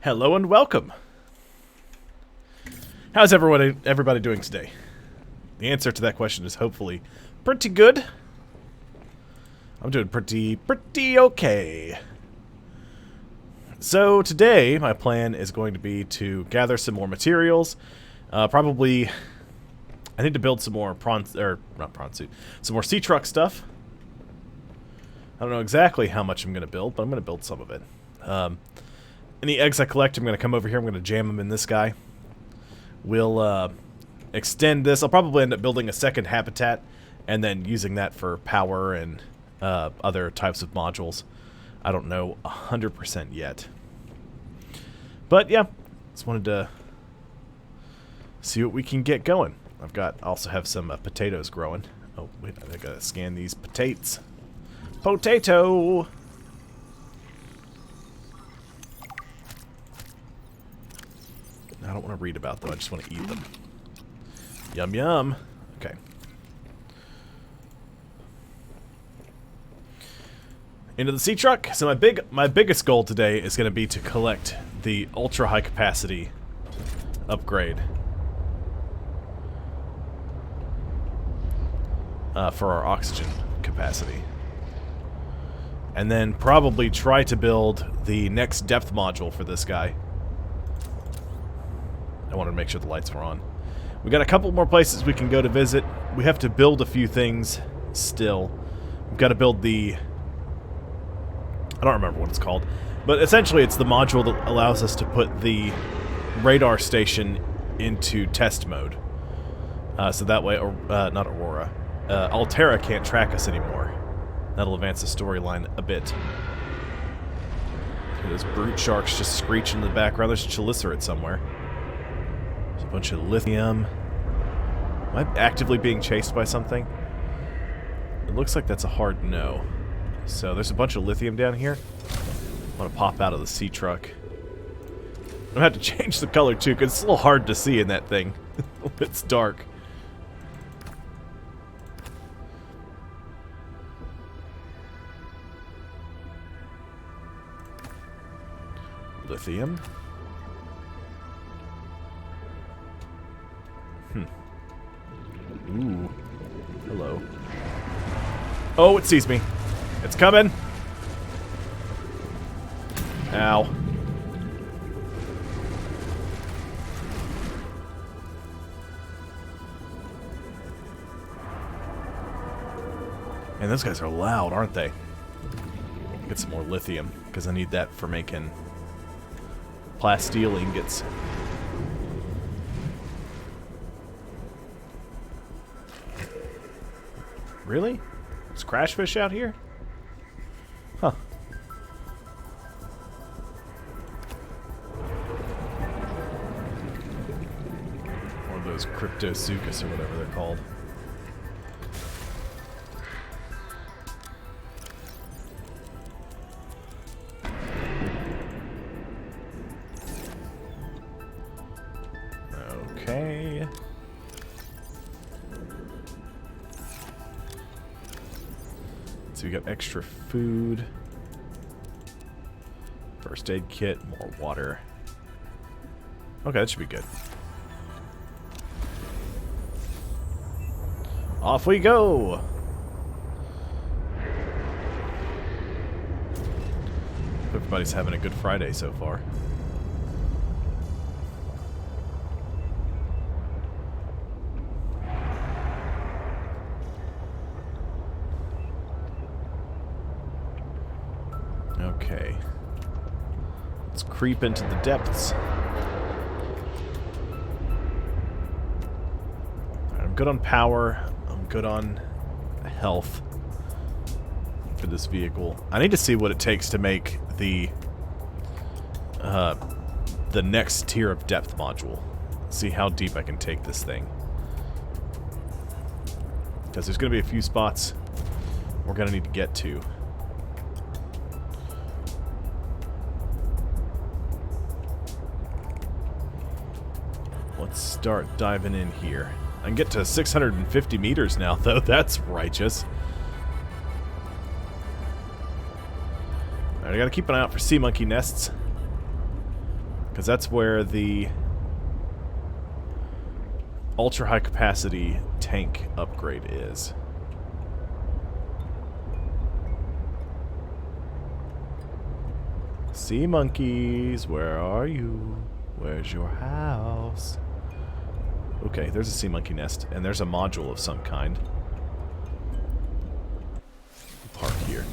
Hello and welcome. How's everybody doing today? The answer to that question is hopefully pretty good. I'm doing pretty okay. So today my plan is going to be to gather some more materials. Probably I need to build some more some more sea truck stuff. I don't know exactly how much I'm going to build, but I'm going to build some of it. Any eggs I collect, I'm going to come over here. I'm going to jam them in this guy. We'll extend this. I'll probably end up building a second habitat and then using that for power and other types of modules. I don't know 100% yet. But yeah, just wanted to see what we can get going. Also have some potatoes growing. Oh, wait, I gotta scan these potatoes. Potato! I don't want to read about them, I just want to eat them. Yum yum. Okay. Into the sea truck. So my biggest goal today is going to be to collect the ultra high capacity upgrade for our oxygen capacity. And then probably try to build the next depth module for this guy. I wanted to make sure the lights were on. We got a couple more places we can go to visit. We have to build a few things still. We've got to build the... I don't remember what it's called. But essentially it's the module that allows us to put the radar station into test mode. So that way, not Aurora, Altera can't track us anymore. That'll advance the storyline a bit. Those brute sharks just screeching in the background. There's a chelicerate somewhere. There's a bunch of lithium. Am I actively being chased by something? It looks like that's a hard no. So there's a bunch of lithium down here. I want to pop out of the sea truck. I'm gonna have to change the color too, because it's a little hard to see in that thing. It's dark. Lithium. Ooh. Hello. Oh, it sees me. It's coming. Ow. Man, those guys are loud, aren't they? Get some more lithium, because I need that for making plasteel ingots. Really? There's crashfish out here? Huh. Or those cryptosuchus or whatever they're called. Okay. So we got extra food, first aid kit, more water. Okay, that should be good. Off we go! Everybody's having a good Friday so far. Okay. Let's creep into the depths. Alright, I'm good on power. I'm good on health for this vehicle. I need to see what it takes to make the next tier of depth module. See how deep I can take this thing. Because there's going to be a few spots we're going to need to get to. Let's start diving in here. I can get to 650 meters now, though. That's righteous. Alright, I gotta keep an eye out for sea monkey nests. Because that's where the ultra high capacity tank upgrade is. Sea monkeys, where are you? Where's your house? Okay, there's a sea monkey nest, and there's a module of some kind. Park here.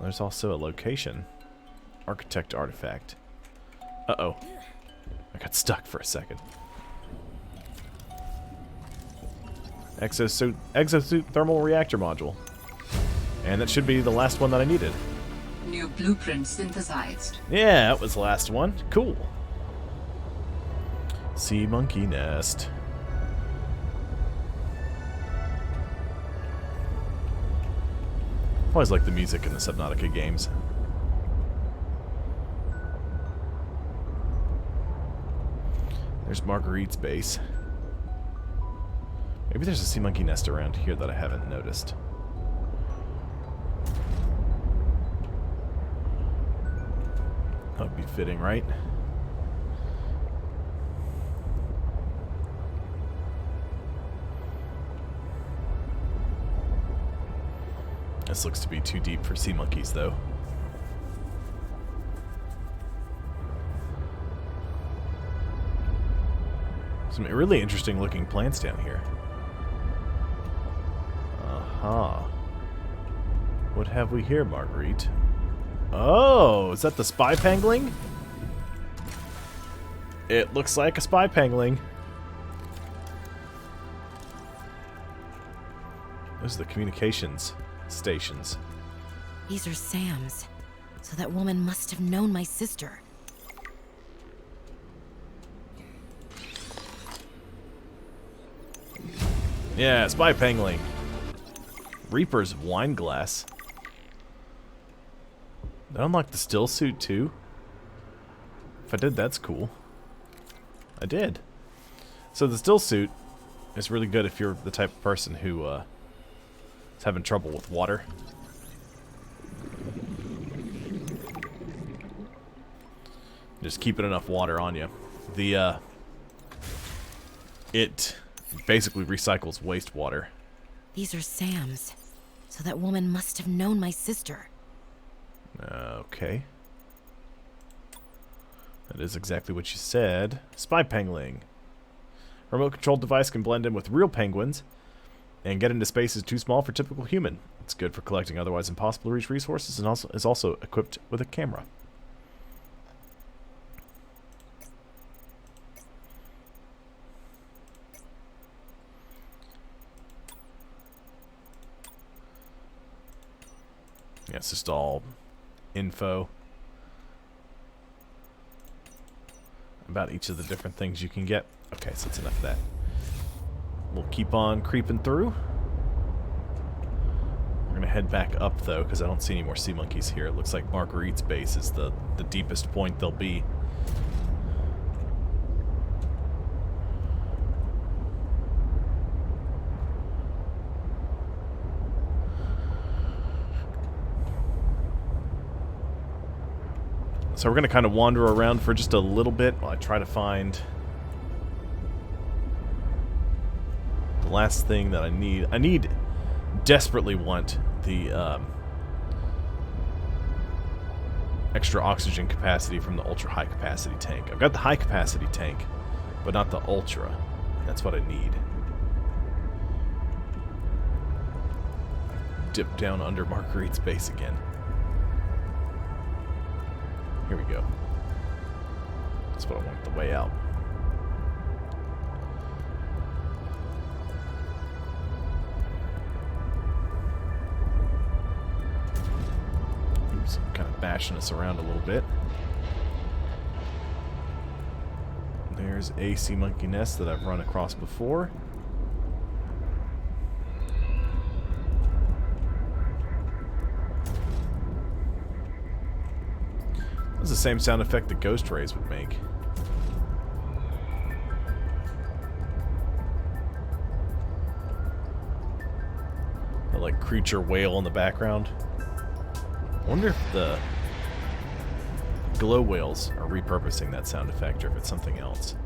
There's also a location. Architect artifact. Uh-oh. I got stuck for a second. Exosuit thermal reactor module. And that should be the last one that I needed. New blueprint synthesized. Yeah, that was the last one. Cool. Sea monkey nest. I always like the music in the Subnautica games. There's Marguerite's base. Maybe there's a sea monkey nest around here that I haven't noticed. That would be fitting, right? This looks to be too deep for sea monkeys, though. Some really interesting looking plants down here. Aha. What have we here, Marguerite? Oh, is that the spy pangolin? It looks like a spy pangolin. Those are the communications stations. These are Sam's. So that woman must have known my sister. Yeah, spy pangolin. Reaper's wine glass. Did I unlock the still suit too? If I did, that's cool. I did. So the still suit is really good if you're the type of person who is having trouble with water. Just keeping enough water on you. It basically recycles wastewater. These are Sam's. So that woman must have known my sister. Okay. That is exactly what you said. Spy pangolin. Remote controlled device can blend in with real penguins and get into spaces too small for typical human. It's good for collecting otherwise impossible to reach resources and is also equipped with a camera. Yeah, it's just all info about each of the different things you can get. Okay, so that's enough of that. We'll keep on creeping through. We're gonna head back up though, because I don't see any more sea monkeys here. It looks like Marguerite's base is the deepest point they'll be. So we're going to kind of wander around for just a little bit while I try to find the last thing that I need. I desperately want the extra oxygen capacity from the ultra high capacity tank. I've got the high capacity tank, but not the ultra. That's what I need. Dip down under Marguerite's base again. Here we go. That's what I want the way out. Oops, I'm kind of bashing us around a little bit. There's a sea monkey nest that I've run across before. This is the same sound effect that ghost rays would make. That like creature wail in the background. I wonder if the glow whales are repurposing that sound effect, or if it's something else.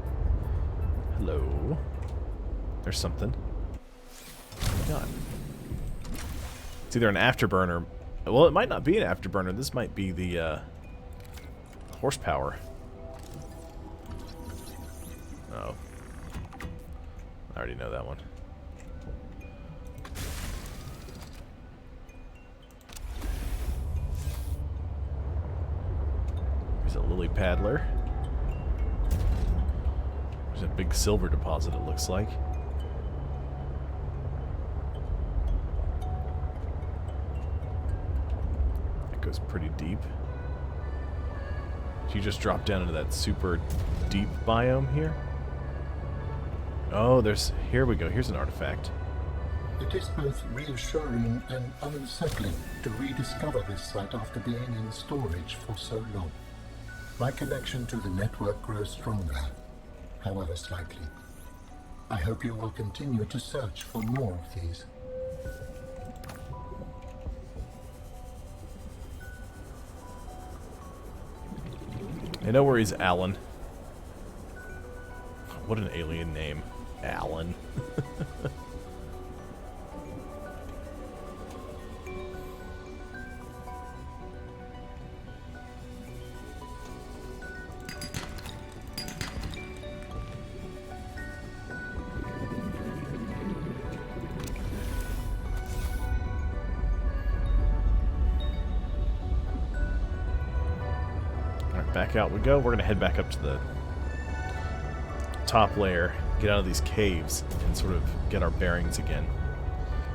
Hello. There's something. Oh my god. It's either an afterburner. Well, it might not be an afterburner. This might be the horsepower. Oh. I already know that one. There's a lily paddler. There's a big silver deposit, it looks like. It goes pretty deep. Did you just drop down into that super deep biome here? Oh, there's... Here we go. Here's an artifact. It is both reassuring and unsettling to rediscover this site after being in storage for so long. My connection to the network grows stronger, however slightly. I hope you will continue to search for more of these. Hey, no worries, Alan. What an alien name. Alan. Alright, back out we go. We're gonna head back up to the top layer, get out of these caves, and sort of get our bearings again.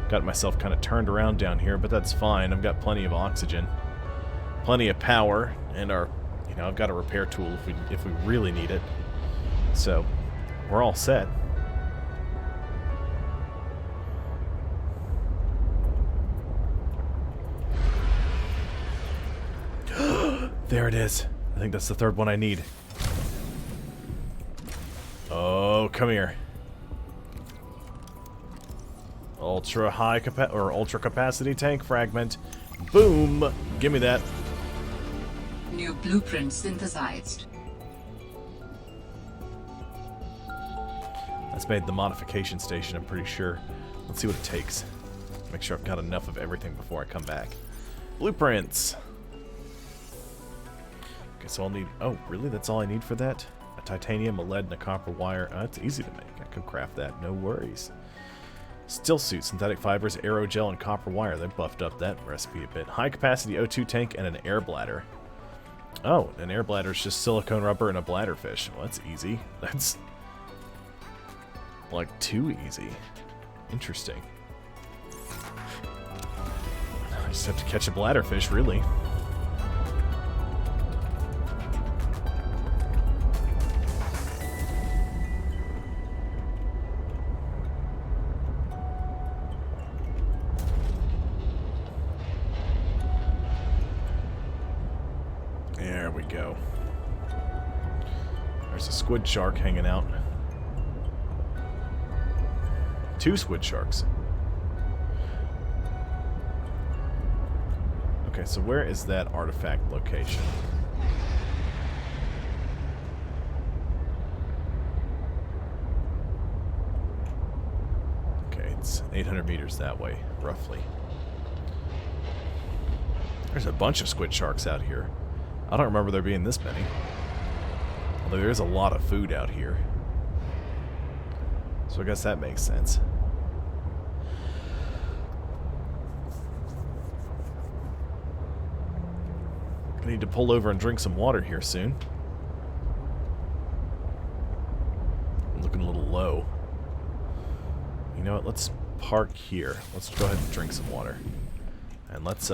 Got myself kind of turned around down here, but that's fine. I've got plenty of oxygen, plenty of power, and our, you know, I've got a repair tool if we really need it. So we're all set. There it is. I think that's the third one I need. Oh, come here. Ultra capacity tank fragment. Boom! Give me that. New blueprint synthesized. That's made the modification station, I'm pretty sure. Let's see what it takes. Make sure I've got enough of everything before I come back. Blueprints! Okay, so I'll need... Oh, really? That's all I need for that? A titanium, a lead, and a copper wire. That's easy to make. I could craft that. No worries. Still suit, synthetic fibers, aerogel, and copper wire. They buffed up that recipe a bit. High capacity O2 tank and an air bladder. Oh, an air bladder is just silicone rubber and a bladderfish. Well, that's easy. That's... like, too easy. Interesting. I just have to catch a bladderfish, really. There we go. There's a squid shark hanging out. 2 squid sharks. Okay, so where is that artifact location? Okay, it's 800 meters that way, roughly. There's a bunch of squid sharks out here. I don't remember there being this many. Although there is a lot of food out here. So I guess that makes sense. I need to pull over and drink some water here soon. I'm looking a little low. You know what? Let's park here. Let's go ahead and drink some water. And let's,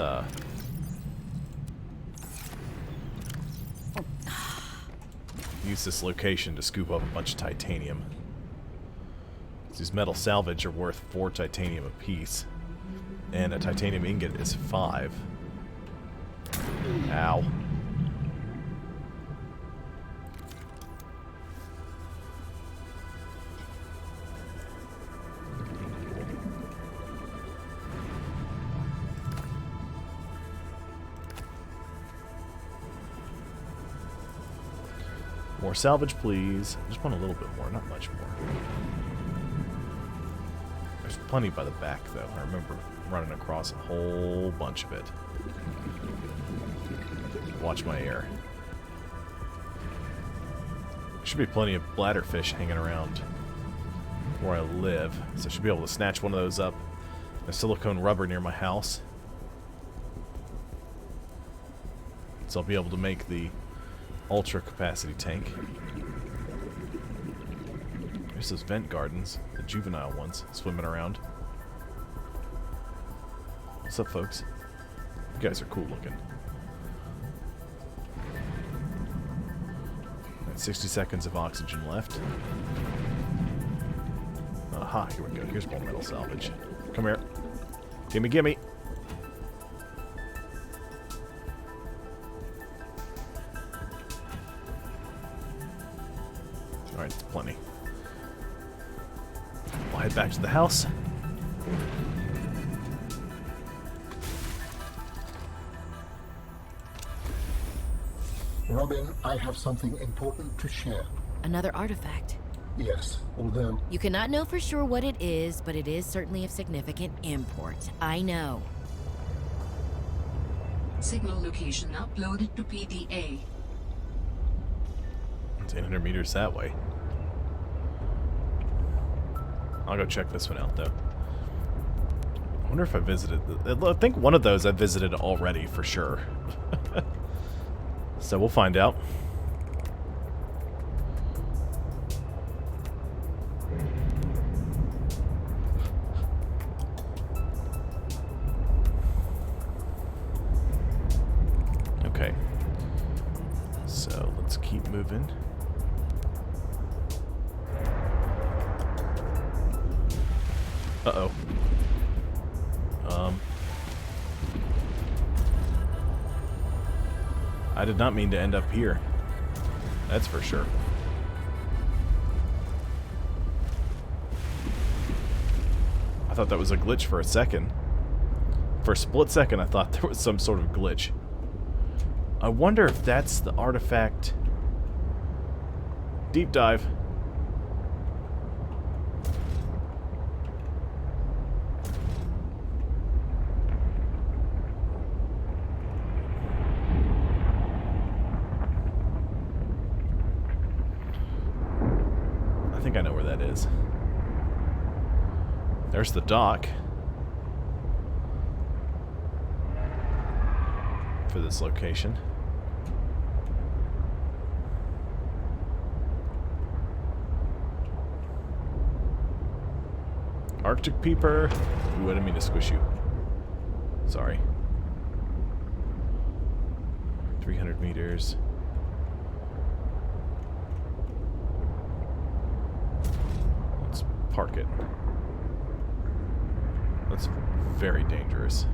use this location to scoop up a bunch of titanium. These metal salvage are worth 4 titanium apiece. And a titanium ingot is 5. Ow. More salvage, please. I just want a little bit more, not much more. There's plenty by the back, though. I remember running across a whole bunch of it. Watch my air. Should be plenty of bladderfish hanging around where I live, so I should be able to snatch one of those up. There's silicone rubber near my house, so I'll be able to make the ultra capacity tank. There's those vent gardens, the juvenile ones, swimming around. What's up, folks? You guys are cool looking. 60 seconds of oxygen left. Aha, here we go. Here's more metal salvage. Come here. Gimme, gimme. Alright, it's plenty. I'll head back to the house. Robin, I have something important to share. Another artifact. Yes, although You cannot know for sure what it is, but it is certainly of significant import. I know. Signal location uploaded to PDA. It's 800 meters that way. I'll go check this one out, though. I wonder if I visited... I think one of those I visited already, for sure. So we'll find out. Okay. So let's keep moving. Uh-oh. I did not mean to end up here. That's for sure. I thought that was a glitch for a second. For a split second, I thought there was some sort of glitch. I wonder if that's the artifact. Deep dive. I think I know where that is. There's the dock for this location. Arctic peeper. Ooh, I didn't mean to squish you. Sorry. 300 meters. Let's park it. That's very dangerous.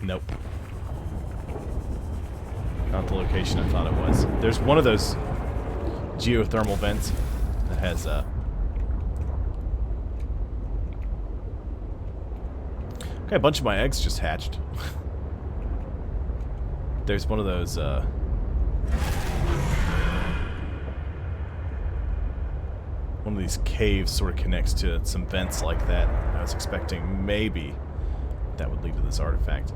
Nope. Not the location I thought it was. There's one of those geothermal vents that has okay, a bunch of my eggs just hatched. There's one of those one of these caves sort of connects to some vents like that. I was expecting maybe that would lead to this artifact.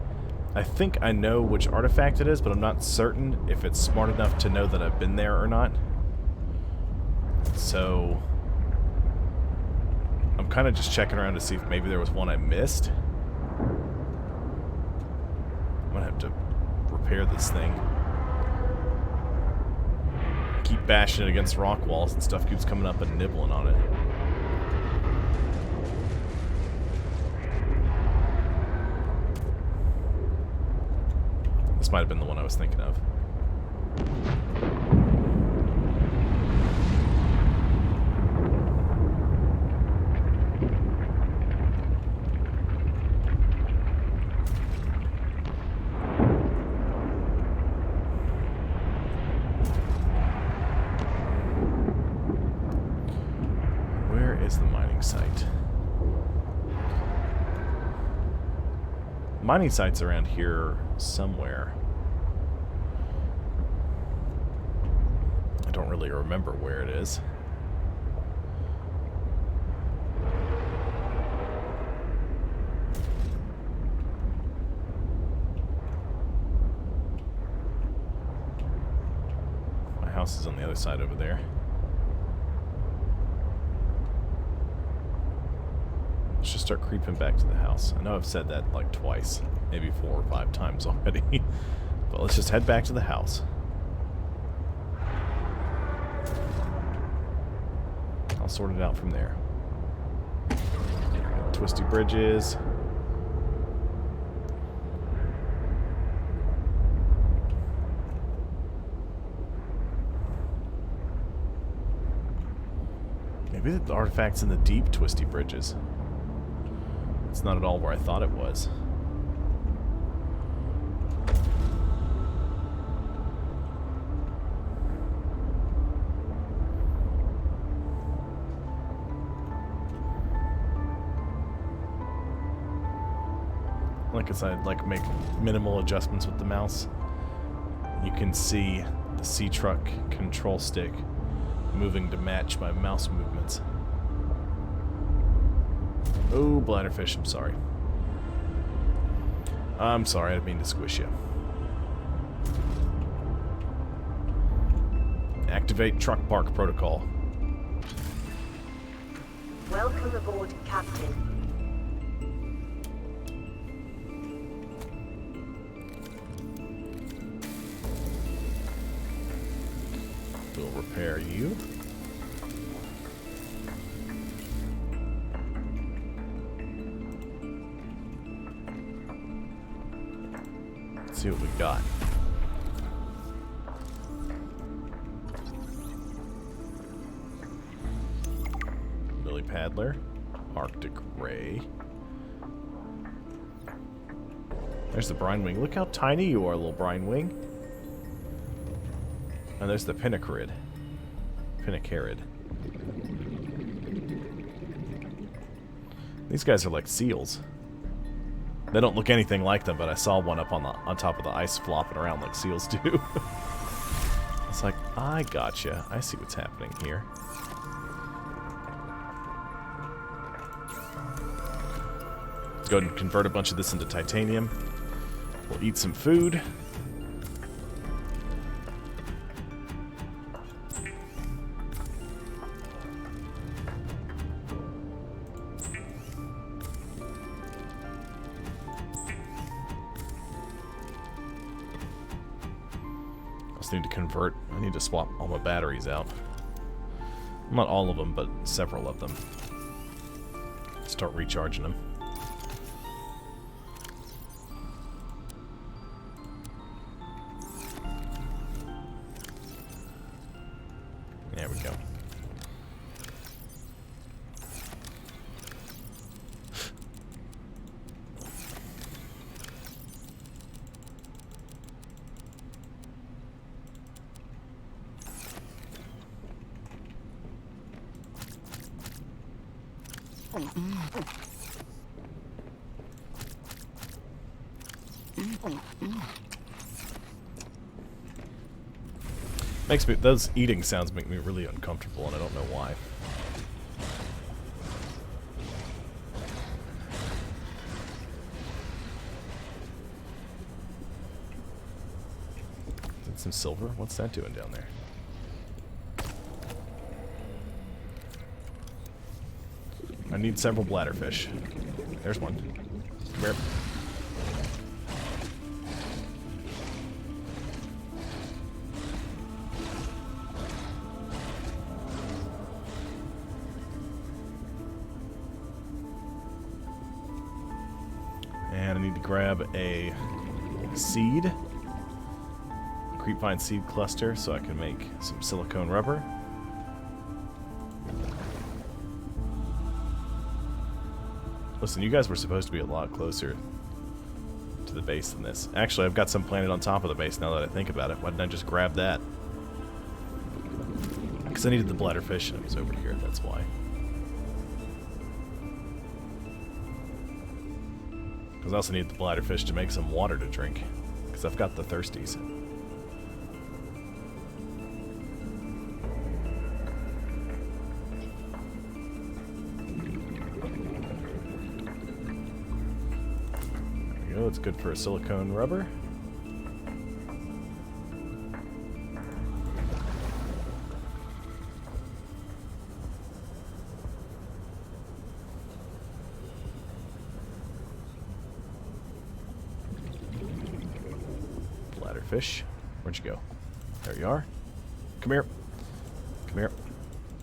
I think I know which artifact it is, but I'm not certain if it's smart enough to know that I've been there or not. So I'm kind of just checking around to see if maybe there was one I missed. I'm gonna have to repair this thing. Keep bashing it against rock walls and stuff keeps coming up and nibbling on it. This might have been the one I was thinking of. Where is the mining site? Mining site's around here somewhere. I don't really remember where it is. My house is on the other side over there. Let's just start creeping back to the house. I know I've said that like twice, maybe 4 or 5 times already. But let's just head back to the house. I'll sort it out from there. Twisty bridges. Maybe the artifact's in the deep twisty bridges. It's not at all where I thought it was. Like I said, I'd make minimal adjustments with the mouse. You can see the C-Truck control stick moving to match my mouse movements. Oh, bladderfish, I'm sorry. I'm sorry, I didn't mean to squish you. Activate truck park protocol. Welcome aboard, Captain. We'll repair you. See what we got. Lily Paddler, Arctic Ray. There's the brine wing. Look how tiny you are, little brine wing. And there's the Pinnacarid. Pinnacarid. These guys are like seals. They don't look anything like them, but I saw one up on top of the ice flopping around like seals do. It's like, I gotcha. I see what's happening here. Let's go ahead and convert a bunch of this into titanium. We'll eat some food. Need to convert. I need to swap all my batteries out. Not all of them, but several of them. Start recharging them. There we go. Makes me, those eating sounds make me really uncomfortable, and I don't know why. Is that some silver? What's that doing down there? I need several bladderfish. There's one. Come here. And I need to grab a seed. creepvine seed cluster so I can make some silicone rubber. Listen, you guys were supposed to be a lot closer to the base than this. Actually, I've got some planted on top of the base now that I think about it. Why didn't I just grab that? Because I needed the bladderfish and it was over here, that's why. Because I also need the bladderfish to make some water to drink. Because I've got the thirsties. There we go, it's good for a silicone rubber. Fish. Where'd you go? There you are. Come here. Come here.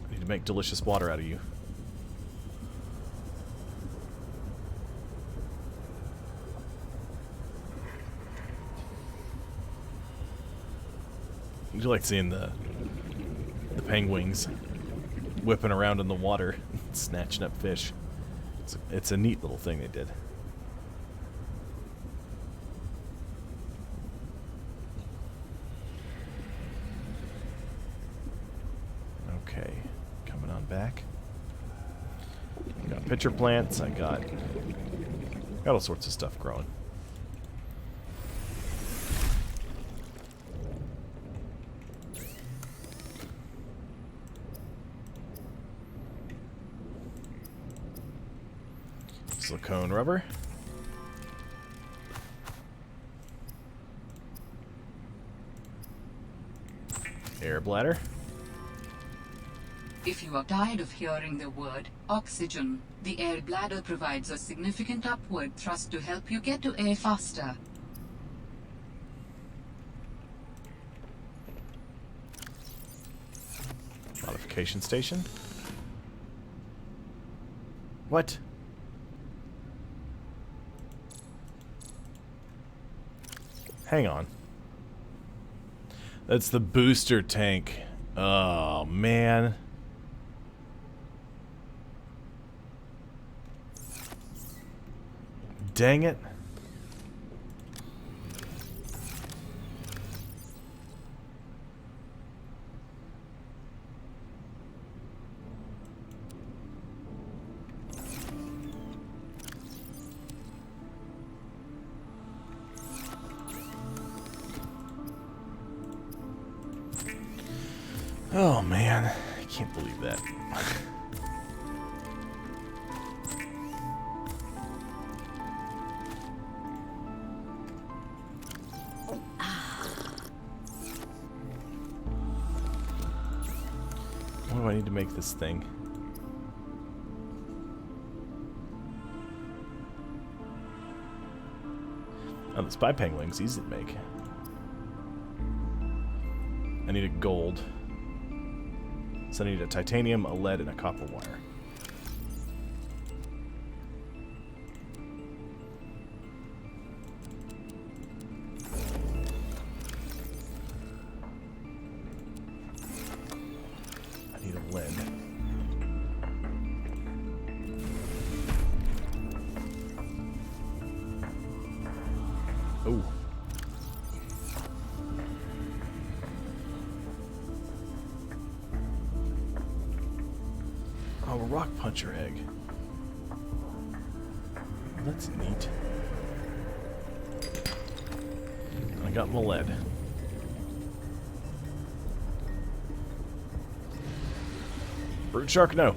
I need to make delicious water out of you. I do like seeing the penguins whipping around in the water, snatching up fish. It's a neat little thing they did. Okay, coming on back. I got pitcher plants, I got all sorts of stuff growing. Silicone rubber. Air bladder. If you are tired of hearing the word oxygen, the air bladder provides a significant upward thrust to help you get to air faster. Modification station. What? Hang on. That's the booster tank. Oh, man. Dang it. Oh man, I can't believe that. What do I need to make this thing? Oh, the spy penguin's easy to make. I need a gold. So I need a titanium, a lead, and a copper wire. I need a lead. Oh. Oh, a rock puncher egg. That's neat. I got my lead. Brute shark, no.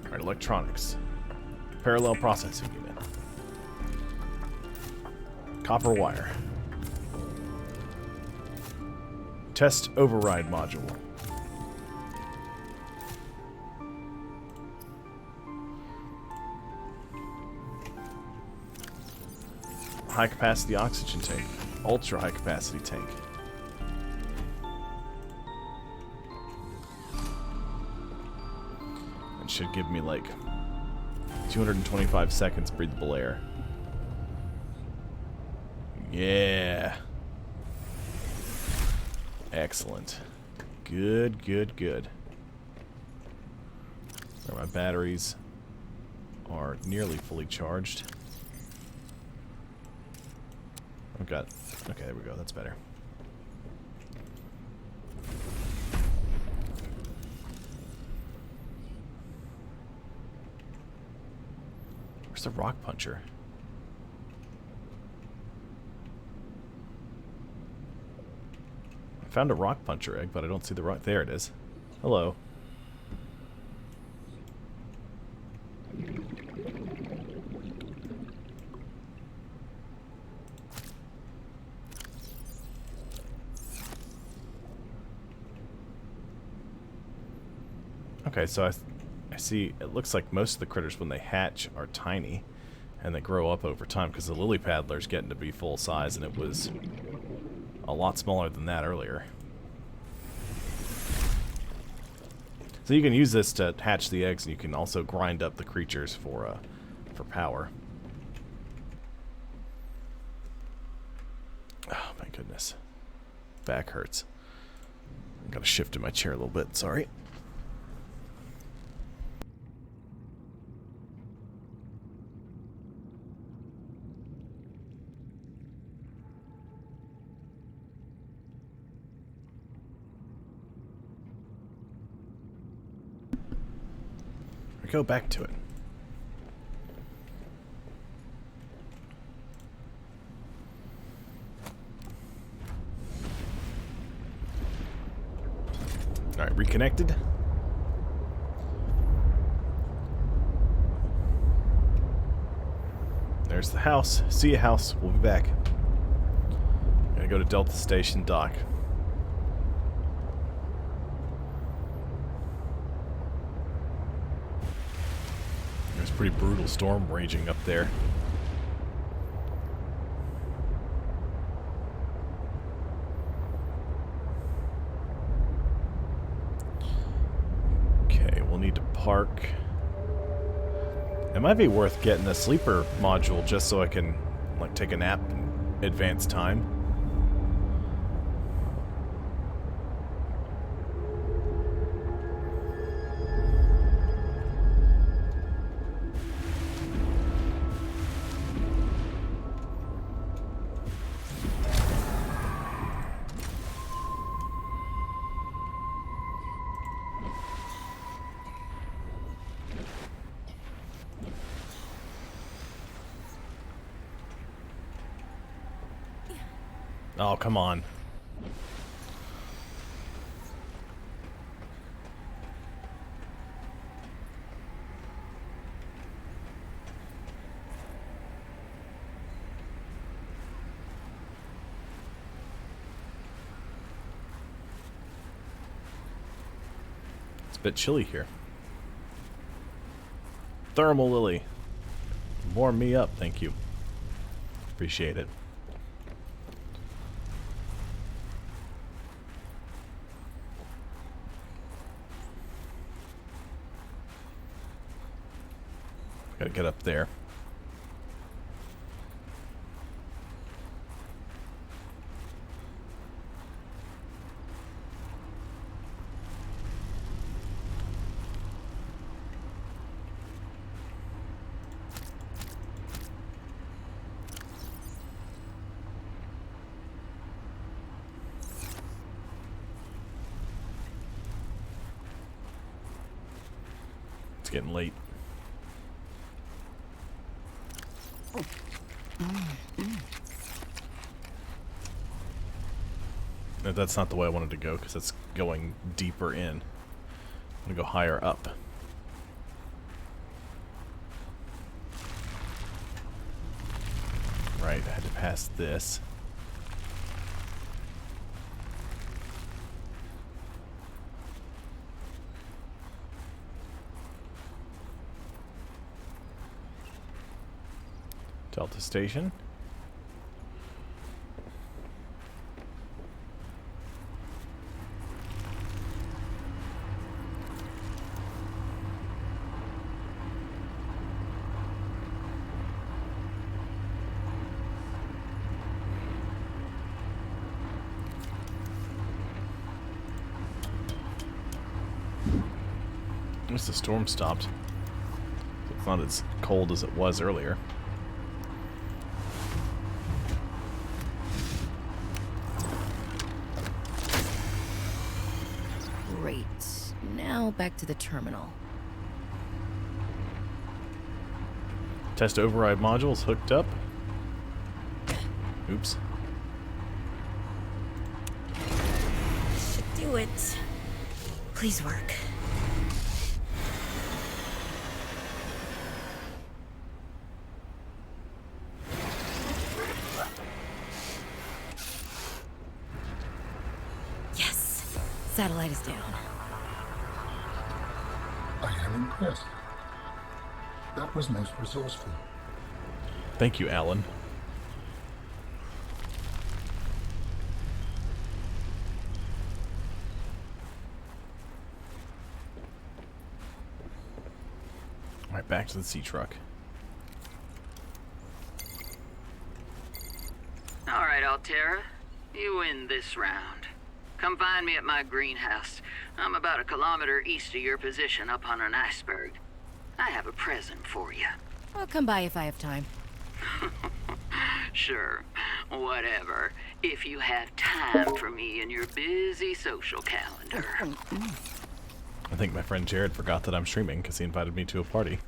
Alright, electronics. Parallel processing unit. Copper wire. Test override module. high capacity oxygen tank. Ultra high capacity tank. It should give me like 225 seconds breathable air. Yeah. Excellent. Good, good, good. So my batteries are nearly fully charged. I've got... Okay, there we go. That's better. Where's the rock puncher? I found a rock puncher egg, but I don't see the rock. There it is. Hello. Okay, so I see it looks like most of the critters when they hatch are tiny and they grow up over time because the lily paddler's getting to be full size and it was a lot smaller than that earlier. So you can use this to hatch the eggs and you can also grind up the creatures for power. Oh my goodness. Back hurts. I've got to shift in my chair a little bit, sorry. Go back to it. Alright, reconnected. There's the house. See you, house. We'll be back. Gotta go to Delta Station dock. Pretty brutal storm raging up there. Okay, we'll need to park. It might be worth getting a sleeper module just so I can like take a nap and advance time. Oh, come on. It's a bit chilly here. Thermal lily. Warm me up, thank you. Appreciate it. Gotta get up there. It's getting late. No, that's not the way I wanted to go because it's going deeper in. I'm gonna go higher up. Right, I had to pass this. Delta Station. At least the storm stopped. It's not as cold as it was earlier. Great. Now back to the terminal. Test override modules hooked up. Oops. Should do it. Please work. Yes. Satellite is down. I am impressed. That was most resourceful. Thank you, Alan. Alright, back to the sea truck. Alright, Altera. You win this round. Come find me at my greenhouse. I'm about a kilometer east of your position up on an iceberg. I have a present for you. I'll come by if I have time. Sure, whatever. If you have time for me in your busy social calendar. I think my friend Jared forgot that I'm streaming because he invited me to a party.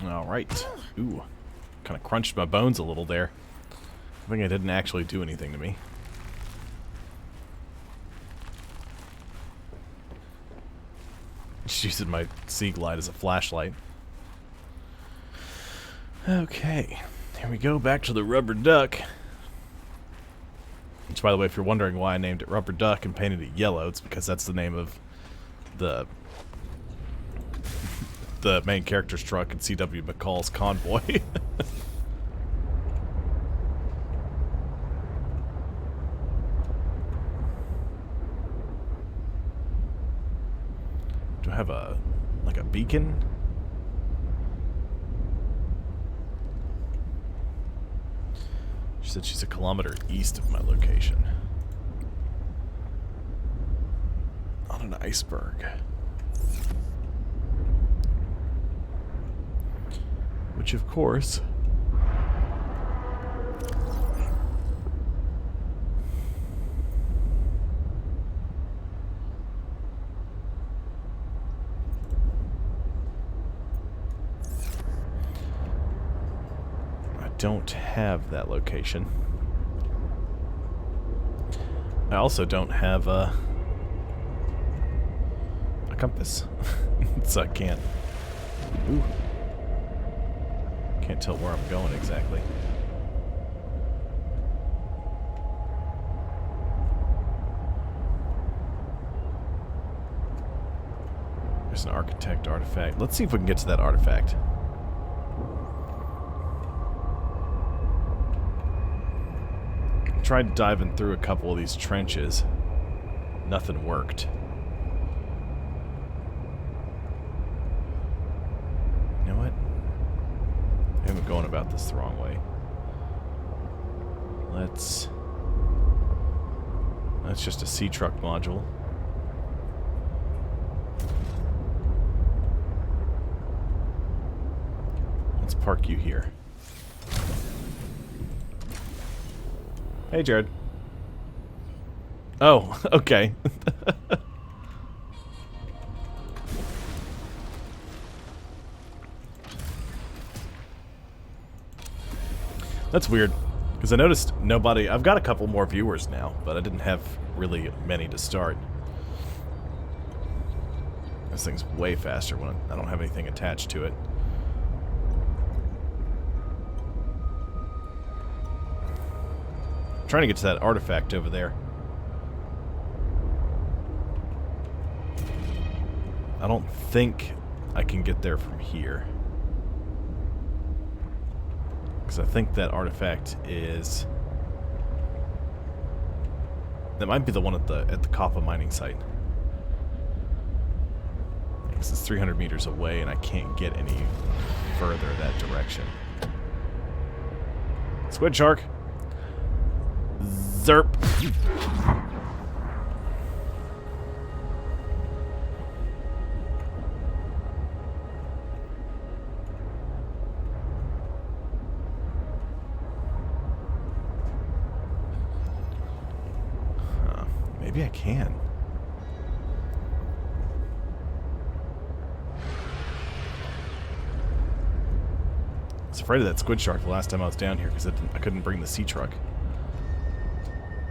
Alright. Ooh. Kind of crunched my bones a little there. I think it didn't actually do anything to me. Just using my Sea Glide as a flashlight. Okay. Here we go, back to the rubber duck. Which, by the way, if you're wondering why I named it Rubber Duck and painted it yellow, it's because that's the name of the main character's truck in C.W. McCall's Convoy. Do I have a, like a beacon? She said she's a kilometer east of my location. On an iceberg. Which, of course, I don't have that location. I also don't have a compass, so I can't. Ooh. Can't tell where I'm going exactly. There's an architect artifact. Let's see if we can get to that artifact. Tried diving through a couple of these trenches. Nothing worked. You know what? I'm going about this the wrong way. That's just a sea truck module. Let's park you here. Hey, Jared. Oh, okay. That's weird, because I noticed nobody... I've got a couple more viewers now, but I didn't have really many to start. This thing's way faster when I don't have anything attached to it. I'm trying to get to that artifact over there. I don't think I can get there from here. Because I think that artifact is... That might be the one at the Kappa mining site. This is 300 meters away, and I can't get any further that direction. Squid shark. Zerp. Maybe I can. I was afraid of that squid shark the last time I was down here because I couldn't bring the sea truck.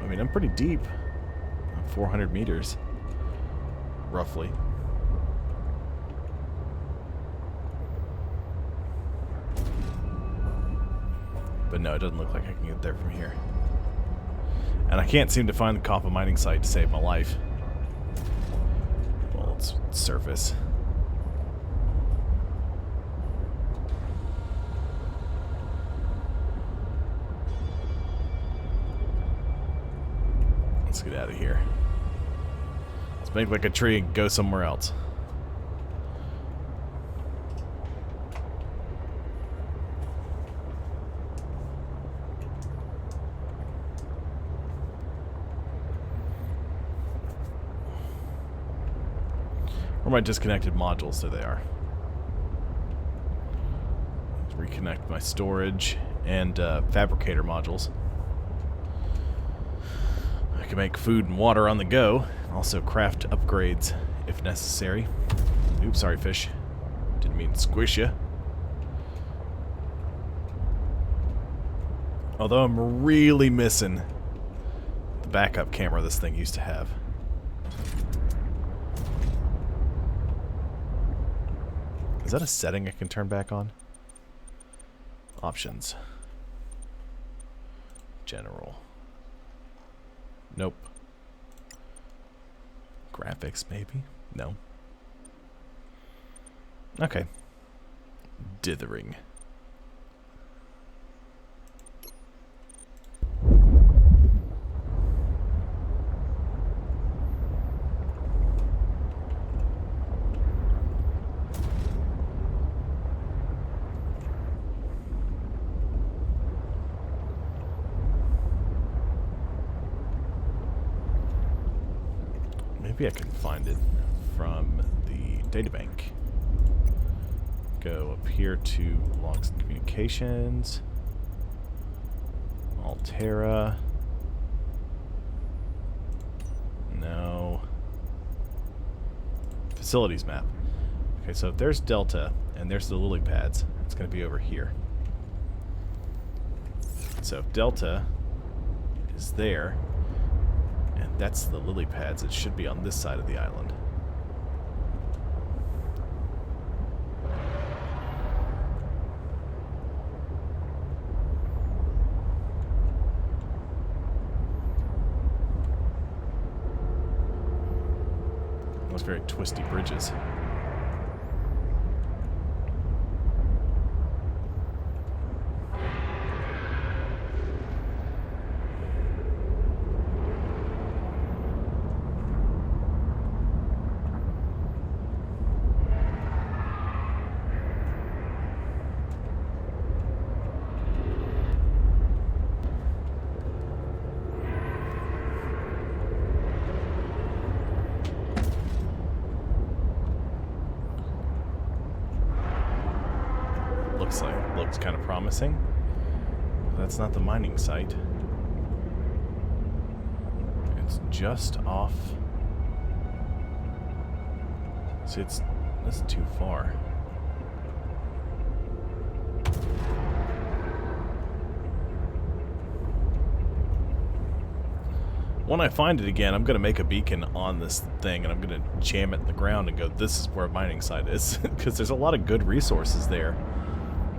I mean, I'm pretty deep. 400 meters. Roughly. But no, it doesn't look like I can get there from here. And I can't seem to find the copper mining site to save my life. Well, it's surface. Let's get out of here. Let's make like a tree and go somewhere else. Or my disconnected modules, there they are. Let's reconnect my storage and fabricator modules. I can make food and water on the go. Also craft upgrades if necessary. Oops, sorry fish. Didn't mean to squish you. Although I'm really missing the backup camera this thing used to have. Is that a setting I can turn back on? Options. General. Nope. Graphics, maybe? No. Okay. Dithering. Maybe I can find it from the databank. Go up here to logs and communications. Altera. No. Facilities map. Okay, so if there's Delta and there's the lily pads, it's going to be over here. So if Delta is there, and that's the lily pads, it should be on this side of the island. Those very twisty bridges. Looks kind of promising. That's not the mining site. It's just off. See, that's too far. When I find it again, I'm going to make a beacon on this thing, and I'm going to jam it in the ground and go, this is where a mining site is. Because there's a lot of good resources there.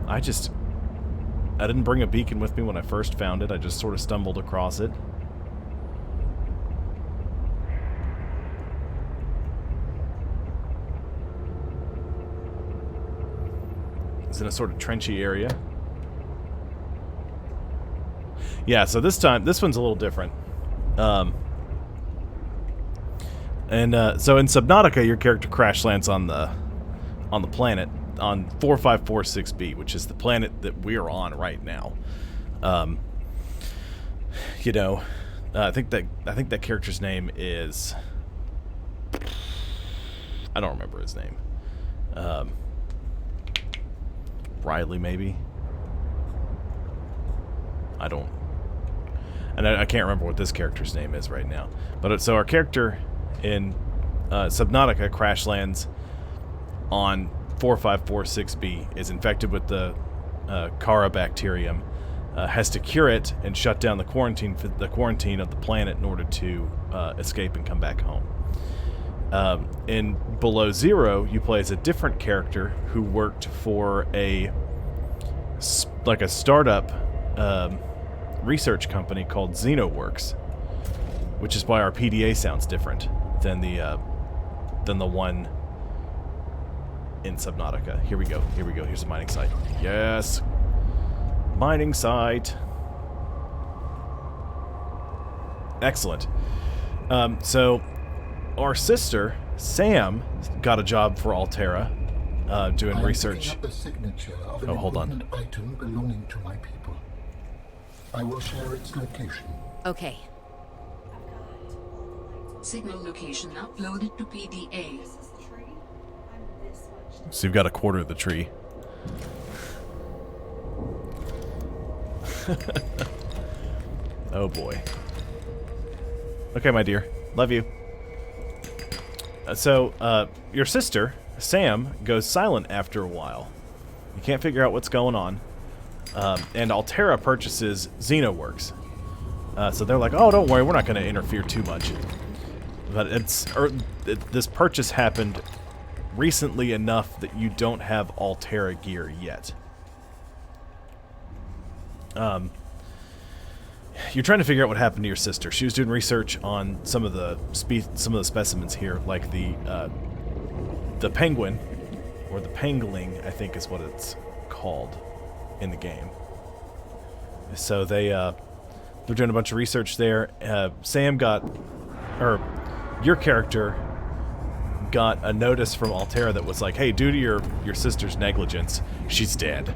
I didn't bring a beacon with me when I first found it. I just sort of stumbled across it. It's in a sort of trenchy area. Yeah, so this time, this one's a little different. And so in Subnautica, your character crash lands on the planet on 4546b, which is the planet that we're on right now. You know, I think that character's name is, I don't remember his name. Riley, maybe. I can't remember what this character's name is right now. But so our character in Subnautica crash lands on 4546b, is infected with the Carabacterium, has to cure it and shut down the quarantine of the planet in order to escape and come back home. In Below Zero, you play as a different character who worked for a startup research company called Xenoworks, which is why our PDA sounds different than the one in Subnautica. Here we go. Here's a mining site. Yes, mining site. Excellent. So our sister Sam got a job for Altera, doing research. Up a signature of an hold on. important item belonging to my people. I will share its location. Okay. Signal location uploaded to PDA. So you've got a quarter of the tree. Oh boy. Okay, my dear. Love you. So, your sister, Sam, goes silent after a while. You can't figure out what's going on. And Altera purchases Xenoworks. So they're like, oh, don't worry, we're not going to interfere too much. But this purchase happened recently enough that you don't have Altera gear yet. You're trying to figure out what happened to your sister. She was doing research on some of the specimens here, like the penguin, or the pangolin, I think is what it's called in the game. So they're doing a bunch of research there. Your character got a notice from Altera that was like, hey, due to your sister's negligence, she's dead.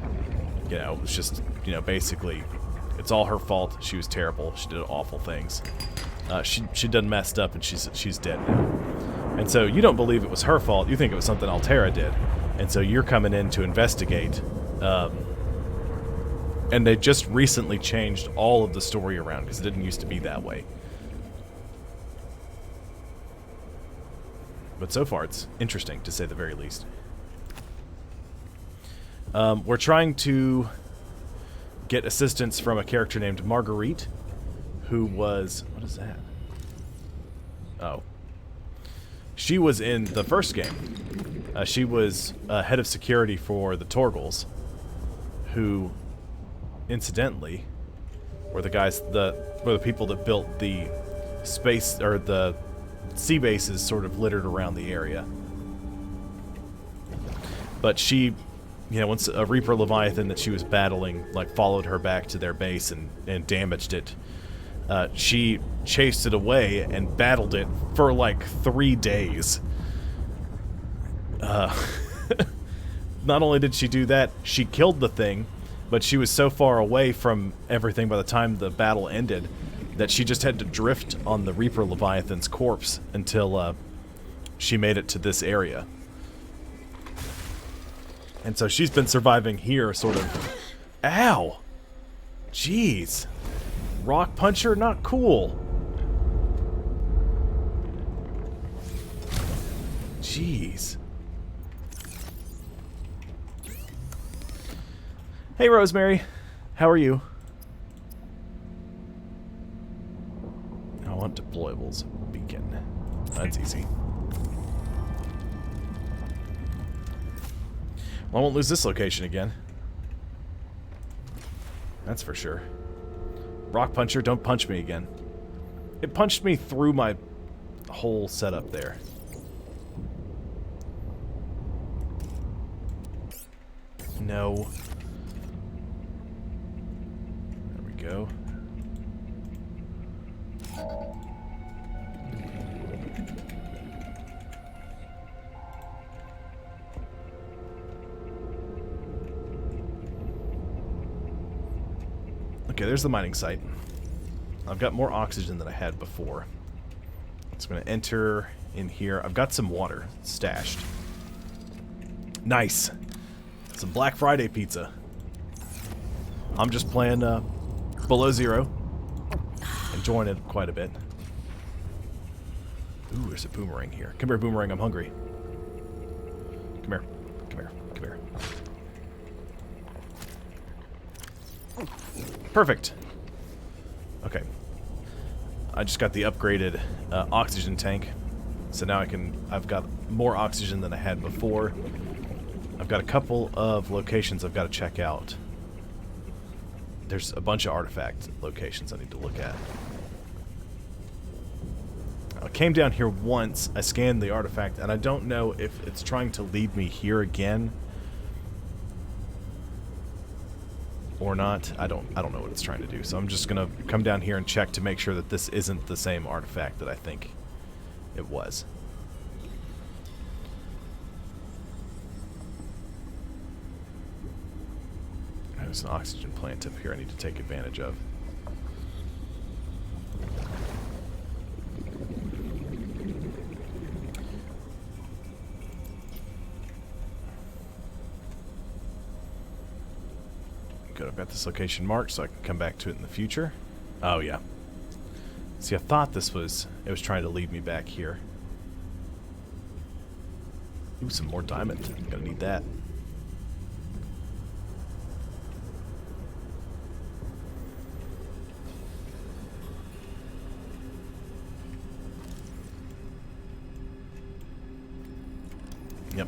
You know, it's just, basically, it's all her fault. She was terrible. She did awful things. She done messed up, and she's dead now. And so you don't believe it was her fault. You think it was something Altera did. And so you're coming in to investigate. And they just recently changed all of the story around, because it didn't used to be that way. But so far, it's interesting, to say the very least. We're trying to get assistance from a character named Marguerite, who was... What is that? Oh. She was in the first game. She was head of security for the Torgals, who, incidentally, were the people that built the space, or the sea bases sort of littered around the area. But she, once a Reaper Leviathan that she was battling, followed her back to their base and damaged it, she chased it away and battled it for 3 days. Not only did she do that, she killed the thing, but she was so far away from everything by the time the battle ended that she just had to drift on the Reaper Leviathan's corpse until she made it to this area. And so she's been surviving here, sort of... Ow! Jeez. Rock puncher, not cool. Jeez. Hey, Rosemary. How are you? I want deployables. Beacon. That's easy. Well, I won't lose this location again. That's for sure. Rock puncher, don't punch me again. It punched me through my whole setup there. No. There we go. Okay, there's the mining site. I've got more oxygen than I had before. So I'm going to enter in here. I've got some water stashed. Nice. Some Black Friday pizza. I'm just playing below zero. Enjoying it quite a bit. Ooh, there's a boomerang here. Come here, boomerang. I'm hungry. Come here. Come here. Come here. Perfect. Okay. I just got the upgraded oxygen tank. So now I've got more oxygen than I had before. I've got a couple of locations I've got to check out. There's a bunch of artifact locations I need to look at. I came down here once, I scanned the artifact, and I don't know if it's trying to lead me here again or not. I don't know what it's trying to do. So I'm just gonna come down here and check to make sure that this isn't the same artifact that I think it was. There's an oxygen plant up here I need to take advantage of. Good, I've got this location marked so I can come back to it in the future. Oh yeah. See, I thought it was trying to lead me back here. Ooh, some more diamond. I'm gonna need that. Yep.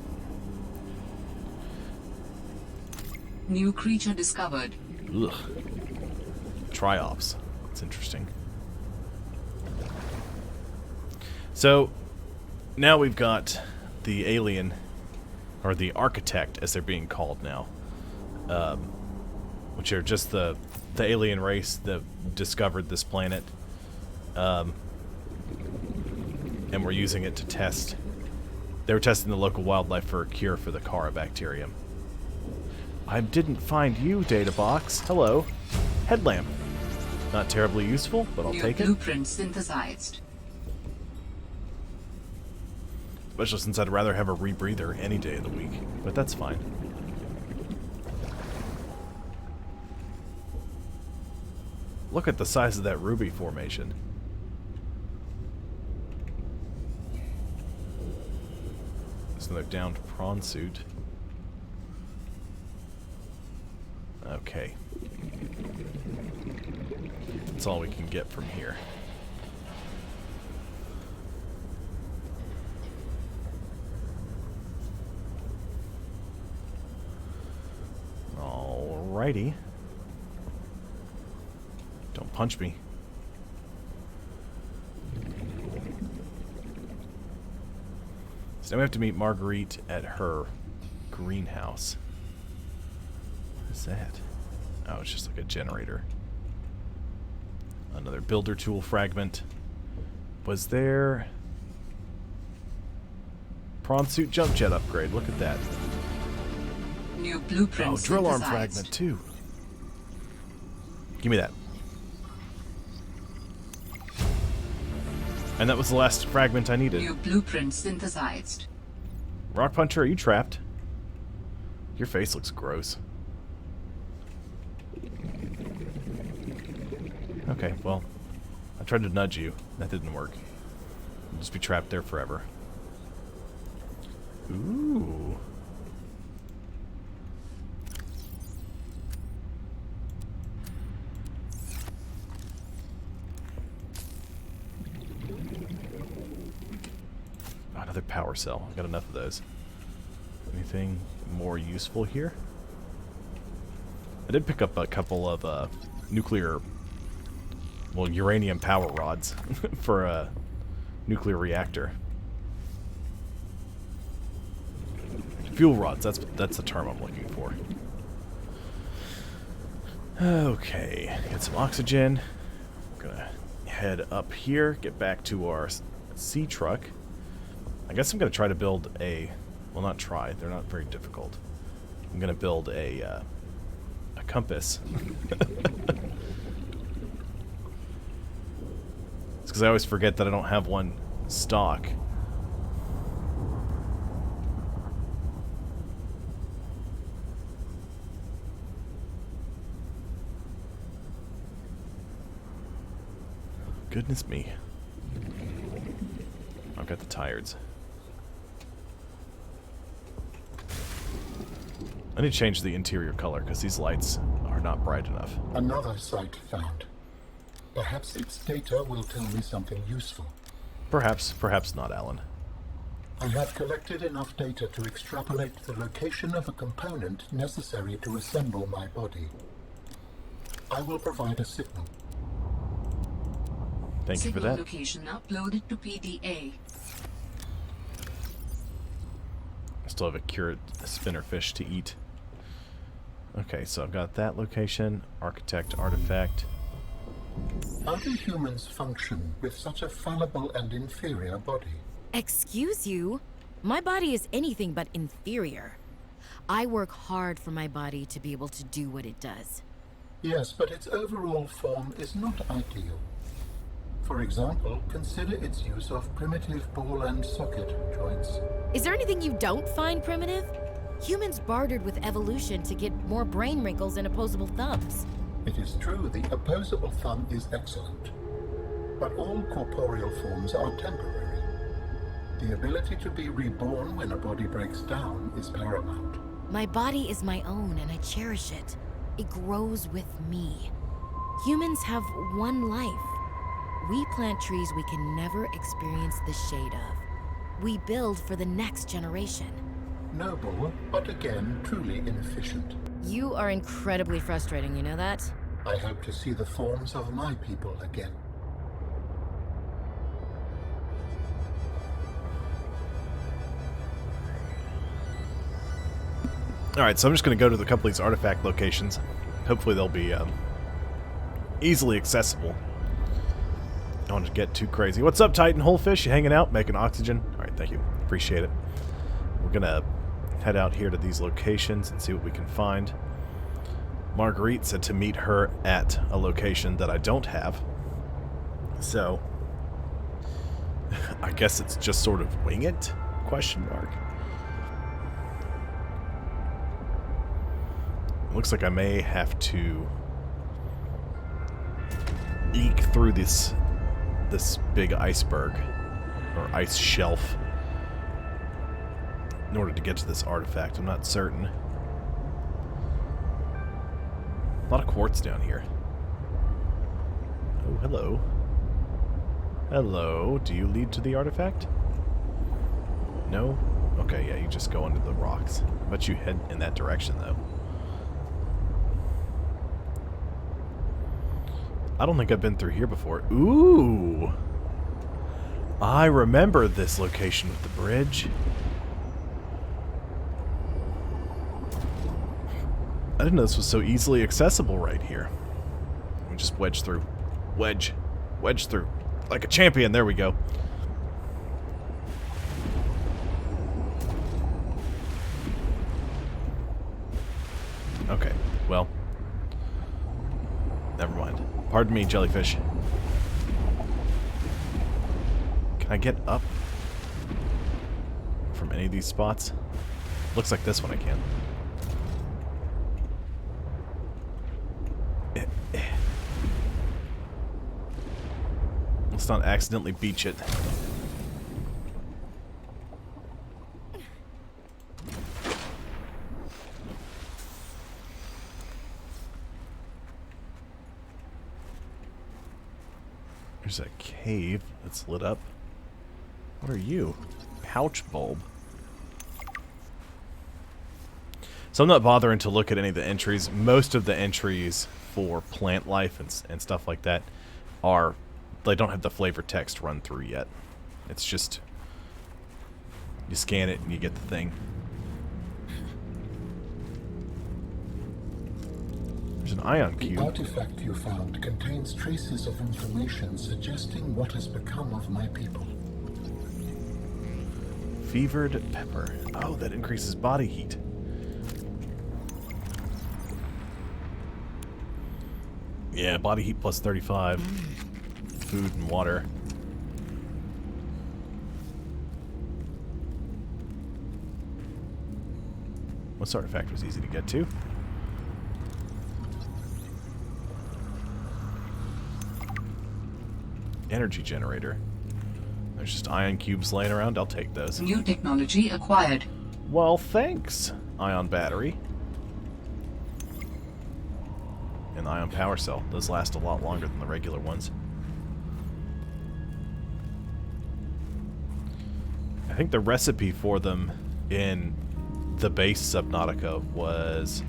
New creature discovered. Ugh. Triops. That's interesting. So, now we've got the alien, or the architect, as they're being called now, which are just the alien race that discovered this planet, and we're using it to test. They were testing the local wildlife for a cure for the Carabacterium. I didn't find you, data box. Hello. Headlamp. Not terribly useful, but I'll take it. Blueprint synthesized. Especially since I'd rather have a rebreather any day of the week. But that's fine. Look at the size of that ruby formation. There's another downed prawn suit. Okay. That's all we can get from here. Alrighty. Don't punch me. So now we have to meet Marguerite at her greenhouse. What is that? Oh, it's just like a generator. Another builder tool fragment. Was there... prawn suit jump jet upgrade. Look at that. New blueprint Oh, drill arm synthesized. fragment too. Give me that. And that was the last fragment I needed. New blueprint synthesized. Rock Puncher, are you trapped? Your face looks gross. Okay, well, I tried to nudge you. That didn't work. You'll just be trapped there forever. Ooh. Another power cell. I got enough of those. Anything more useful here? I did pick up a couple of nuclear, well, uranium power rods for a nuclear reactor. Fuel rods, that's the term I'm looking for. Okay, get some oxygen. I'm gonna head up here, get back to our sea truck. I guess I'm gonna try to build a, well, not try, they're not very difficult. I'm gonna build a A compass. It's because I always forget that I don't have one stock. Goodness me. I've got the tires. I need to change the interior color because these lights are not bright enough. Another site found. Perhaps its data will tell me something useful. Perhaps, perhaps not, Alan. I have collected enough data to extrapolate the location of a component necessary to assemble my body. I will provide a signal. Thank you for Signal that. location uploaded to PDA. I still have a cured spinnerfish to eat. Okay, so I've got that location, architect, artifact. How do humans function with such a fallible and inferior body? Excuse you? My body is anything but inferior. I work hard for my body to be able to do what it does. Yes, but its overall form is not ideal. For example, consider its use of primitive ball and socket joints. Is there anything you don't find primitive? Humans bartered with evolution to get more brain wrinkles and opposable thumbs. It is true the opposable thumb is excellent, but all corporeal forms are temporary. The ability to be reborn when a body breaks down is paramount. My body is my own and I cherish it. It grows with me. Humans have one life. We plant trees we can never experience the shade of. We build for the next generation. Noble, but again, truly inefficient. You are incredibly frustrating, you know that? I hope to see the forms of my people again. Alright, so I'm just going to go to a couple of these artifact locations. Hopefully they'll be easily accessible. I don't want to get too crazy. What's up, Titan Holefish? You hanging out? Making oxygen? Alright, thank you. Appreciate it. We're going to head out here to these locations and see what we can find. Marguerite said to meet her at a location that I don't have. So, I guess it's just sort of wing it? Question mark. Looks like I may have to eke through this big iceberg or ice shelf in order to get to this artifact. I'm not certain. A lot of quartz down here. Oh, hello. Hello. Do you lead to the artifact? No? Okay, yeah, you just go under the rocks. I bet you head in that direction, though. I don't think I've been through here before. Ooh! I remember this location with the bridge. I didn't know this was so easily accessible right here. Let me just wedge through. Wedge. Wedge through. Like a champion. There we go. Okay. Well. Never mind. Pardon me, jellyfish. Can I get up from any of these spots? Looks like this one I can. Let's not accidentally beach it. There's a cave that's lit up. What are you? Pouch bulb. So I'm not bothering to look at any of the entries. Most of the entries for plant life and stuff like that are... They don't have the flavor text run through yet. It's just... You scan it and you get the thing. There's an ion The cube. artifact you found contains traces of information suggesting what has become of my people. Fevered pepper. Oh, that increases body heat. Yeah, body heat plus 35. Food and water. This artifact was easy to get to. Energy generator. There's just ion cubes laying around. I'll take those. New technology acquired. Well, thanks, ion battery. And the ion power cell. Those last a lot longer than the regular ones. I think the recipe for them in the base Subnautica was...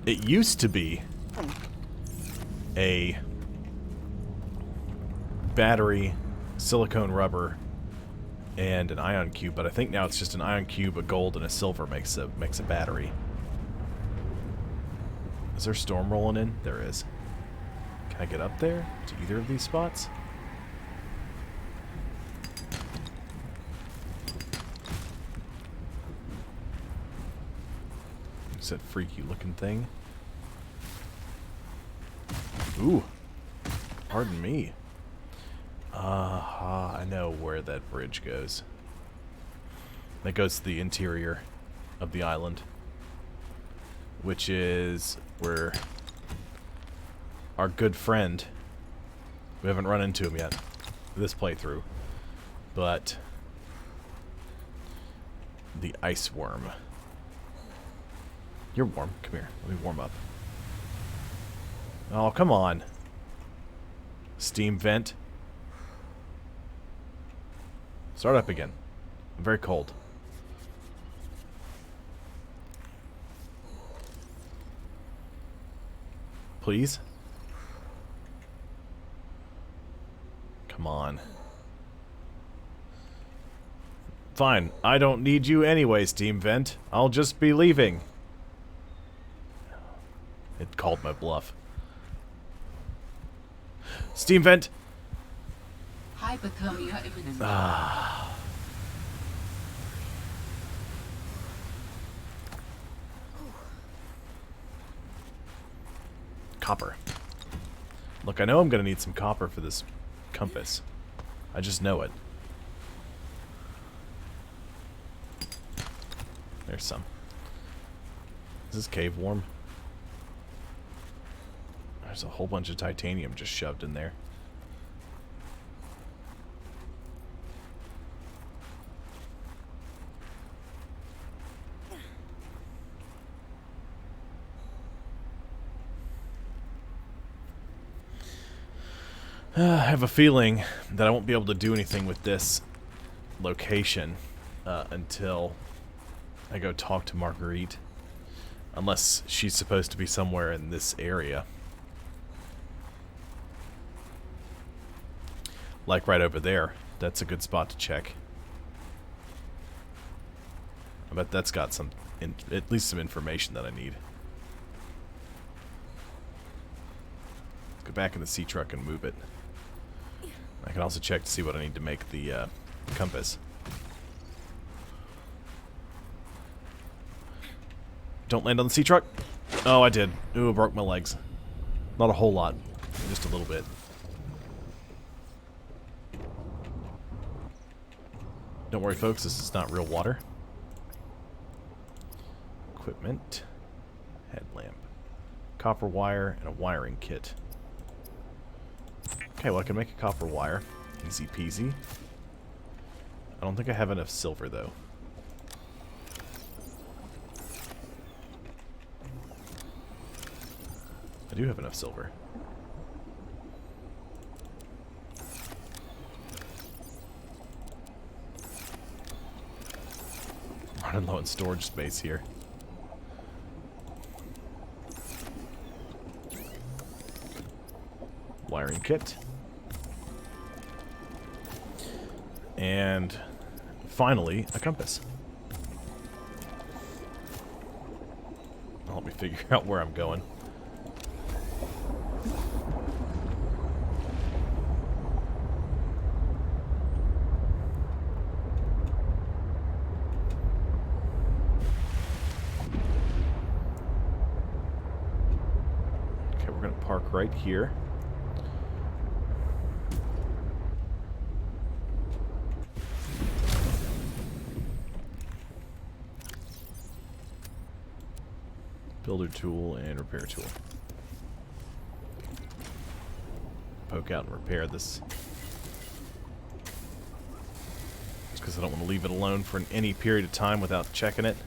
It used to be a battery, silicone rubber, and an ion cube, but I think now it's just an ion cube, a gold, and a silver makes a battery. Is there a storm rolling in? There is. Can I get up there to either of these spots? It's that freaky looking thing. Ooh. Pardon me. I know where that bridge goes. That goes to the interior of the island, which is where our good friend, we haven't run into him yet this playthrough, but the ice worm. You're warm. Come here. Let me warm up. Oh, come on. Steam vent. Start up again. I'm very cold. Please? Come on. Fine. I don't need you anyway, Steam Vent. I'll just be leaving. It called my bluff. Steam Vent! Hypothermia imminent. Copper. Look, I know I'm going to need some copper for this compass. I just know it. There's some. Is this cave warm? There's a whole bunch of titanium just shoved in there. I have a feeling that I won't be able to do anything with this location until I go talk to Marguerite. Unless she's supposed to be somewhere in this area. Like right over there. That's a good spot to check. I bet that's got some, at least some information that I need. Let's go back in the sea truck and move it. I can also check to see what I need to make the compass. Don't land on the sea truck. Oh, I did. Ooh, I broke my legs. Not a whole lot. Just a little bit. Don't worry, folks. This is not real water. Equipment. Headlamp. Copper wire and a wiring kit. Okay, well I can make a copper wire. Easy peasy. I don't think I have enough silver though. I do have enough silver. Running low on storage space here. Wiring kit. And finally, a compass. Help me figure out where I'm going. Okay, we're going to park right here. Builder tool and repair tool. Poke out and repair this. Just because I don't want to leave it alone for any period of time without checking it.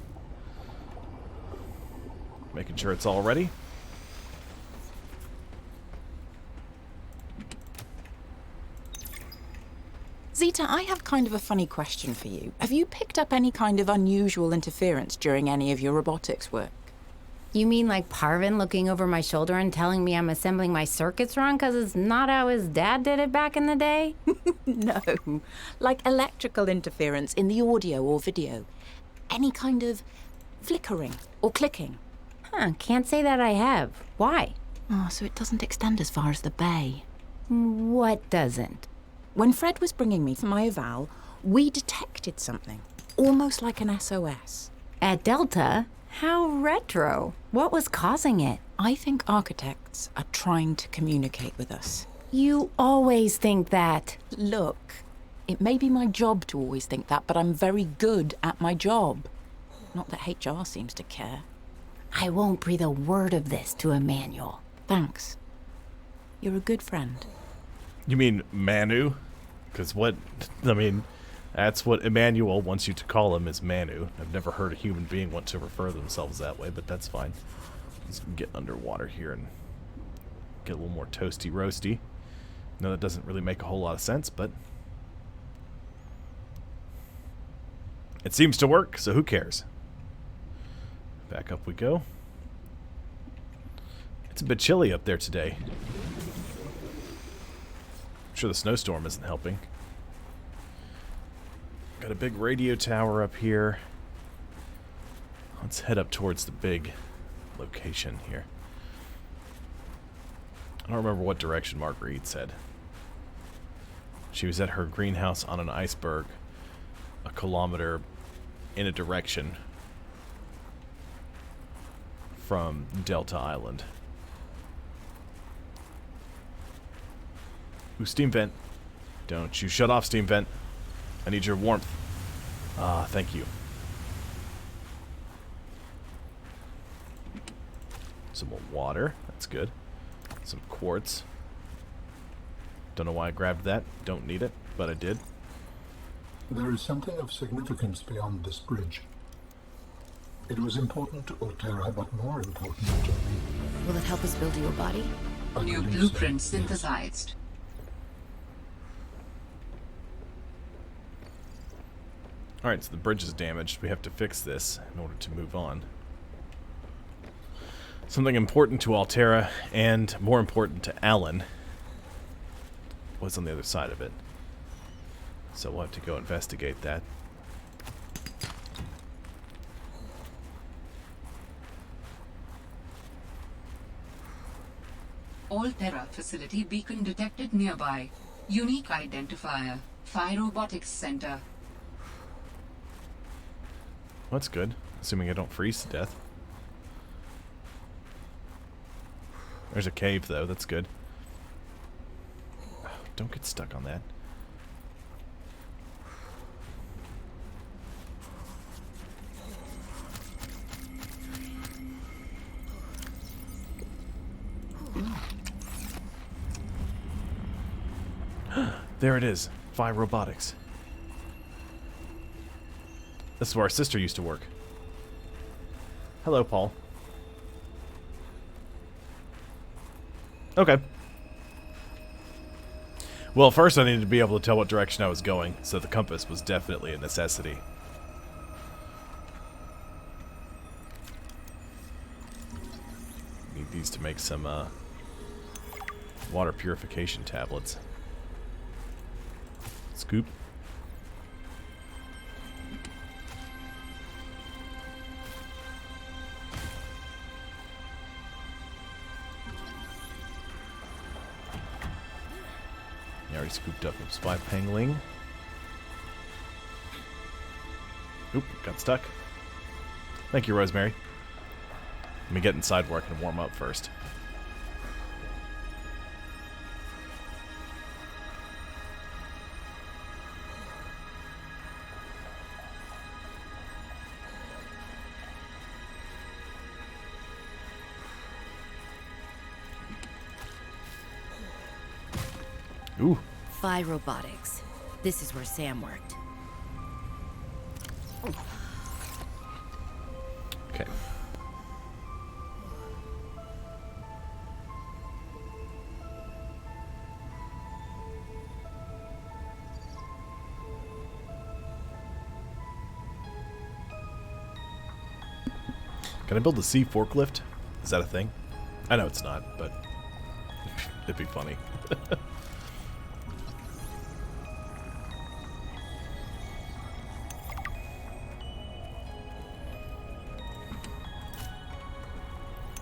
Making sure it's all ready. Zeta, I have kind of a funny question for you. Have you picked up any kind of unusual interference during any of your robotics work? You mean like Parvin looking over my shoulder and telling me I'm assembling my circuits wrong because it's not how his dad did it back in the day? No. Like electrical interference in the audio or video. Any kind of flickering or clicking. Huh, can't say that I have. Why? Oh, so it doesn't extend as far as the bay. What doesn't? When Fred was bringing me for my eval, we detected something. Almost like an SOS. At Delta? How retro. What was causing it? I think architects are trying to communicate with us. You always think that. Look, it may be my job to always think that, but I'm very good at my job. Not that HR seems to care. I won't breathe a word of this to Emmanuel. Thanks. You're a good friend. You mean Manu? Because what... I mean, that's what Emmanuel wants you to call him, is Manu. I've never heard a human being want to refer themselves that way, but that's fine. Let's get underwater here and get a little more toasty roasty. No, that doesn't really make a whole lot of sense, but... it seems to work, so who cares? Back up we go. It's a bit chilly up there today. I'm sure the snowstorm isn't helping. Got a big radio tower up here. Let's head up towards the big location here. I don't remember what direction Marguerite said. She was at her greenhouse on an iceberg, a kilometer in a direction from Delta Island. Ooh, steam vent. Don't you shut off, steam vent. I need your warmth. Ah, thank you. Some more water. That's good. Some quartz. Don't know why I grabbed that. Don't need it, but I did. There is something of significance beyond this bridge. It was important to Altera, but more important to me. Will it help us build you a body? I New believe so. blueprint synthesized. Alright, so the bridge is damaged. We have to fix this in order to move on. Something important to Altera, and more important to Alan, was on the other side of it. So we'll have to go investigate that. Altera facility beacon detected nearby. Unique identifier. Phi Robotics Center. Well, that's good. Assuming I don't freeze to death. There's a cave, though. That's good. Oh, don't get stuck on that. There it is. Phi Robotics. This is where our sister used to work. Hello, Paul. Okay. Well, first I needed to be able to tell what direction I was going, so the compass was definitely a necessity. Need these to make some water purification tablets. Scoop. I already scooped up a spy pangling. Oop, got stuck. Thank you, Rosemary. Let me get inside where I can warm up first. Ooh. Phi Robotics. This is where Sam worked. Okay. Can I build a sea forklift? Is that a thing? I know it's not, but it'd be funny.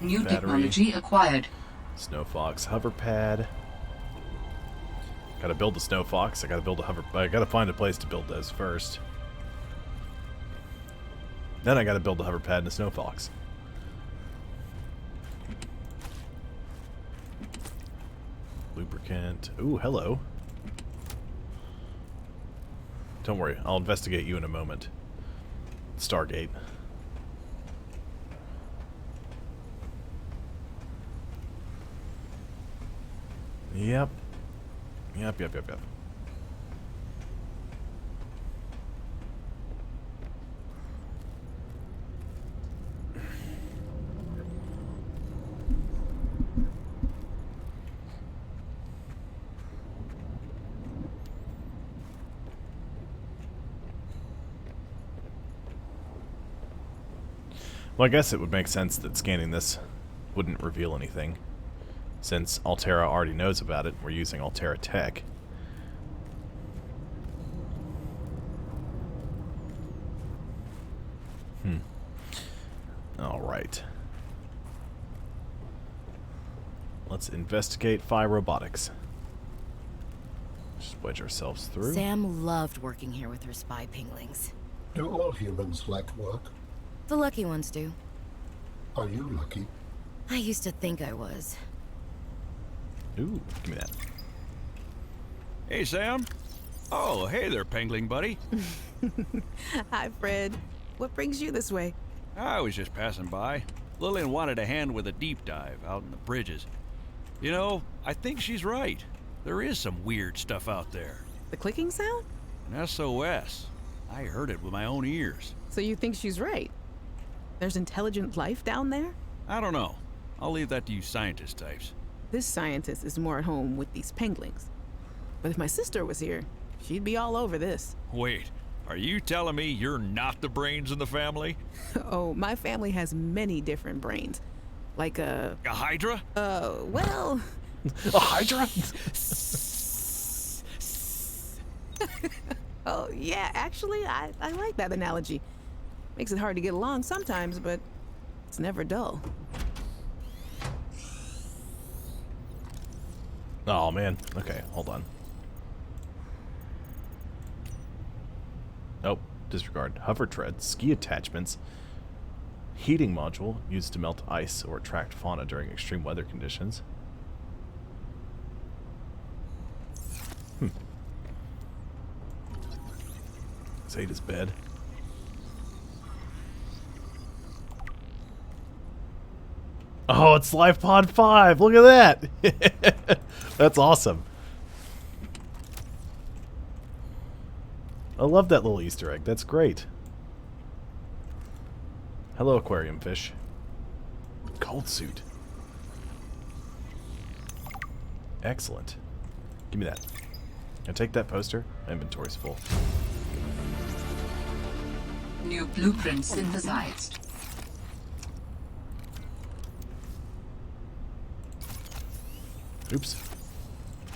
New Battery. technology acquired. Snow Fox hover pad. Gotta build the Snow Fox. I gotta find a place to build those first. Then I gotta build the hover pad and the Snow Fox. Lubricant. Ooh, hello. Don't worry, I'll investigate you in a moment. Stargate. Yep. Yep. Well, I guess it would make sense that scanning this wouldn't reveal anything. Since Altera already knows about it, we're using Altera tech. Alright. Let's investigate Phi Robotics. Just wedge ourselves through. Sam loved working here with her spy pinglings. Do all humans like work? The lucky ones do. Are you lucky? I used to think I was. Ooh, give me that. Hey, Sam. Oh, hey there, Pengling buddy. Hi, Fred. What brings you this way? I was just passing by. Lillian wanted a hand with a deep dive out in the bridges. You know, I think she's right. There is some weird stuff out there. The clicking sound? An SOS. I heard it with my own ears. So you think she's right? There's intelligent life down there? I don't know. I'll leave that to you scientist types. This scientist is more at home with these penglings. But if my sister was here, she'd be all over this. Wait, are you telling me you're not the brains in the family? Oh, my family has many different brains. Like A Hydra? Well... A Hydra? Oh, yeah, actually, I like that analogy. Makes it hard to get along sometimes, but it's never dull. Oh, man. Okay, hold on. Nope. Disregard. Hover treads, ski attachments, heating module used to melt ice or attract fauna during extreme weather conditions. Zeta's bed. Oh, it's Life Pod 5! Look at that! That's awesome. I love that little Easter egg. That's great. Hello, aquarium fish. Cold suit. Excellent. Give me that. Can I take that poster? My inventory's full. New blueprint synthesized. Oops.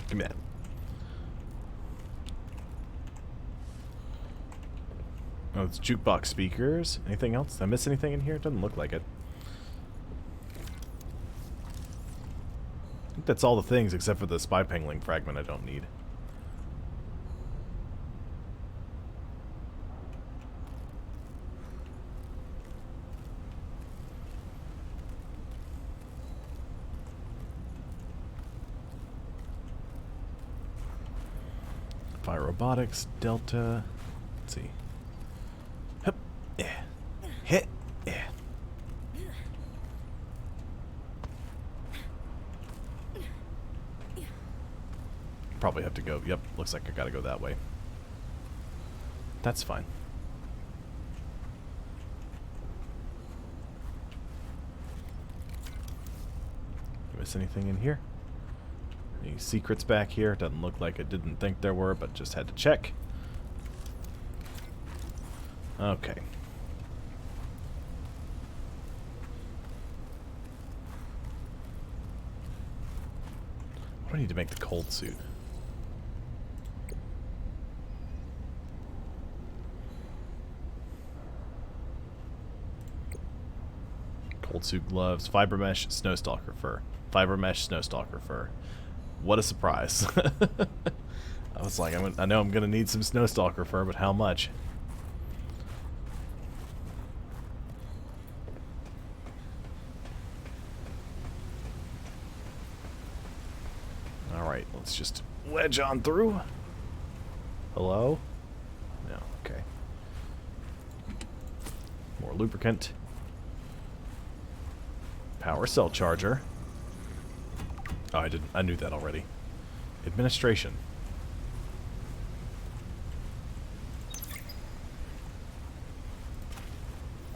Give me that. Oh, it's jukebox speakers. Anything else? Did I miss anything in here? It doesn't look like it. I think that's all the things except for the spy pangling fragment I don't need. Fire robotics, Delta. Let's see. Hup, yeah. Hit, yeah. probably have to go. Yep, looks like I gotta go that way. That's fine. Miss anything in here? Any secrets back here? Doesn't look like it. Didn't think there were, but just had to check. Okay. What do I need to make the cold suit? Cold suit gloves, fiber mesh, snowstalker fur. Fiber mesh, snowstalker fur. What a surprise. I was like, I know I'm going to need some snowstalker fur, but how much? Alright, let's just wedge on through. Hello? No, okay. More lubricant. Power cell charger. Oh, I knew that already. Administration.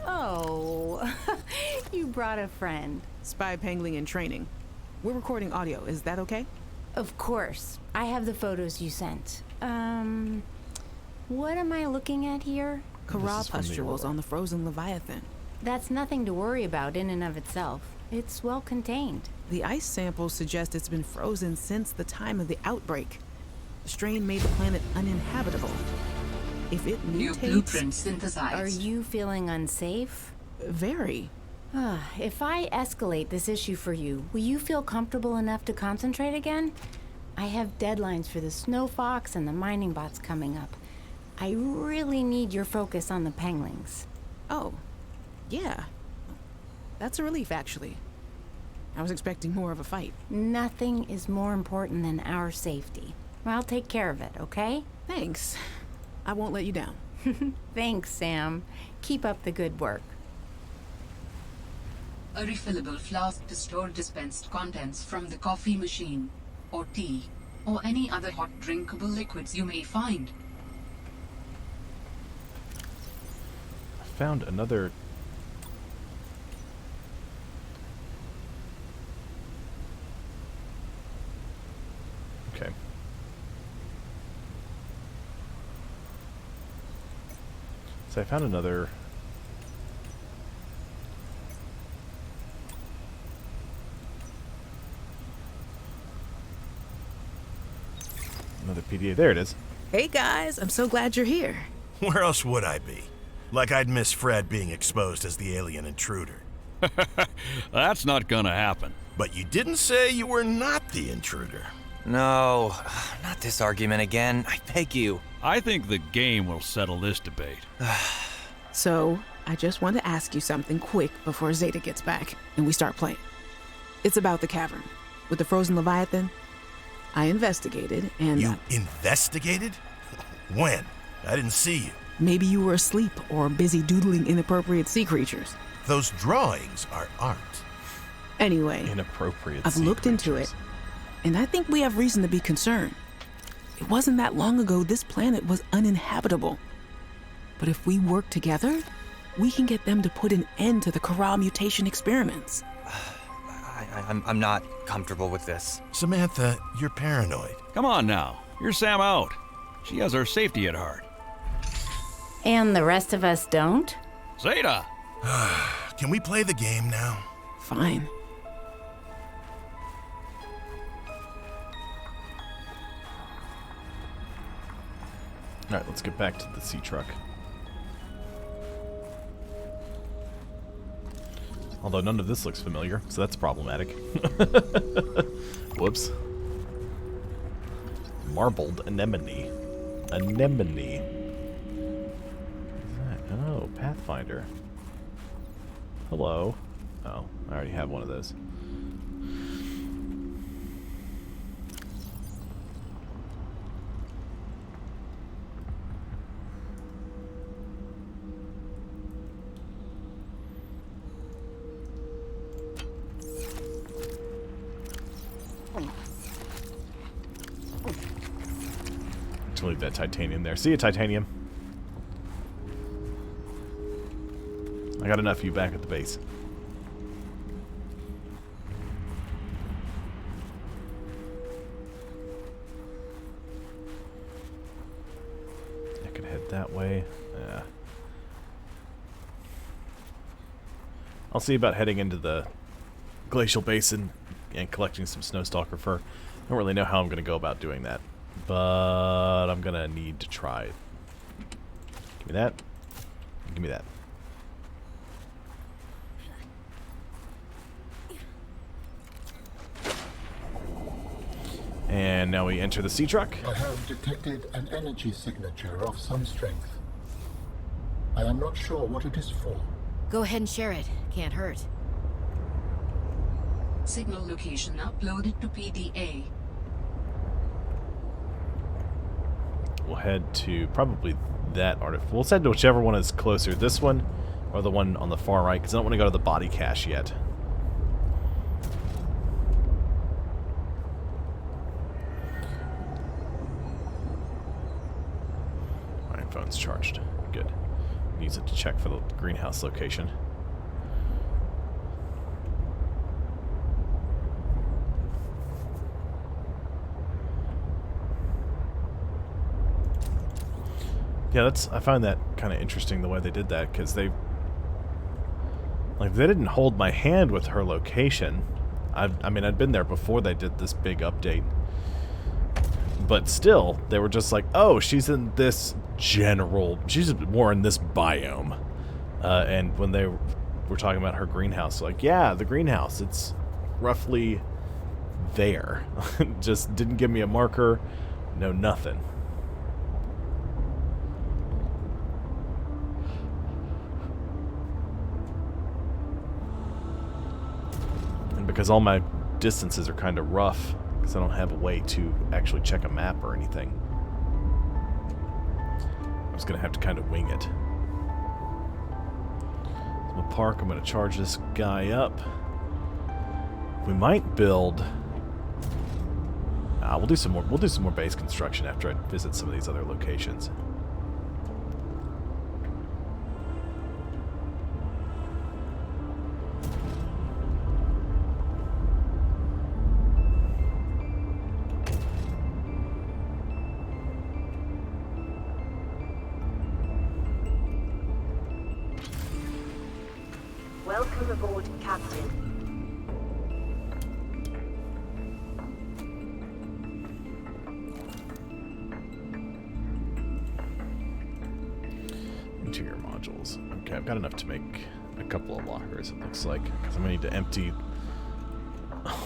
Oh, you brought a friend. Spy pangling in training. We're recording audio. Is that okay? Of course. I have the photos you sent. What am I looking at here? Corral pustules on the frozen Leviathan. That's nothing to worry about in and of itself. It's well contained. The ice samples suggest it's been frozen since the time of the outbreak. The strain made the planet uninhabitable. If it New mutates... blueprint synthesized. Are you feeling unsafe? Very. If I escalate this issue for you, will you feel comfortable enough to concentrate again? I have deadlines for the Snow Fox and the mining bots coming up. I really need your focus on the penglings. Oh, yeah. That's a relief, actually. I was expecting more of a fight. Nothing is more important than our safety. I'll take care of it, okay? Thanks. I won't let you down. Thanks, Sam. Keep up the good work. A refillable flask to store dispensed contents from the coffee machine, or tea, or any other hot drinkable liquids you may find. I found another... Okay. So I found another... Another PDA. There it is. Hey guys, I'm so glad you're here. Where else would I be? Like I'd miss Fred being exposed as the alien intruder. That's not gonna happen. But you didn't say you were not the intruder. No, not this argument again. I beg you. I think the game will settle this debate. So, I just want to ask you something quick before Zeta gets back and we start playing. It's about the cavern. With the frozen Leviathan, I investigated and... You investigated? When? I didn't see you. Maybe you were asleep or busy doodling inappropriate sea creatures. Those drawings are art. Anyway, Inappropriate I've sea looked into it, creatures. and I think we have reason to be concerned. It wasn't that long ago this planet was uninhabitable. But if we work together, we can get them to put an end to the Corral mutation experiments. I'm not comfortable with this. Samantha, you're paranoid. Come on now. You're Sam out. She has our safety at heart. And the rest of us don't? Zeta! Can we play the game now? Fine. Alright, let's get back to the sea truck. Although none of this looks familiar, so that's problematic. Whoops. Marbled anemone. Anemone. What is that? Oh, Pathfinder. Hello. Oh, I already have one of those. can leave that titanium there. See you, titanium. I got enough of you back at the base. I could head that way. Yeah. I'll see about heading into the glacial basin and collecting some snowstalker fur. I don't really know how I'm going to go about doing that, but I'm going to need to try it. Give me that. Give me that. And now we enter the sea truck. I have detected an energy signature of some strength. I am not sure what it is for. Go ahead and share it. Can't hurt. Signal location uploaded to PDA. We'll head to probably that artifact. We'll head to whichever one is closer. This one or the one on the far right, because I don't want to go to the body cache yet. Alright, phone's charged. Good. Needs it to check for the greenhouse location. Yeah, I find that kind of interesting the way they did that, because they didn't hold my hand with her location. I mean, I'd been there before they did this big update, but still, they were just like, oh, she's in this she's more in this biome, and when they were talking about her greenhouse, like, yeah, the greenhouse, it's roughly there. Just didn't give me a marker, no nothing. Because all my distances are kind of rough, because I don't have a way to actually check a map or anything. I was going to have to kind of wing it. So I'm going to park. I'm going to charge this guy up. We might build... we'll do some more base construction after I visit some of these other locations. Welcome aboard, Captain. Interior modules. Okay, I've got enough to make a couple of lockers, it looks like. Because I'm going to need to empty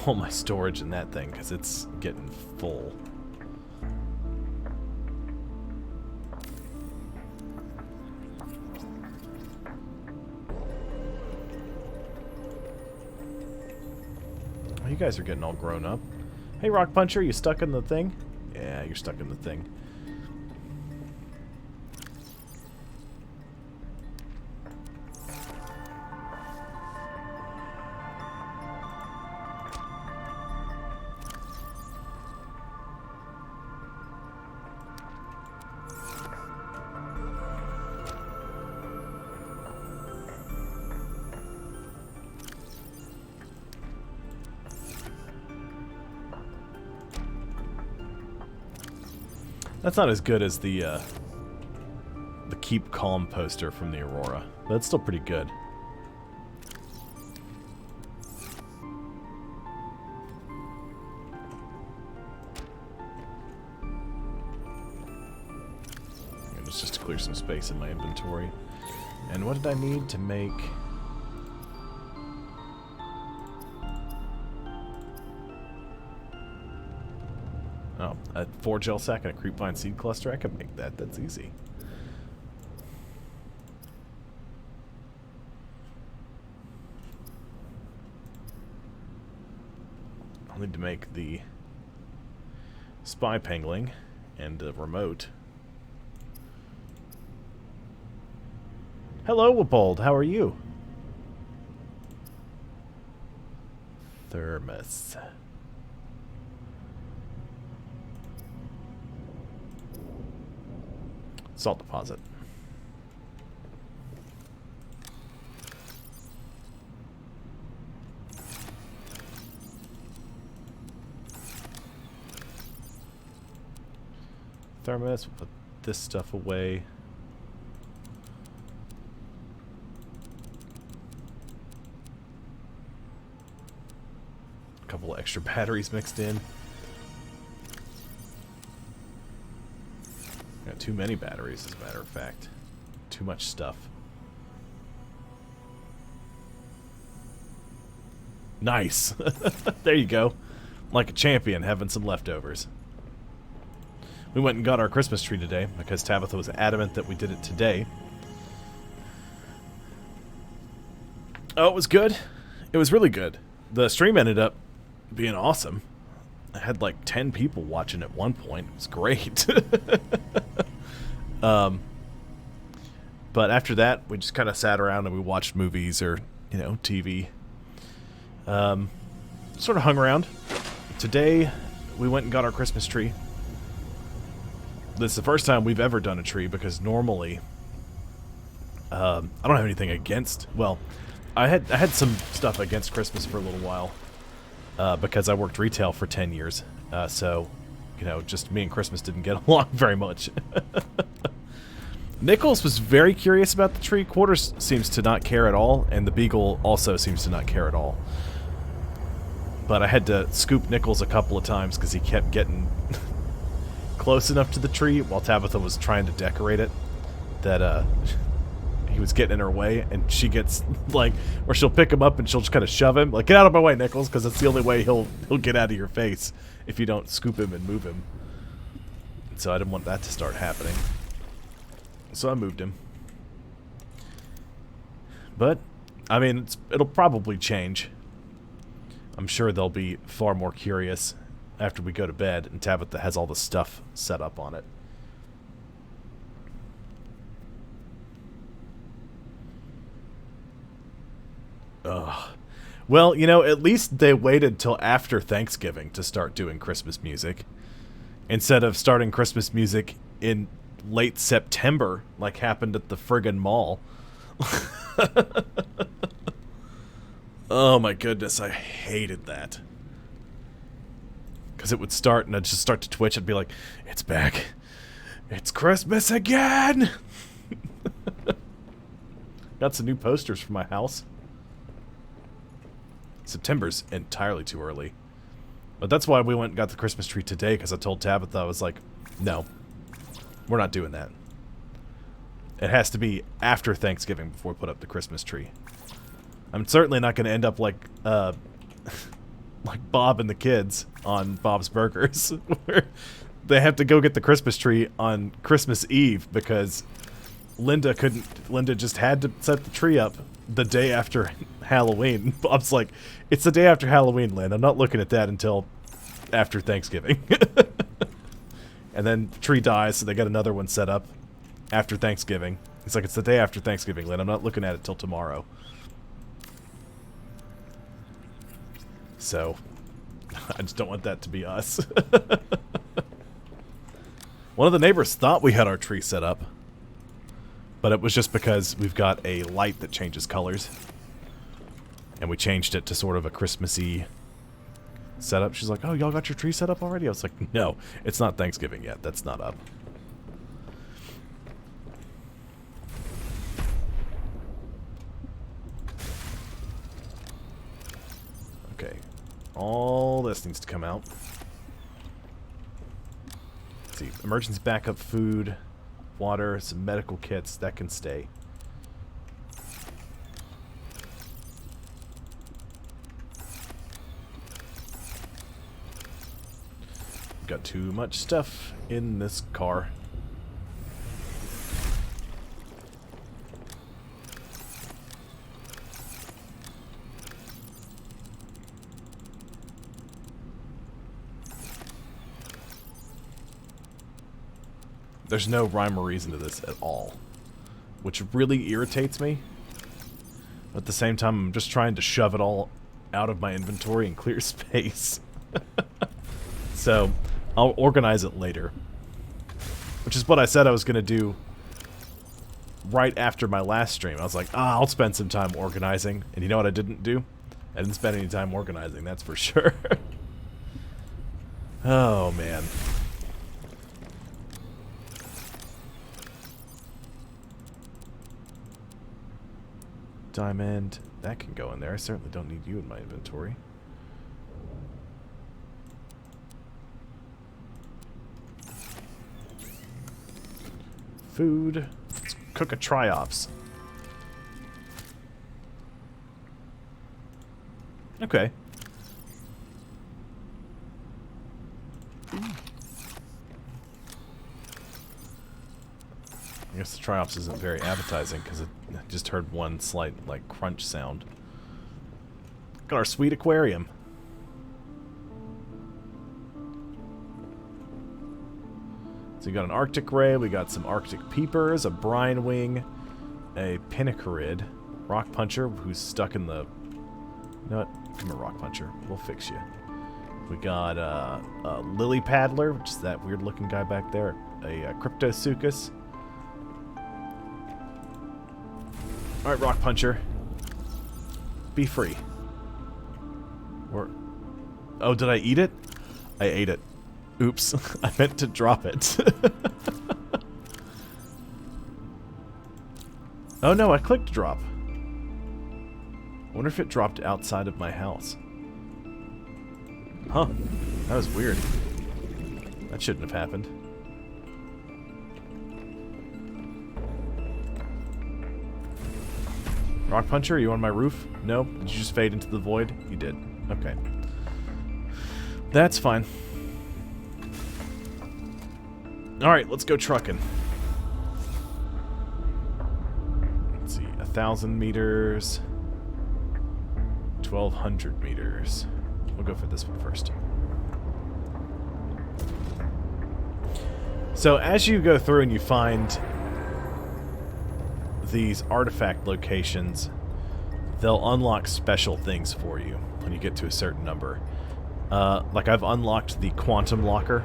all my storage in that thing, because it's getting full. You guys are getting all grown up. Hey, Rock Puncher, you stuck in the thing? Yeah, you're stuck in the thing. That's not as good as the Keep Calm poster from the Aurora, but it's still pretty good. And it's just to clear some space in my inventory. And what did I need to make? Oh, a 4 gel sack and a creepvine seed cluster? I could make that. That's easy. I'll need to make the spy pangling and the remote. Hello, Wapold. How are you? Thermos. Salt deposit. Thermos, we'll put this stuff away. A couple of extra batteries mixed in. Got too many batteries, as a matter of fact. Too much stuff. Nice! There you go. Like a champion, having some leftovers. We went and got our Christmas tree today because Tabitha was adamant that we did it today. Oh, it was good. It was really good. The stream ended up being awesome. I had like 10 people watching at one point. It was great. But after that, we just kind of sat around and we watched movies or, you know, TV. Sort of hung around. Today, we went and got our Christmas tree. This is the first time we've ever done a tree because normally I don't have anything against, well, I had some stuff against Christmas for a little while because I worked retail for 10 years. So, you know, just me and Christmas didn't get along very much. Nichols was very curious about the tree. Quarters seems to not care at all, and the Beagle also seems to not care at all. But I had to scoop Nichols a couple of times because he kept getting close enough to the tree while Tabitha was trying to decorate it that he was getting in her way, and she gets like, or she'll pick him up and she'll just kind of shove him like, get out of my way, Nichols, because that's the only way he'll get out of your face if you don't scoop him and move him. So I didn't want that to start happening, so I moved him. But I mean, it'll probably change. I'm sure they'll be far more curious after we go to bed and Tabitha has all the stuff set up on it. Ugh. Well, you know, at least they waited till after Thanksgiving to start doing Christmas music, instead of starting Christmas music in late September like happened at the friggin' mall. Oh my goodness, I hated that. Because it would start and I'd just start to twitch and be like, it's back. It's Christmas again! Got some new posters for my house. September's entirely too early. But that's why we went and got the Christmas tree today, because I told Tabitha, I was like, no, we're not doing that. It has to be after Thanksgiving before we put up the Christmas tree. I'm certainly not going to end up like like Bob and the kids on Bob's Burgers, where they have to go get the Christmas tree on Christmas Eve because Linda just had to set the tree up the day after Halloween. Bob's like, it's the day after Halloween, Lynn. I'm not looking at that until after Thanksgiving. And then the tree dies, so they got another one set up after Thanksgiving. It's like, it's the day after Thanksgiving, Lynn. I'm not looking at it till tomorrow. So, I just don't want that to be us. One of the neighbors thought we had our tree set up, but it was just because we've got a light that changes colors. And we changed it to sort of a Christmassy setup. She's like, oh, y'all got your tree set up already? I was like, no, it's not Thanksgiving yet. That's not up. Okay. All this needs to come out. Let's see. Emergency backup food, water, some medical kits. That can stay. Got too much stuff in this car. There's no rhyme or reason to this at all, which really irritates me. At the same time, I'm just trying to shove it all out of my inventory and clear space. So I'll organize it later, which is what I said I was going to do right after my last stream. I was like, I'll spend some time organizing. And you know what I didn't do? I didn't spend any time organizing, that's for sure. Oh, man. Diamond. That can go in there. I certainly don't need you in my inventory. Food. Let's cook a triops. Okay. I guess the triops isn't very appetizing because it just heard one slight, like, crunch sound. Got our sweet aquarium. So we got an Arctic ray, we got some Arctic peepers, a brine wing, a pinnacarid, rock puncher who's stuck in the... You know what? Come here, rock puncher. We'll fix you. We got a lily paddler, which is that weird looking guy back there. A cryptosuchus. Alright, rock puncher. Be free. Or... Oh, did I eat it? I ate it. Oops. I meant to drop it. Oh no, I clicked drop. I wonder if it dropped outside of my house. Huh. That was weird. That shouldn't have happened. Rock puncher, are you on my roof? No? Did you just fade into the void? You did. Okay. That's fine. Alright, let's go trucking. Let's see, 1,000 meters. 1,200 meters. We'll go for this one first. So as you go through and you find these artifact locations, they'll unlock special things for you when you get to a certain number. Like I've unlocked the quantum locker,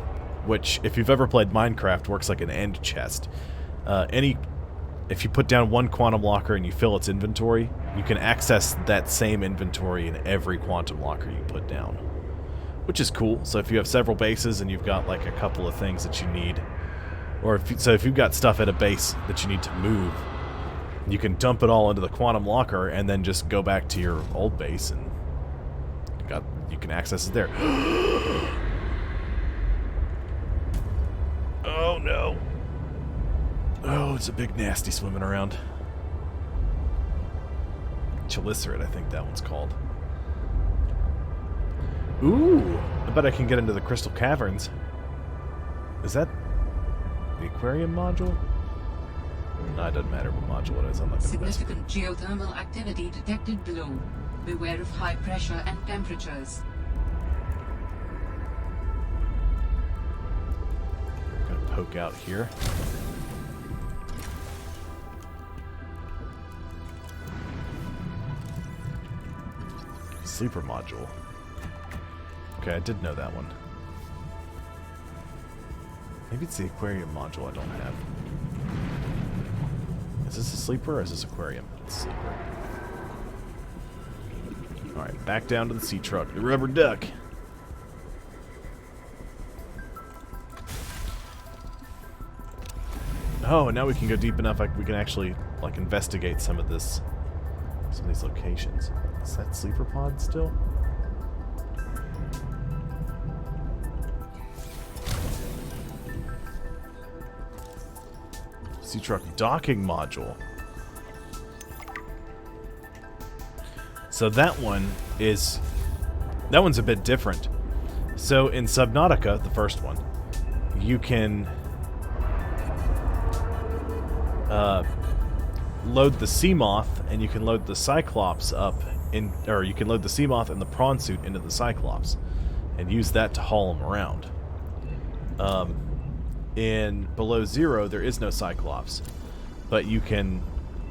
which, if you've ever played Minecraft, works like an end chest. If you put down one quantum locker and you fill its inventory, you can access that same inventory in every quantum locker you put down, which is cool. So if you have several bases and you've got like a couple of things that you need, or if you've got stuff at a base that you need to move, you can dump it all into the quantum locker and then just go back to your old base and you can access it there. Oh no. Oh, it's a big nasty swimming around. Chelicerate, I think that one's called. Ooh, I bet I can get into the crystal caverns. Is that the aquarium module? No, it doesn't matter what module it is. I'm not going to mess with it. Significant geothermal activity detected below. Beware of high pressure and temperatures. I'm going to poke out here. Sleeper module. Okay, I did know that one. Maybe it's the aquarium module I don't have. Is this a sleeper or is this aquarium? It's a sleeper. Alright, back down to the sea truck. The rubber duck. Oh, and now we can go deep enough we can actually like investigate some of these locations. Is that sleeper pod still? Sea truck docking module. So that one's a bit different. So in Subnautica, the first one, you can load the Seamoth and you can load the Cyclops up or you can load the Seamoth and the prawn suit into the Cyclops and use that to haul them around. In Below Zero, there is no Cyclops, but you can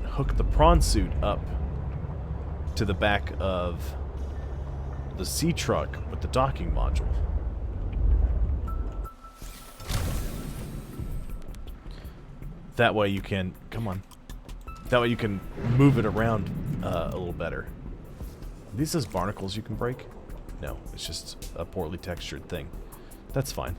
hook the prawn suit up to the back of the sea truck with the docking module. That way you can... Come on. That way you can move it around a little better. Are these those barnacles you can break? No, it's just a poorly textured thing. That's fine.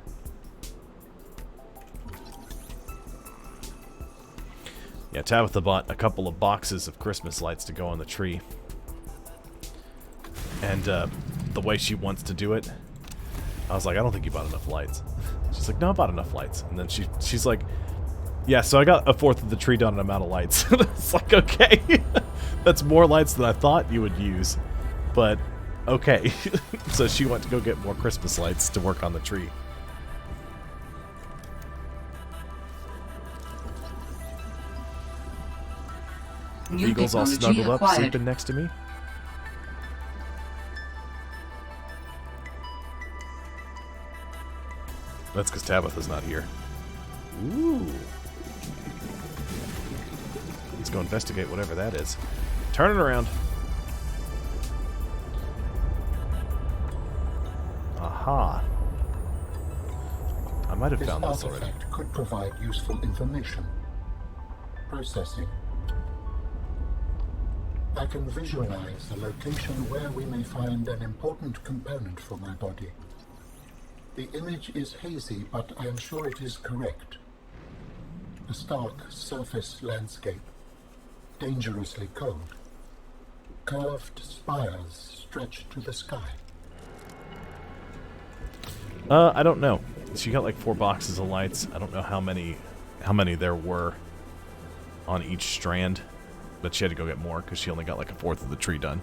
Yeah, Tabitha bought a couple of boxes of Christmas lights to go on the tree. And the way she wants to do it, I was like, I don't think you bought enough lights. She's like, no, I bought enough lights. And then she's like, yeah, so I got a fourth of the tree done and I'm out of lights. It's like, okay. That's more lights than I thought you would use. But, okay. So she went to go get more Christmas lights to work on the tree. New Eagle's all technology snuggled up, acquired. sleeping next to me. That's because Tabitha's not here. Ooh. Let's go investigate whatever that is. Turn it around. Aha. I might have found this already. This artifact could provide useful information. Processing. I can visualize a location where we may find an important component for my body. The image is hazy, but I am sure it is correct. A stark surface landscape, dangerously cold. Curved spires stretch to the sky. I don't know. She got like 4 boxes of lights. I don't know how many there were on each strand, but she had to go get more because she only got like a fourth of the tree done.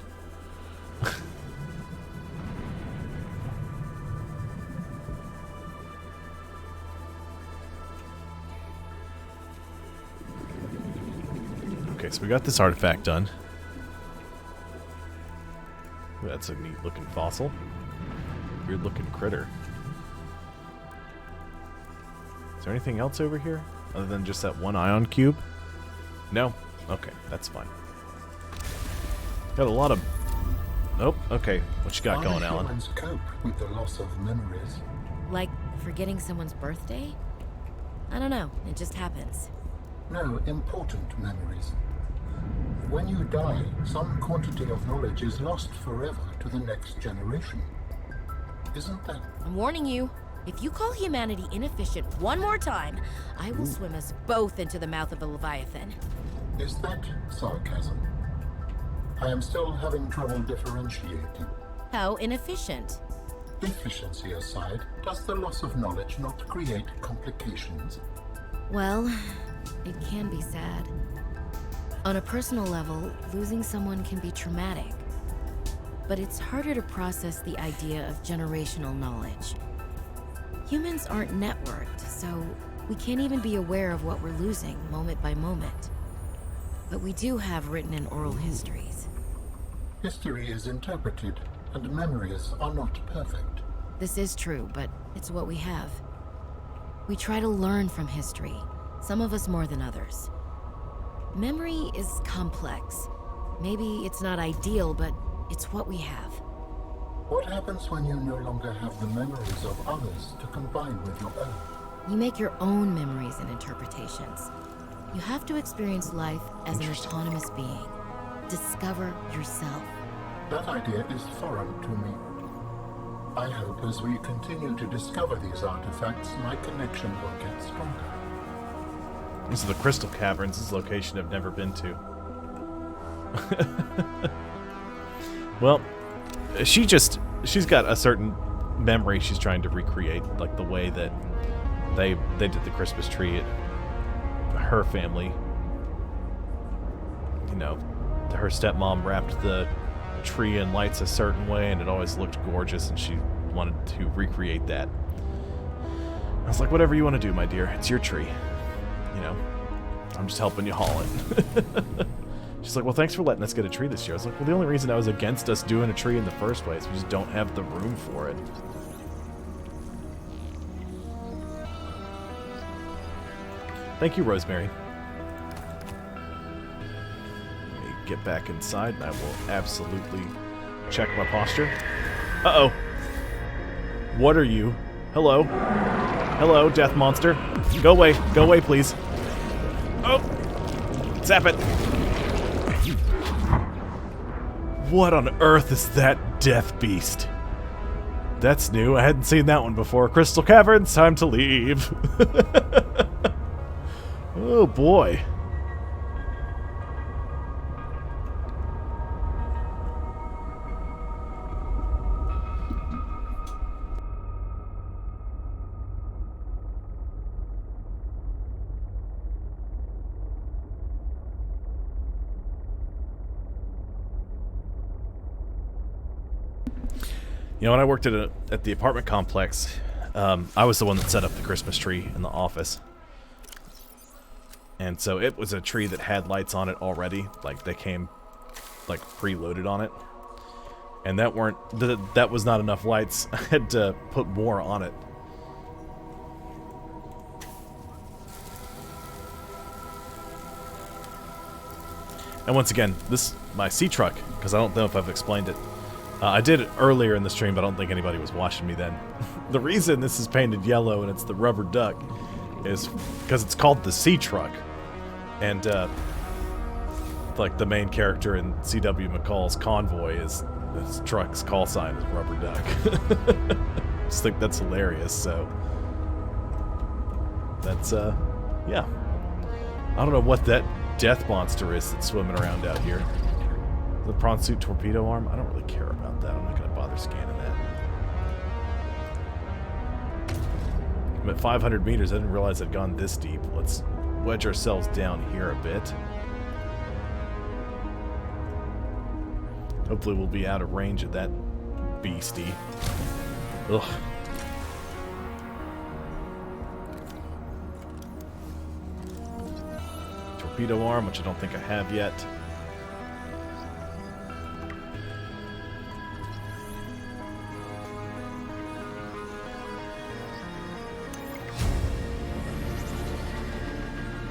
Okay, so we got this artifact done. Ooh, that's a neat looking fossil. Weird looking critter. Is there anything else over here other than just that one ion cube? No? Okay, that's fine. Got a lot of... Oh, okay. What you got going, Alan? Humans cope with the loss of memories. Like forgetting someone's birthday? I don't know. It just happens. No, important memories. When you die, some quantity of knowledge is lost forever to the next generation. Isn't that... I'm warning you. If you call humanity inefficient one more time, I will swim us both into the mouth of a leviathan. Is that sarcasm? I am still having trouble differentiating. How inefficient? Efficiency aside, does the loss of knowledge not create complications? Well, it can be sad. On a personal level, losing someone can be traumatic. But it's harder to process the idea of generational knowledge. Humans aren't networked, so we can't even be aware of what we're losing moment by moment. But we do have written and oral histories. History is interpreted, and memories are not perfect. This is true, but it's what we have. We try to learn from history, some of us more than others. Memory is complex. Maybe it's not ideal, but it's what we have. What happens when you no longer have the memories of others to combine with your own? You make your own memories and interpretations. You have to experience life as an autonomous being. Discover yourself. That idea is foreign to me. I hope as we continue to discover these artifacts, my connection will get stronger. These are the Crystal Caverns. This location I've never been to. Well, she's got a certain memory she's trying to recreate, like the way that they did the Christmas tree at her family. You know, her stepmom wrapped the tree in lights a certain way and it always looked gorgeous, and she wanted to recreate that. I was like, whatever you want to do, my dear, it's your tree. You know, I'm just helping you haul it. She's like, well, thanks for letting us get a tree this year. I was like, well, the only reason I was against us doing a tree in the first place, we just don't have the room for it. Thank you, Rosemary. Let me get back inside, and I will absolutely check my posture. Uh-oh. What are you? Hello. Hello, death monster. Go away, please. Oh! Zap it! What on earth is that death beast? That's new. I hadn't seen that one before. Crystal Caverns, time to leave. Oh boy. You know, when I worked at the apartment complex, I was the one that set up the Christmas tree in the office. And so it was a tree that had lights on it already. Like, they came, like, preloaded on it. And that was not enough lights. I had to put more on it. And once again, my sea truck, because I don't know if I've explained it. I did it earlier in the stream, but I don't think anybody was watching me then. The reason this is painted yellow and it's the rubber duck is because it's called the sea truck. And, like, the main character in C.W. McCall's Convoy his truck's call sign is rubber duck. Just think that's hilarious, so. That's, yeah. I don't know what that death monster is that's swimming around out here. The prawn suit torpedo arm? I don't really care about that. I'm not going to bother scanning that. I'm at 500 meters. I didn't realize I'd gone this deep. Let's wedge ourselves down here a bit. Hopefully we'll be out of range of that beastie. Ugh. Torpedo arm, which I don't think I have yet.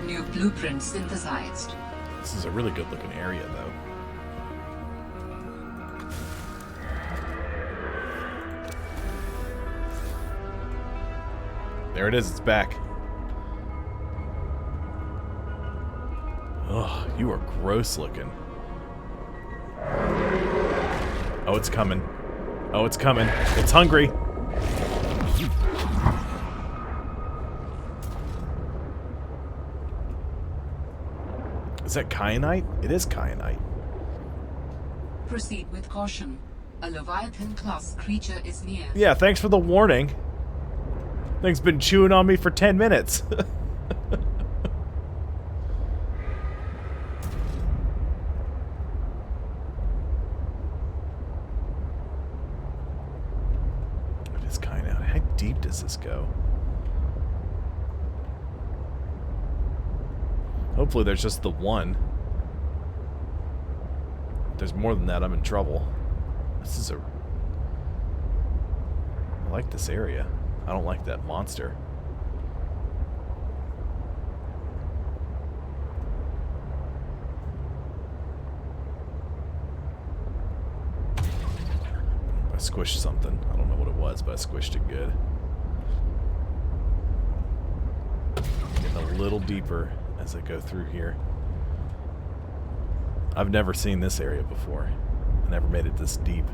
New blueprint synthesized. This is a really good looking area, though. There it is, it's back. Ugh, you are gross looking. Oh, it's coming. Oh, it's coming. It's hungry. Is that kyanite? It is kyanite. Proceed with caution. A Leviathan-class creature is near. Yeah, thanks for the warning. Thing's been chewing on me for 10 minutes. It is kyanite. How deep does this go? Hopefully there's just the one. If there's more than that, I'm in trouble. This is a... I like this area. I don't like that monster. I squished something. I don't know what it was, but I squished it good. Getting a little deeper as I go through here. I've never seen this area before. I never made it this deep.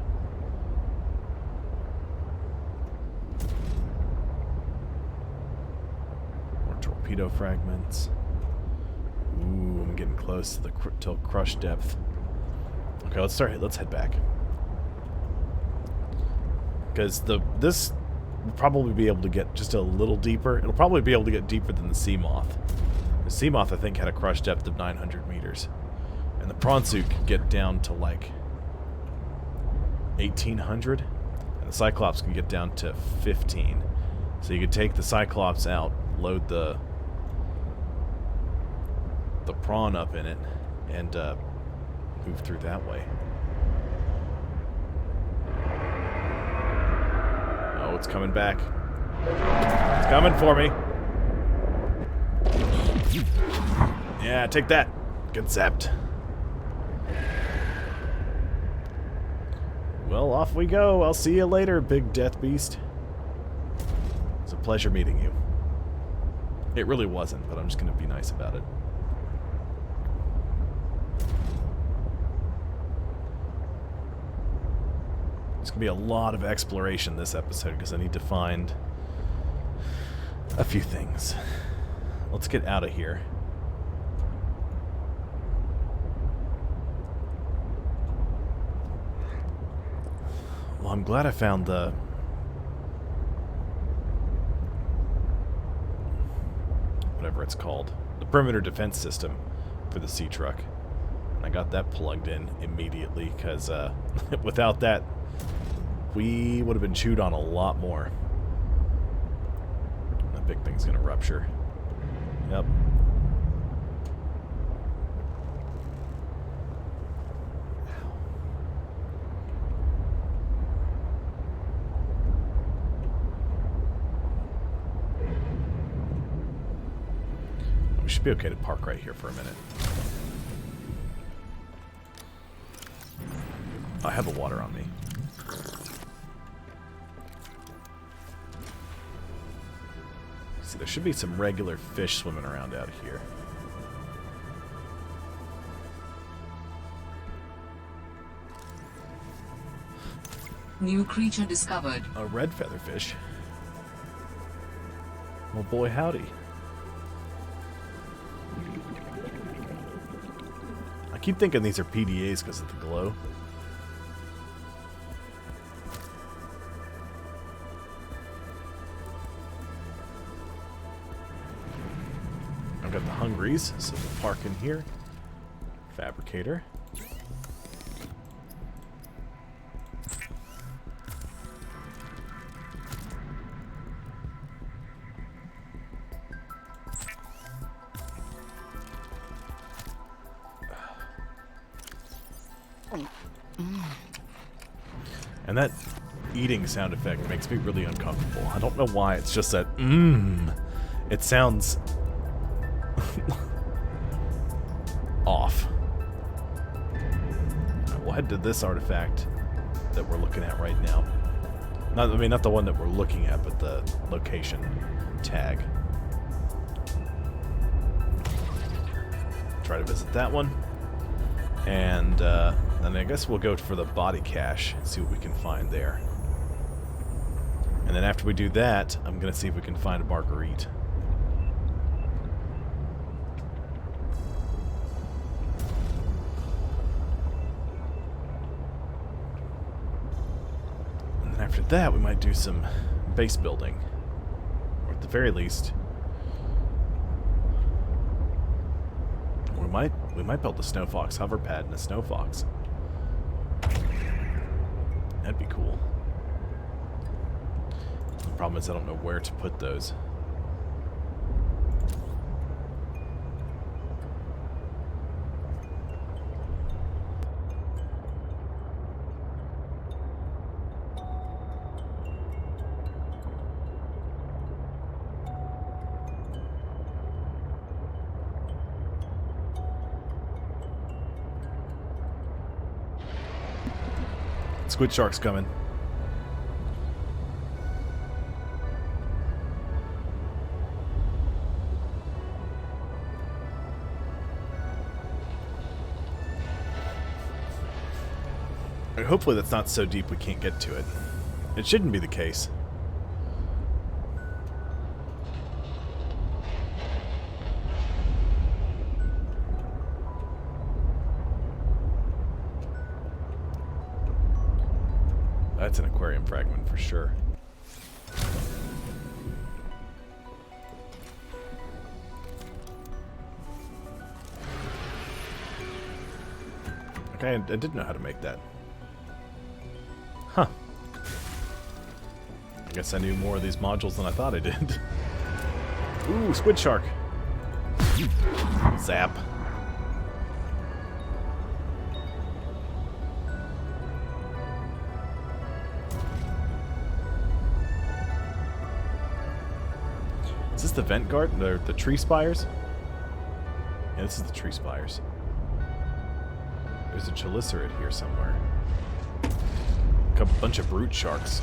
More torpedo fragments. Ooh, I'm getting close to the till crush depth. Okay, let's head back. Because this will probably be able to get just a little deeper. It'll probably be able to get deeper than the sea moth. The sea moth, I think, had a crush depth of 900 meters. And the prawn suit could get down to like 1,800. And the Cyclops can get down to 15. So you could take the Cyclops out, load the prawn up in it, and move through that way. Oh, it's coming back. It's coming for me. Yeah, take that. Get zapped. Well, off we go. I'll see you later, big death beast. It's a pleasure meeting you. It really wasn't, but I'm just going to be nice about it. There's going to be a lot of exploration this episode because I need to find a few things. Let's get out of here. Well, I'm glad I found the... whatever it's called. The perimeter defense system for the sea truck. And I got that plugged in immediately because without that, we would have been chewed on a lot more. That big thing's going to rupture. Yep. We should be okay to park right here for a minute. I have a water on me. See, there should be some regular fish swimming around out here. New creature discovered. A red featherfish. Well, boy, howdy. I keep thinking these are PDAs because of the glow. I've got the hungries, so we'll park in here. Fabricator. And that eating sound effect makes me really uncomfortable. I don't know why, it's just that it sounds off. Right, we'll head to this artifact that we're looking at right now. Not the one that we're looking at, but the location tag. Try to visit that one. And then I guess we'll go for the body cache and see what we can find there. And then after we do that, I'm going to see if we can find a Marguerite. And then after that, we might do some base building. Or at the very least, we might build a Snow Fox hover pad and a Snow Fox. That'd be cool. The problem is I don't know where to put those. Squid shark's coming. Hopefully that's not so deep we can't get to it. It shouldn't be the case. That's an aquarium fragment for sure. Okay, I didn't know how to make that. Huh. I guess I knew more of these modules than I thought I did. Ooh, squid shark. Zap. Is this the vent garden? The tree spires? Yeah, this is the tree spires. There's a chelicerate here somewhere. A bunch of brute sharks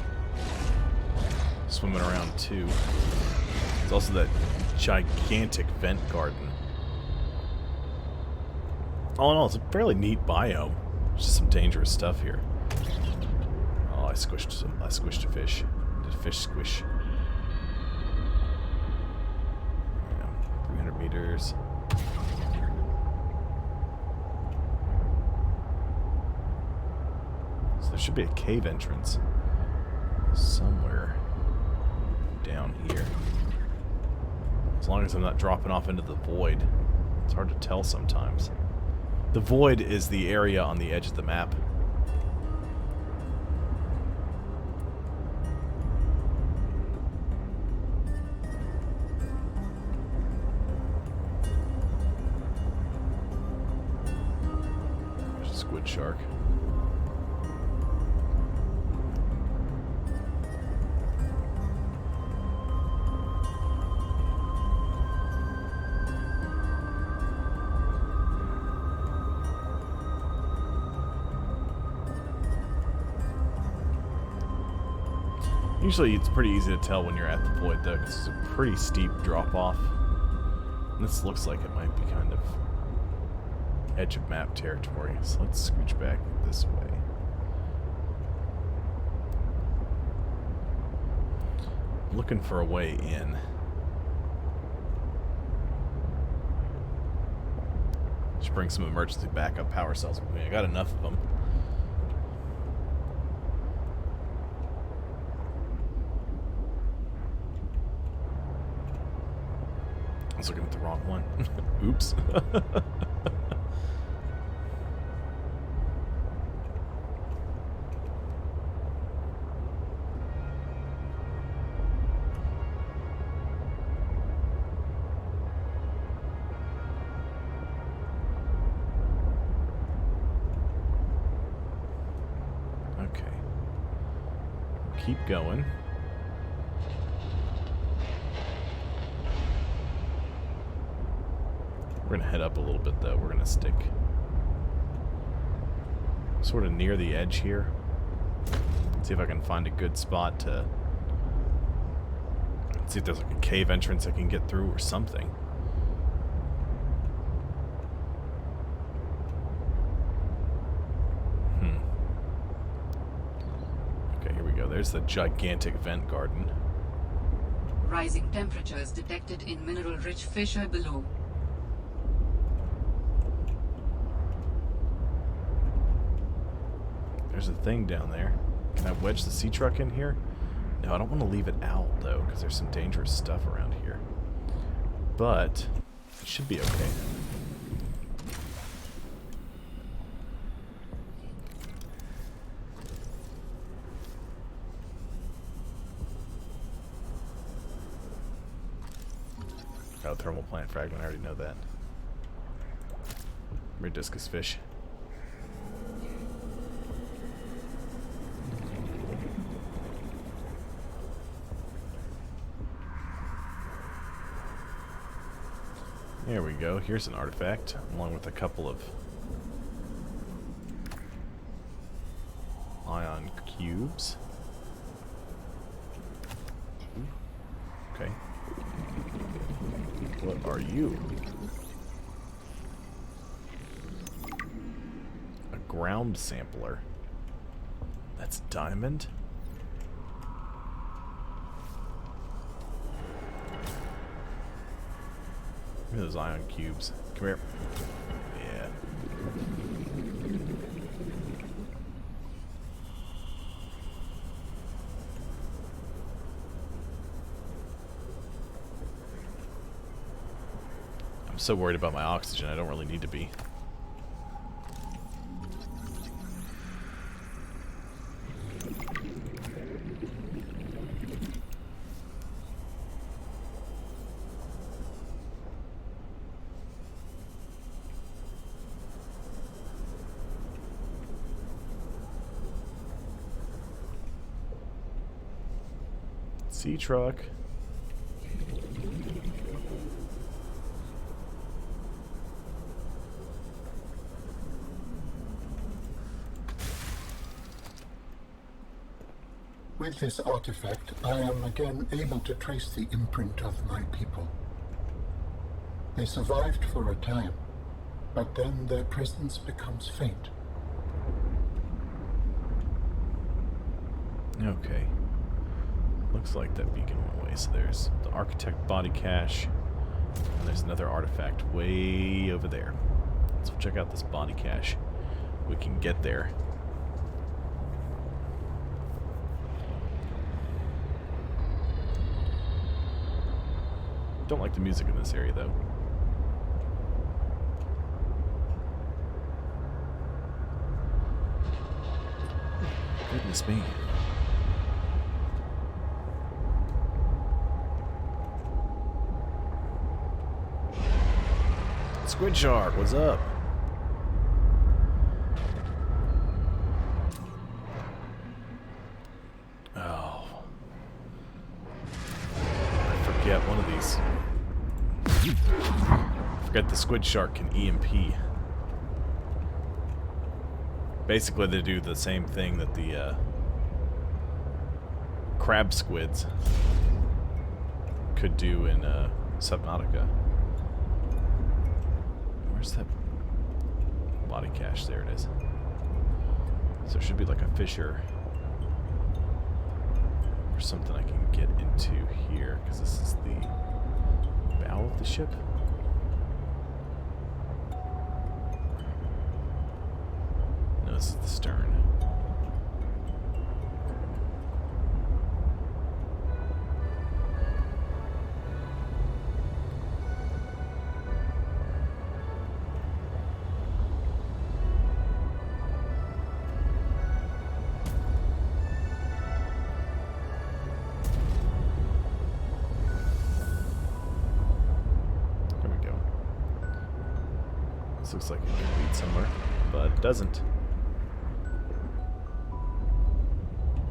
swimming around too. There's also that gigantic vent garden. All in all, it's a fairly neat biome. There's just some dangerous stuff here. Oh, I squished a fish. Did a fish squish? Yeah, 300 meters. So there should be a cave entrance somewhere down here. As long as I'm not dropping off into the void. It's hard to tell sometimes. The void is the area on the edge of the map. There's a squid shark. Usually it's pretty easy to tell when you're at the void, though, because it's a pretty steep drop-off. And this looks like it might be kind of edge of map territory, so let's scooch back this way. Looking for a way in. Should bring some emergency backup power cells with me. I got enough of them. I was looking at the wrong one. Oops. Okay. Keep going. We're gonna head up a little bit, though. We're gonna stick sort of near the edge here. See if I can find a good spot to see if there's like a cave entrance I can get through or something. Okay, here we go. There's the gigantic vent garden. Rising temperatures detected in mineral-rich fissure below. There's a thing down there. Can I wedge the sea truck in here? No, I don't want to leave it out, though, because there's some dangerous stuff around here. But it should be okay. Oh, thermal plant fragment. I already know that. Rediscus fish. There we go. Here's an artifact, along with a couple of ion cubes. Okay. What are you? A ground sampler. That's diamond? Look at those ion cubes. Come here. Yeah. I'm so worried about my oxygen, I don't really need to be. Sea truck. With this artifact, I am again able to trace the imprint of my people. They survived for a time, but then their presence becomes faint. Okay. Looks like that beacon went away. So there's the architect body cache. And there's another artifact way over there. So check out this body cache. We can get there. Don't like the music in this area though. Goodness me. Squid Shark, what's up? Oh. I forget one of these. I forget the Squid Shark can EMP. Basically, they do the same thing that the crab squids could do in Subnautica. Where's that body cache? There it is. So it should be like a fissure or something I can get into here, because this is the bow of the ship. No, this is the stern. Looks like it could lead somewhere, but it doesn't.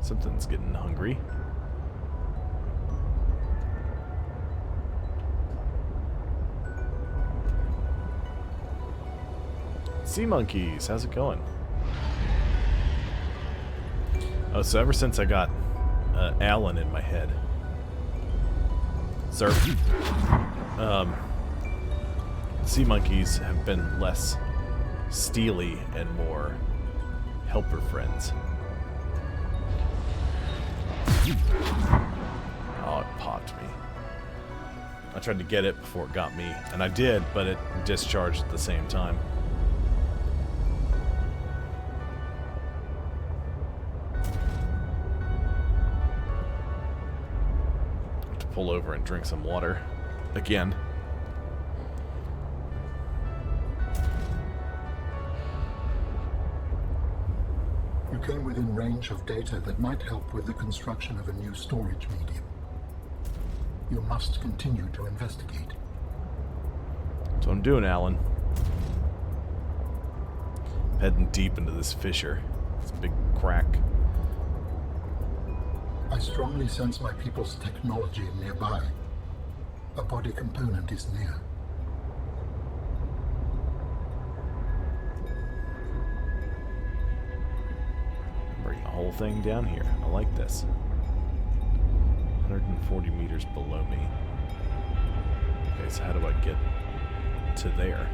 Something's getting hungry. Sea monkeys, how's it going? Oh, so ever since I got Alan in my head, sir, sea monkeys have been less steely and more helper friends. Oh, it popped me. I tried to get it before it got me, and I did, but it discharged at the same time. I have to pull over and drink some water again. Came within range of data that might help with the construction of a new storage medium. You must continue to investigate. That's what I'm doing, Alan. I'm heading deep into this fissure. This big crack. I strongly sense my people's technology nearby. A body component is near. Whole thing down here. I like this. 140 meters below me. Okay, so how do I get to there?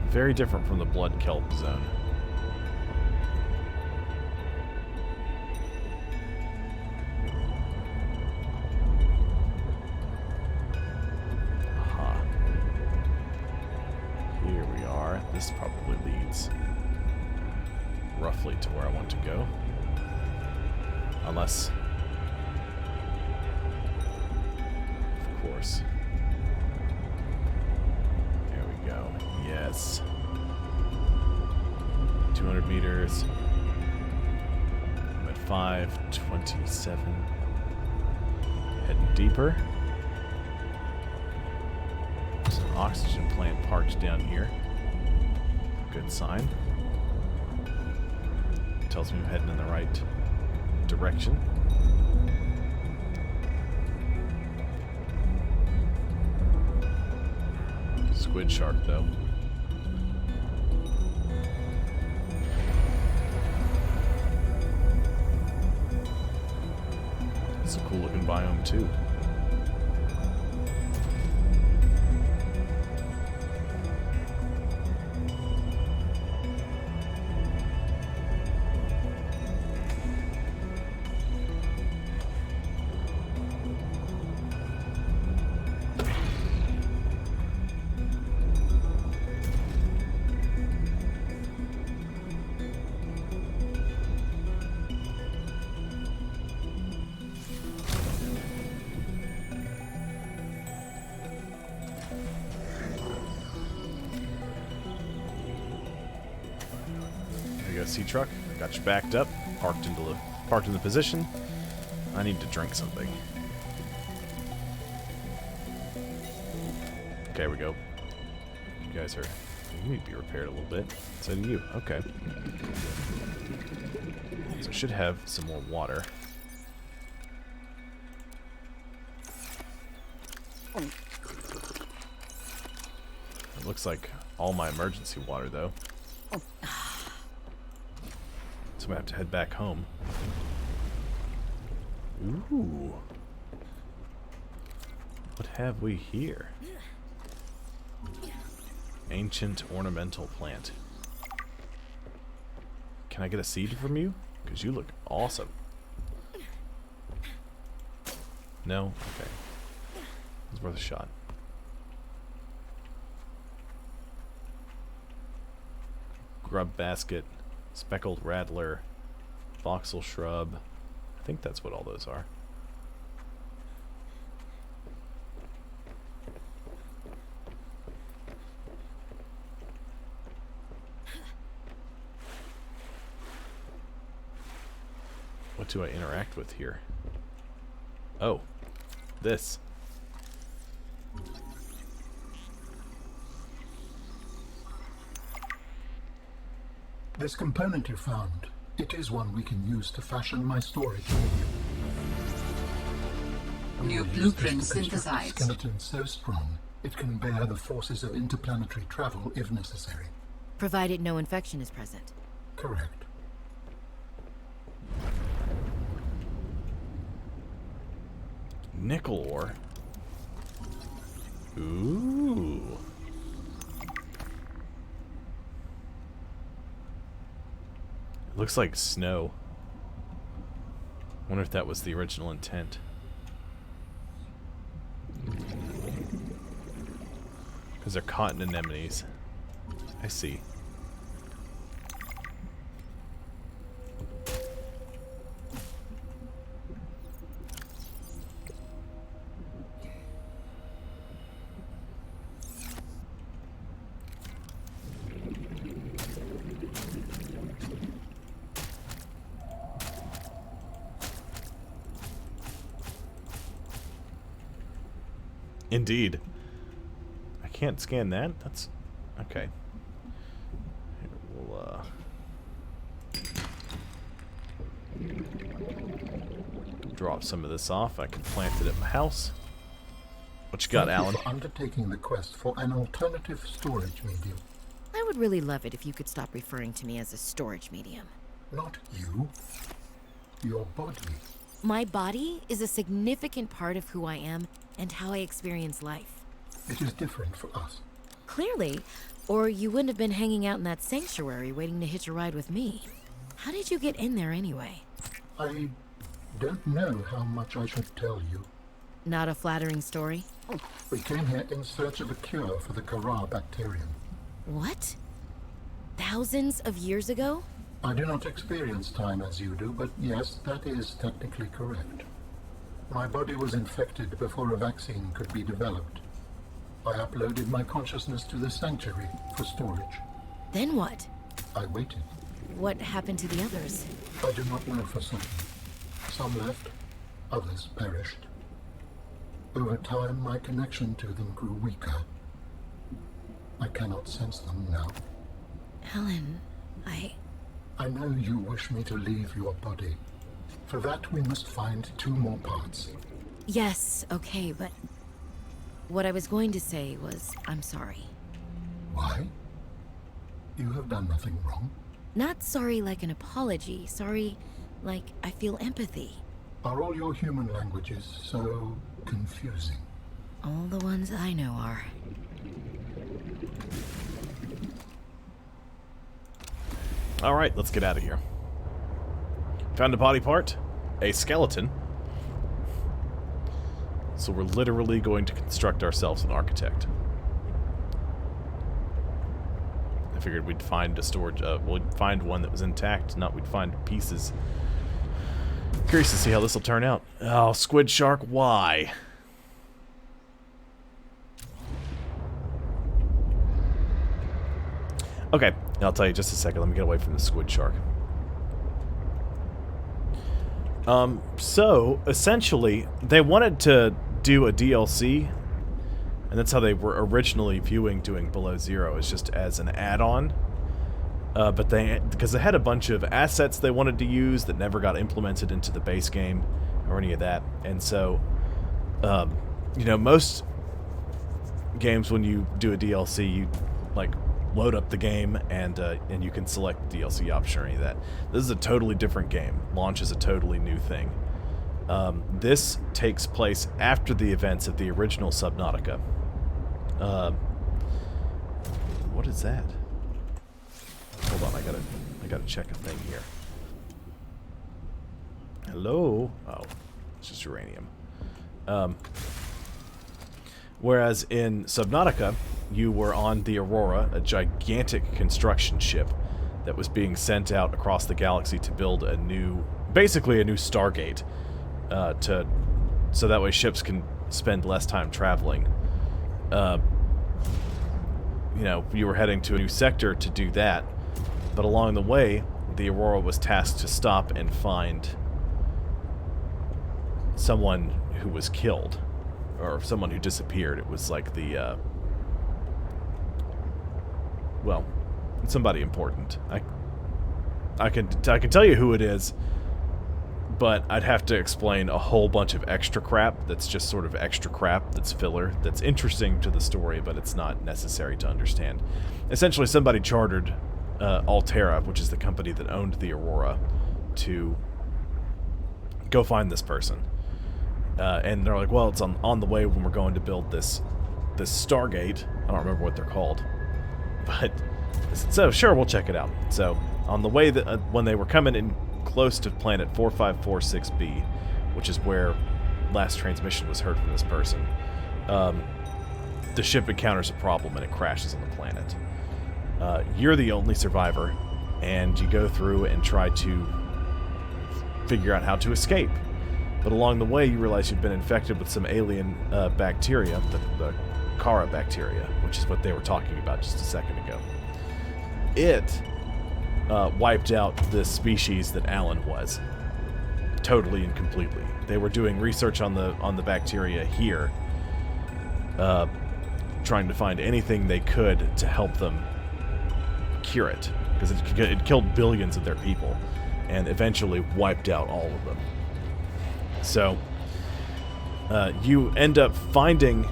Very different from the blood kelp zone. This probably leads roughly to where I want to go. Unless, of course. There we go. Yes. 200 meters. I'm at 527. Heading deeper. There's an oxygen plant parked down here. Good sign. Tells me I'm heading in the right direction. Squid shark, though. It's a cool looking biome, too. Sea truck, got you backed up, parked in the position. I need to drink something. Okay, we go. You guys are, you need to be repaired a little bit. So do you. Okay. So I should have some more water. It looks like all my emergency water though. I'm gonna have to head back home. Ooh. What have we here? Ancient ornamental plant. Can I get a seed from you? Because you look awesome. No? Okay. It's worth a shot. Grub basket. Speckled rattler, voxel shrub. I think that's what all those are. What do I interact with here? Oh, this. This component you found, it is one we can use to fashion my storage medium. New blueprint synthesized. A skeleton so strong, it can bear the forces of interplanetary travel if necessary. Provided no infection is present. Correct. Nickel ore. Ooh. Looks like snow. Wonder if that was the original intent. Because they're cotton anemones. I see. Indeed. I can't scan that? That's... okay. Here, we'll, drop some of this off. I can plant it at my house. What you got, Alan? Thank you for undertaking the quest for an alternative storage medium. I would really love it if you could stop referring to me as a storage medium. Not you. Your body. My body is a significant part of who I am and how I experience life. It is different for us. Clearly, or you wouldn't have been hanging out in that sanctuary waiting to hitch a ride with me. How did you get in there anyway? I don't know how much I should tell you. Not a flattering story? We came here in search of a cure for the Kara bacterium. What? Thousands of years ago? I do not experience time as you do, but yes, that is technically correct. My body was infected before a vaccine could be developed. I uploaded my consciousness to the sanctuary for storage. Then what? I waited. What happened to the others? I do not know for certain. Some left, others perished. Over time, my connection to them grew weaker. I cannot sense them now. Helen, I know you wish me to leave your body. For that, we must find 2 more parts. Yes, okay, but... what I was going to say was, I'm sorry. Why? You have done nothing wrong. Not sorry like an apology. Sorry like I feel empathy. Are all your human languages so confusing? All the ones I know are. Alright, let's get out of here. Found a body part. A skeleton. So we're literally going to construct ourselves an architect. I figured we'd find a storage... we'd find one that was intact, not we'd find pieces. Curious to see how this will turn out. Oh, squid shark, why? Okay, I'll tell you just a second. Let me get away from the squid shark. So, essentially, they wanted to do a DLC, and that's how they were originally viewing doing Below Zero, is just as an add-on. But because they had a bunch of assets they wanted to use that never got implemented into the base game or any of that. And so, you know, most games when you do a DLC, you like load up the game and you can select the DLC option or any of that. This is a totally different game. Launch is a totally new thing. This takes place after the events of the original Subnautica. What is that? Hold on, I gotta check a thing here. Hello? Oh, it's just uranium. Whereas in Subnautica, you were on the Aurora, a gigantic construction ship that was being sent out across the galaxy to build a new, basically a new Stargate, so that way ships can spend less time traveling. You know, you were heading to a new sector to do that, but along the way, the Aurora was tasked to stop and find someone who was killed, or someone who disappeared. It was like the, well, somebody important. I can tell you who it is, but I'd have to explain a whole bunch of extra crap that's just sort of extra crap that's filler, that's interesting to the story, but it's not necessary to understand. Essentially, somebody chartered Altera, which is the company that owned the Aurora, to go find this person. And they're like, well, it's on the way when we're going to build this Stargate. I don't remember what they're called. But, so sure, we'll check it out. So, on the way, that when they were coming in close to planet 4546b, which is where last transmission was heard from this person, the ship encounters a problem and it crashes on the planet. You're the only survivor, and you go through and try to figure out how to escape. But along the way, you realize you've been infected with some alien bacteria, the Kara bacteria, which is what they were talking about just a second ago. It wiped out the species that Alan was, totally and completely. They were doing research on the bacteria here, trying to find anything they could to help them cure it, because it killed billions of their people and eventually wiped out all of them. So you end up finding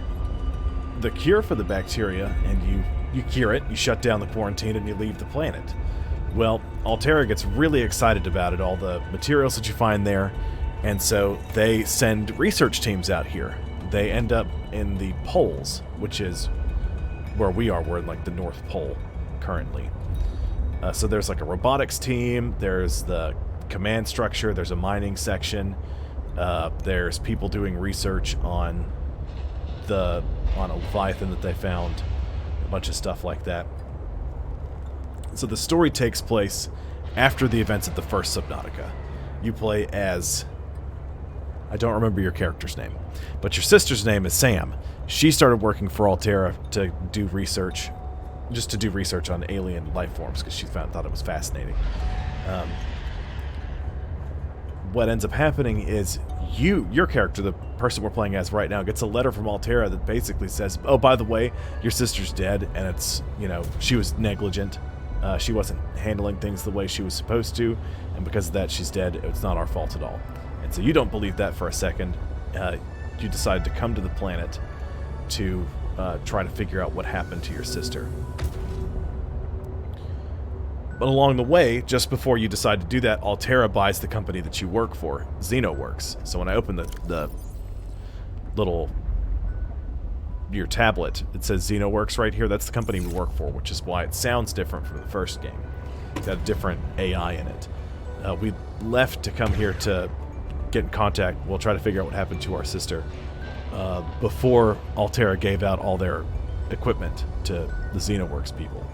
the cure for the bacteria, and you cure it, you shut down the quarantine, and you leave the planet. Well, Altera gets really excited about it, all the materials that you find there, and so they send research teams out here. They end up in the poles, which is where we are. We're in like the North Pole currently. So there's like a robotics team, there's the command structure, there's a mining section, there's people doing research on a Leviathan that they found, a bunch of stuff like that. So the story takes place after the events of the first Subnautica. You play as, I don't remember your character's name, but your sister's name is Sam. She started working for Altera to do research, just to do research on alien life forms, because she thought it was fascinating. What ends up happening is your character, the person we're playing as right now, gets a letter from Altera that basically says, oh, by the way, your sister's dead, and it's, you know, she was negligent. She wasn't handling things the way she was supposed to, and because of that, she's dead. It's not our fault at all. And so you don't believe that for a second. You decide to come to the planet to try to figure out what happened to your sister. But along the way, just before you decide to do that, Altera buys the company that you work for, XenoWorks. So when I open the little your tablet, it says XenoWorks right here. That's the company we work for, which is why it sounds different from the first game. It's got a different AI in it. We left to come here to get in contact. We'll try to figure out what happened to our sister before Altera gave out all their equipment to the XenoWorks people.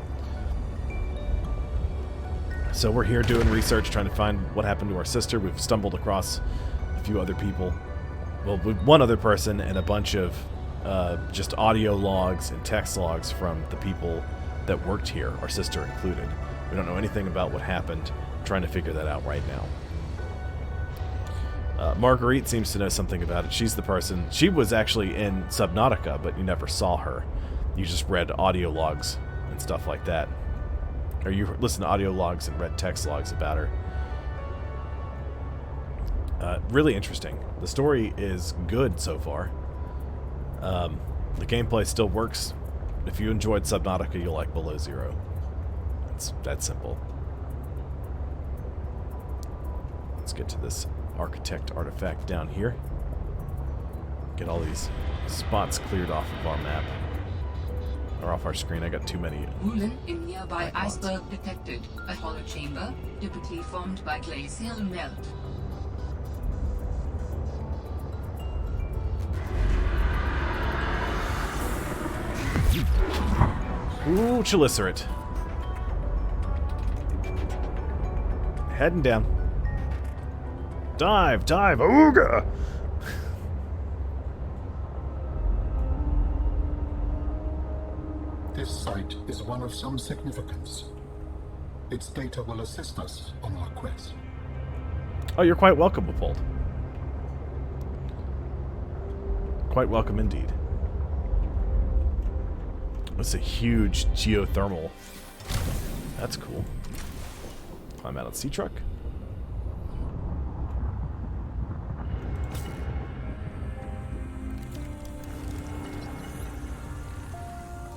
So we're here doing research, trying to find what happened to our sister. We've stumbled across a few other people. Well, one other person and a bunch of just audio logs and text logs from the people that worked here, our sister included. We don't know anything about what happened. We're trying to figure that out right now. Marguerite seems to know something about it. She's the person. She was actually in Subnautica, but you never saw her. You just read audio logs and stuff like that. Or you listened to audio logs and read text logs about her. Really interesting. The story is good so far. The gameplay still works. If you enjoyed Subnautica, you'll like Below Zero. It's that simple. Let's get to this architect artifact down here. Get all these spots cleared off of our map. Or off our screen. I got too many. Woolen in nearby iceberg detected. A hollow chamber, typically formed by glacial melt. Ooh, Chelicerate. Heading down. Dive, dive, ooga! This site is one of some significance. Its data will assist us on our quest. Oh, you're quite welcome, Uphold. Quite welcome indeed. That's a huge geothermal. That's cool. Climb out on sea truck.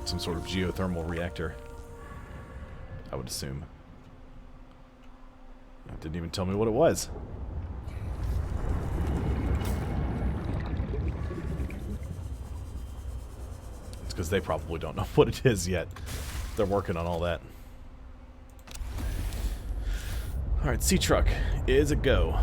Some sort of geothermal reactor, I would assume. It didn't even tell me what it was. It's because they probably don't know what it is yet. They're working on all that. Alright, sea truck is a go.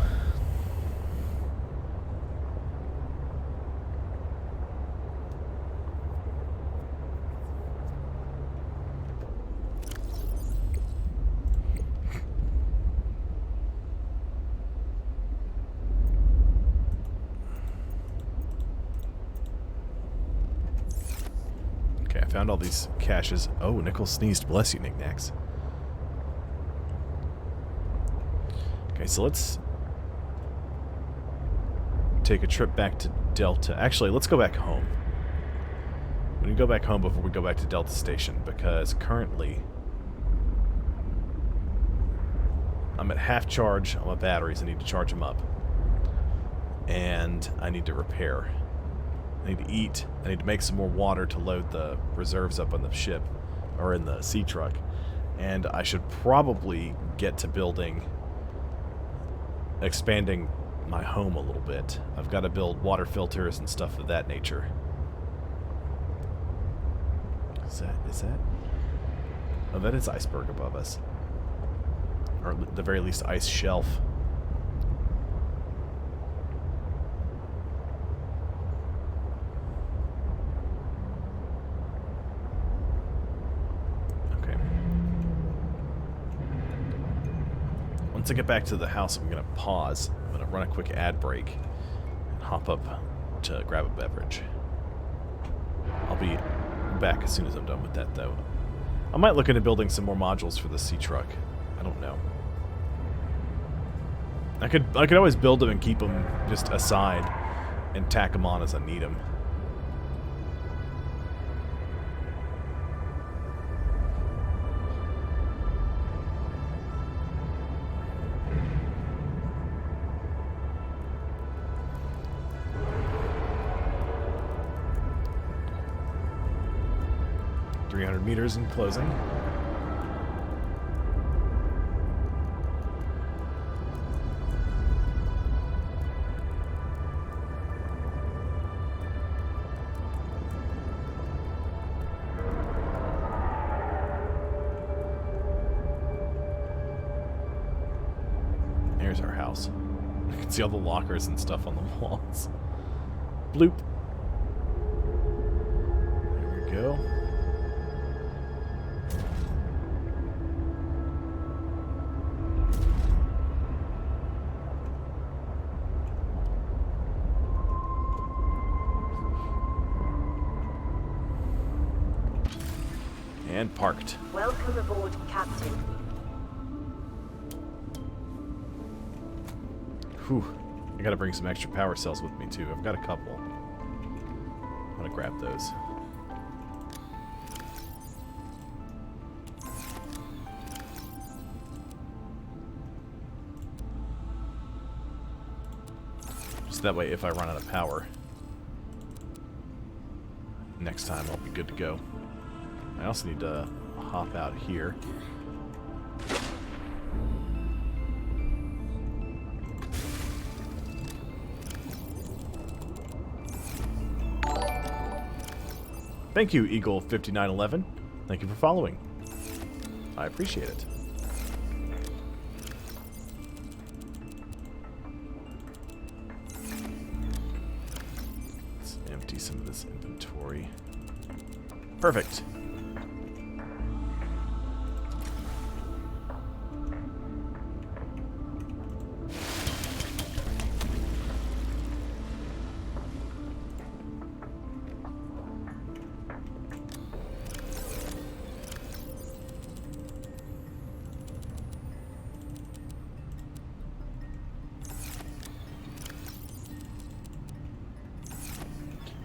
Found all these caches. Oh, Nickel sneezed. Bless you, knickknacks. Okay, so let's take a trip back to Delta. Actually, let's go back home. We need to go back home before we go back to Delta Station, because currently I'm at half charge on my batteries. I need to charge them up. And I need to repair. I need to eat. I need to make some more water to load the reserves up on the ship, or in the sea truck. And I should probably get to expanding my home a little bit. I've got to build water filters and stuff of that nature. Is that? Oh, that is iceberg above us. Or at the very least, ice shelf. Once I get back to the house, I'm going to pause. I'm going to run a quick ad break and hop up to grab a beverage. I'll be back as soon as I'm done with that, though. I might look into building some more modules for the sea truck. I don't know. I could always build them and keep them just aside and tack them on as I need them. Meters in closing. house. I can see all the lockers and stuff on the walls. Bloop. There we go. And parked. Welcome aboard, Captain. Whew. I gotta bring some extra power cells with me too. I've got a couple. I'm gonna grab those. Just that way, if I run out of power, next time I'll be good to go. I also need to hop out here. Thank you, Eagle5911. Thank you for following. I appreciate it. Let's empty some of this inventory. Perfect.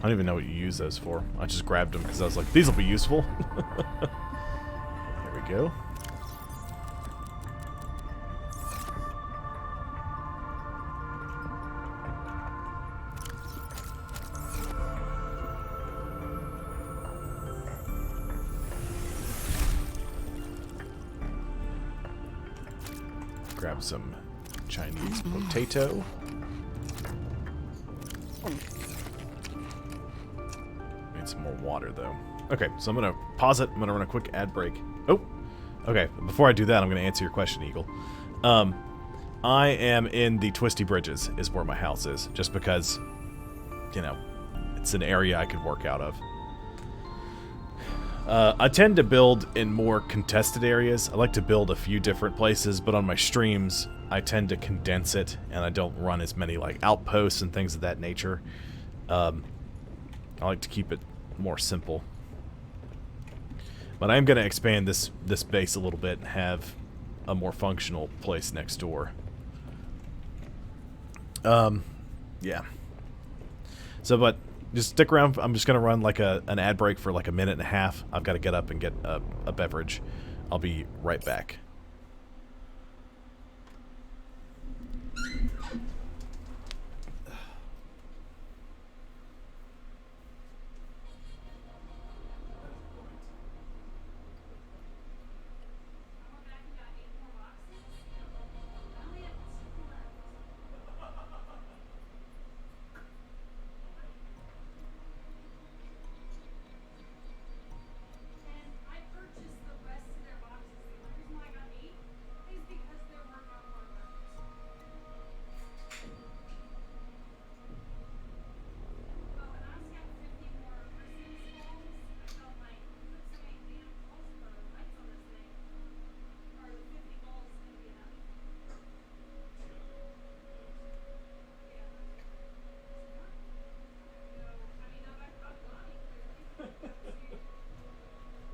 I don't even know what you use those for. I just grabbed them because I was like, these will be useful. There we go. Grab some Chinese potato. Some more water though. Okay, so I'm gonna pause it. I'm gonna run a quick ad break. Oh, okay. Before I do that, I'm gonna answer your question, Eagle. I am in the Twisty Bridges, is where my house is, just because, you know, it's an area I could work out of. I tend to build in more contested areas. I like to build a few different places, but on my streams, I tend to condense it, and I don't run as many like outposts and things of that nature. I like to keep it more simple. But I'm going to expand this base a little bit and have a more functional place next door. Yeah. So, but just stick around. I'm just going to run like an ad break for like a minute and a half. I've got to get up and get a beverage. I'll be right back.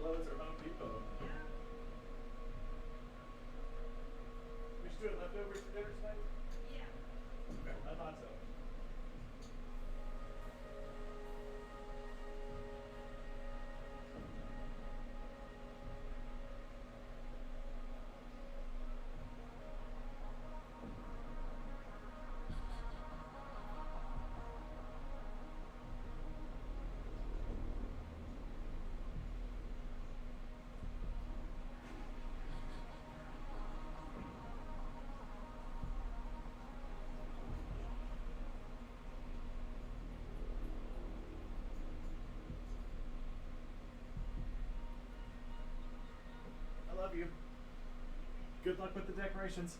Lowe's or Home Depot. We should do it leftovers for dinner tonight? Yeah. Okay, I thought so. I love you. Good luck with the decorations.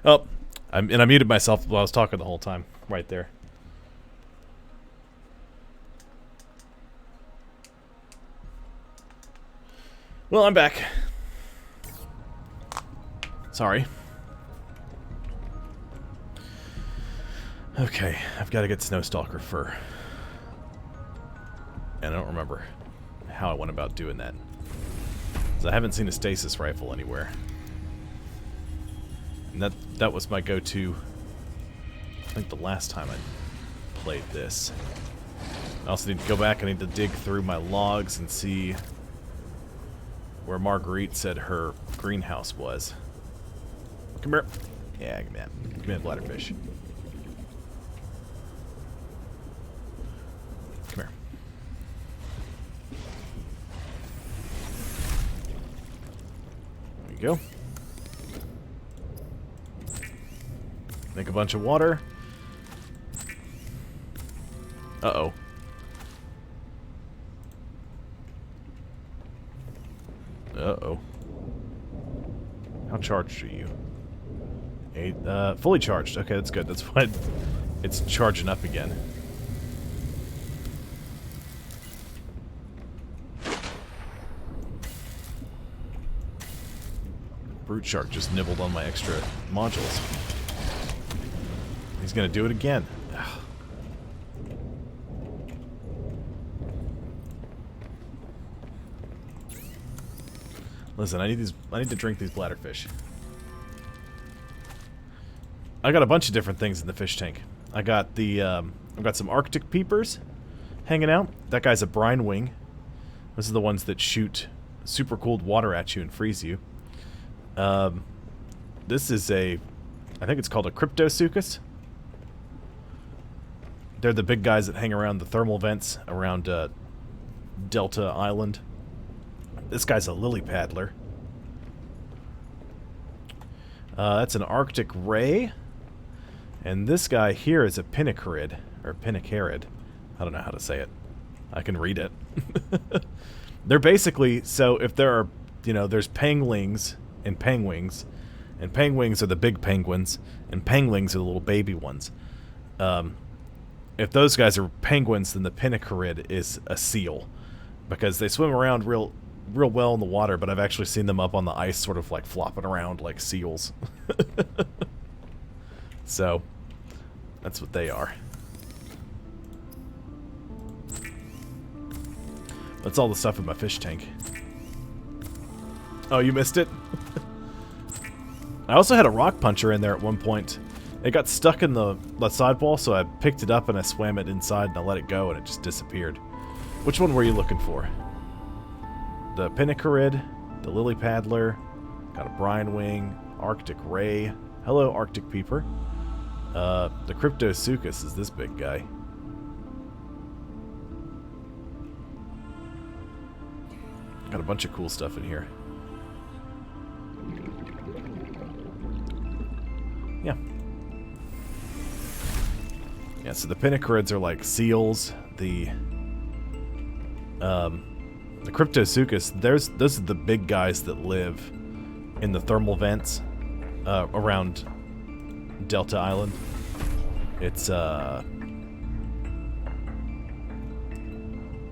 Oh, I muted myself while I was talking the whole time. Right there. Well, I'm back. Sorry. Okay, I've got to get Snowstalker fur. And I don't remember how I went about doing that. Because I haven't seen a stasis rifle anywhere. And that was my go-to, I think, the last time I played this. I also need to go back. I need to dig through my logs and see where Marguerite said her greenhouse was. Come here. Yeah, give me that. Give me that bladderfish. Come here. There you go. Make a bunch of water. Uh-oh. Uh-oh. How charged are you? 8, fully charged. Okay, that's good. That's why it's charging up again. Brute Shark just nibbled on my extra modules. He's gonna do it again. Ugh. Listen, I need to drink these bladderfish. I got a bunch of different things in the fish tank. I got the I've got some Arctic peepers hanging out. That guy's a brine wing. Those are the ones that shoot super cold water at you and freeze you. This is I think it's called a Cryptosuchus. They're the big guys that hang around the thermal vents around Delta Island. This guy's a lily paddler. That's an Arctic ray. And this guy here is a pinnacarid, or pinnacarid. I don't know how to say it. I can read it. They're basically, so if there are, there's panglings and penguins, and penguins are the big penguins, and penglings are the little baby ones. If those guys are penguins, then the pinnacarid is a seal, because they swim around real well in the water, but I've actually seen them up on the ice sort of like flopping around like seals. So, that's what they are. That's all the stuff in my fish tank. Oh, you missed it? I also had a rock puncher in there at one point. It got stuck in the sidewall, so I picked it up and I swam it inside and I let it go and it just disappeared. Which one were you looking for? The pinnacarid, the lily paddler, got a brine wing, Arctic ray. Hello, Arctic peeper. The Cryptosuchus is this big guy. Got a bunch of cool stuff in here. Yeah. Yeah, so the pinnacarids are like seals. The Cryptosuchus, those are the big guys that live in the thermal vents around Delta Island. It's let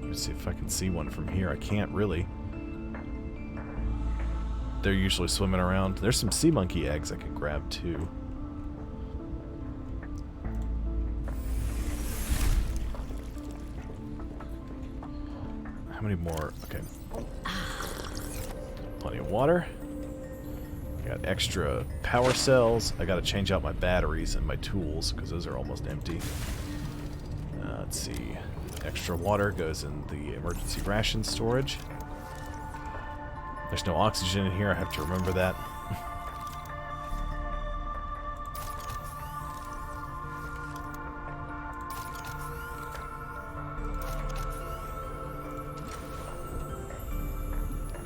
me see if I can see one from here. I can't really. They're usually swimming around. There's some sea monkey eggs I could grab too. How many more? Okay. Plenty of water. I got extra power cells. I got to change out my batteries and my tools because those are almost empty. Let's see. Extra water goes in the emergency ration storage. There's no oxygen in here. I have to remember that.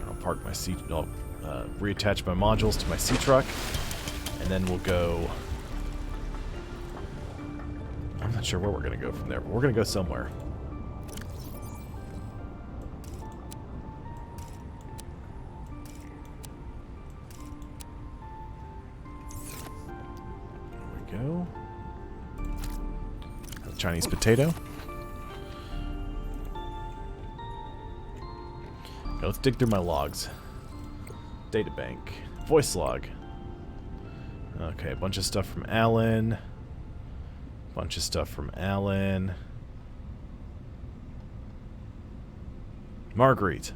I'll park my seat. I'll reattach my modules to my sea truck, and then we'll go. I'm not sure where we're gonna go from there, but we're gonna go somewhere. go. Chinese potato. Okay, let's dig through my logs. Databank. Voice log. Okay, a bunch of stuff from Alan. Bunch of stuff from Alan. Marguerite.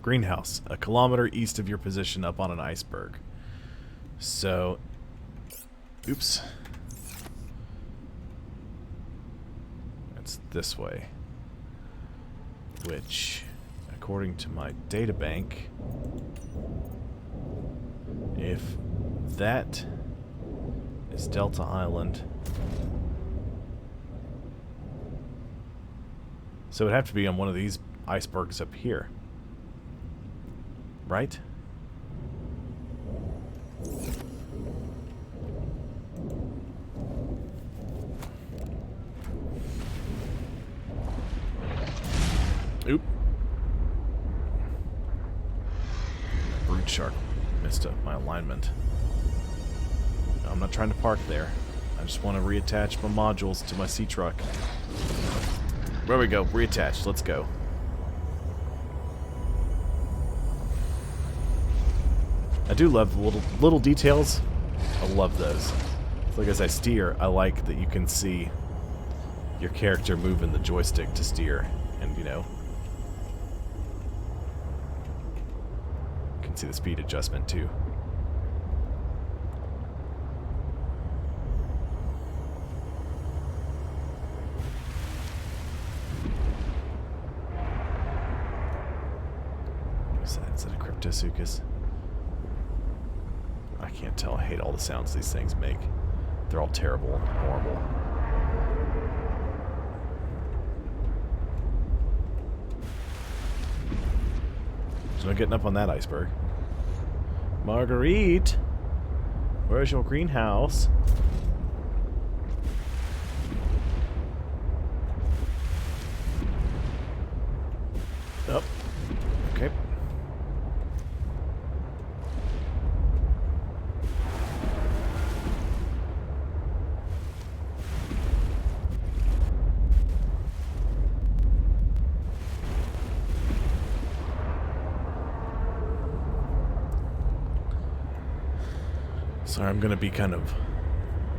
Greenhouse. A kilometer east of your position up on an iceberg. So... Oops. It's this way. Which, according to my databank, if that is Delta Island, so it would have to be on one of these icebergs up here, right? Oop. Brood shark messed up my alignment. I'm not trying to park there. I just want to reattach my modules to my sea truck. There we go. Reattached. Let's go. I do love little details. I love those. It's like as I steer, I like that you can see your character moving the joystick to steer, and you know, you can see the speed adjustment too. What's that? Is that a Cryptosuchus? I can't tell. I hate all the sounds these things make. They're all terrible and horrible. There's no getting up on that iceberg. Marguerite! Where's your greenhouse? Oh. Okay. Sorry, I'm gonna be kind of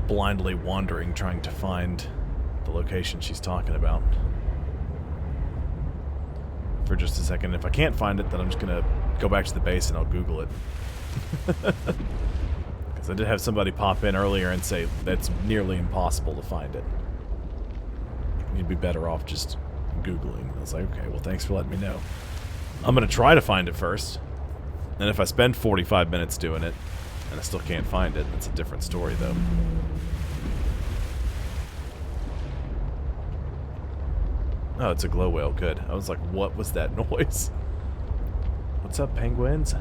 blindly wandering, trying to find the location she's talking about. For just a second. If I can't find it, then I'm just gonna go back to the base and I'll Google it. Because I did have somebody pop in earlier and say that's nearly impossible to find it. You'd be better off just Googling. I was like, okay, well thanks for letting me know. I'm gonna try to find it first. And if I spend 45 minutes doing it, and I still can't find it, that's a different story though. Oh, it's a glow whale. Good. I was like, what was that noise? What's up, penguins?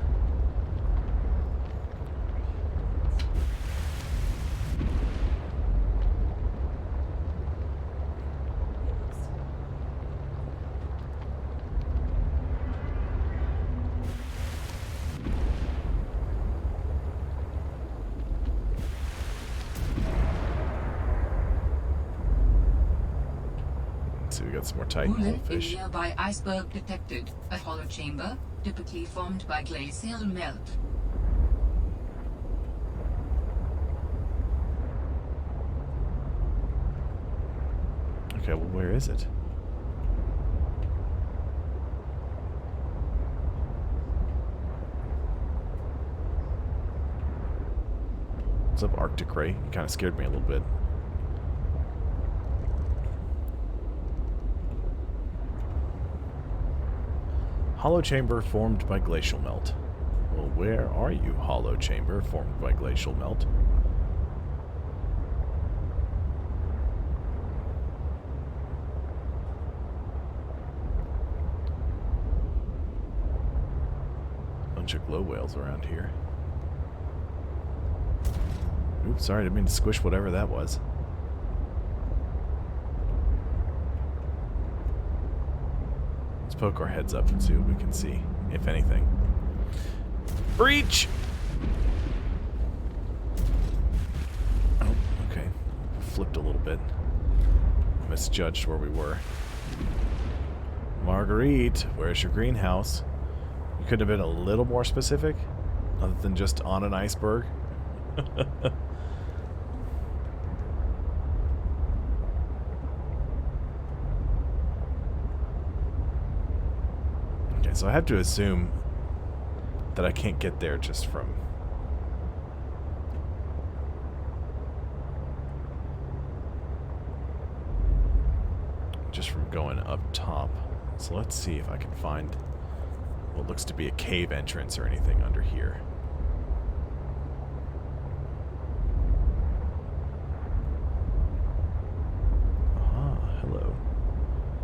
See, we got some more titan fish. A nearby iceberg detected. A hollow chamber, typically formed by glacial melt. Okay, well, where is it? What's up, Arctic Ray? You kind of scared me a little bit. Hollow chamber formed by glacial melt. Well, where are you, hollow chamber formed by glacial melt? Bunch of glow whales around here. Oops, sorry, I didn't mean to squish whatever that was. Poke our heads up and see what we can see, if anything. Breach! Oh, flipped a little bit. Misjudged where we were. Marguerite, where's your greenhouse? You could have been a little more specific, other than just on an iceberg. Okay, so I have to assume that I can't get there just from going up top. So let's see if I can find what looks to be a cave entrance or anything under here. Ah, hello.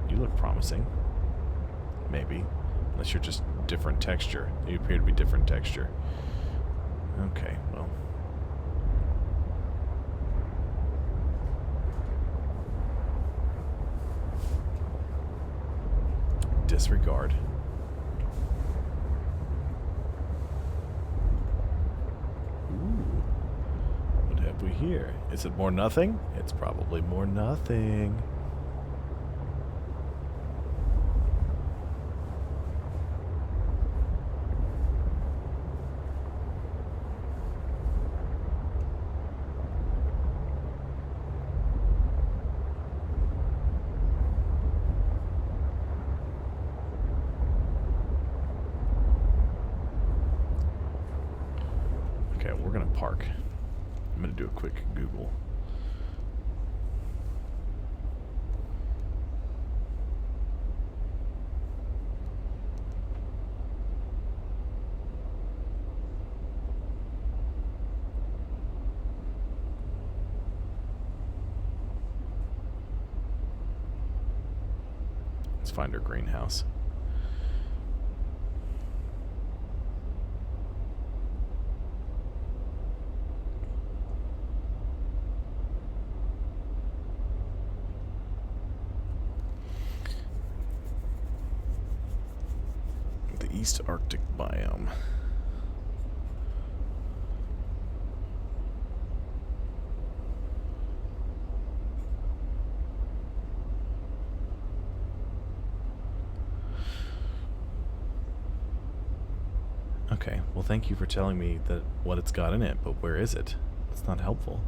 You look promising. Maybe. Unless you're just different texture. You appear to be different texture. Okay, well. Disregard. Ooh. What have we here? Is it more nothing? It's probably more nothing. Park. I'm going to do a quick Google. Let's find our greenhouse. East Arctic biome. Okay, well thank you for telling me that what it's got in it, but where is it? It's not helpful.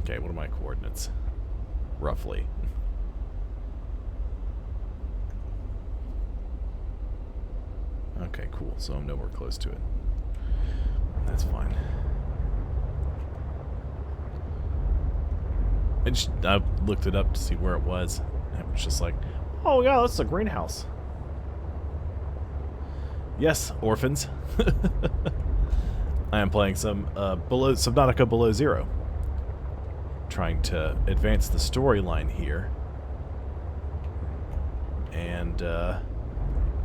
Okay, what are my coordinates? Roughly. Okay, cool. So I'm nowhere close to it. That's fine. I looked it up to see where it was. And it was just like, oh yeah, that's a greenhouse. Yes, orphans. I am playing some Subnautica Below Zero. Trying to advance the storyline here. And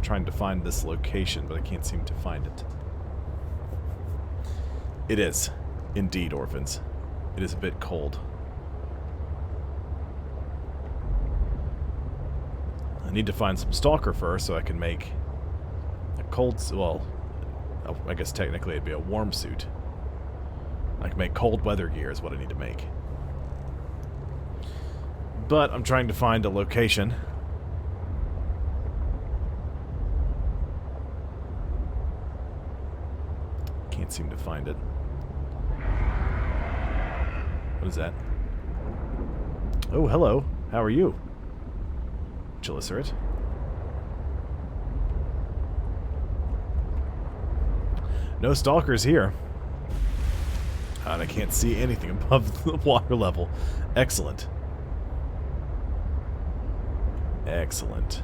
trying to find this location, but I can't seem to find it. It is, indeed, orphans. It is a bit cold. I need to find some stalker fur so I can make a cold... Well, I guess technically it'd be a warm suit. I can make cold weather gear is what I need to make. But I'm trying to find a location. Can't seem to find it. What is that? Oh, hello. How are you? Chilicerate. No stalkers here. And I can't see anything above the water level. Excellent. Excellent.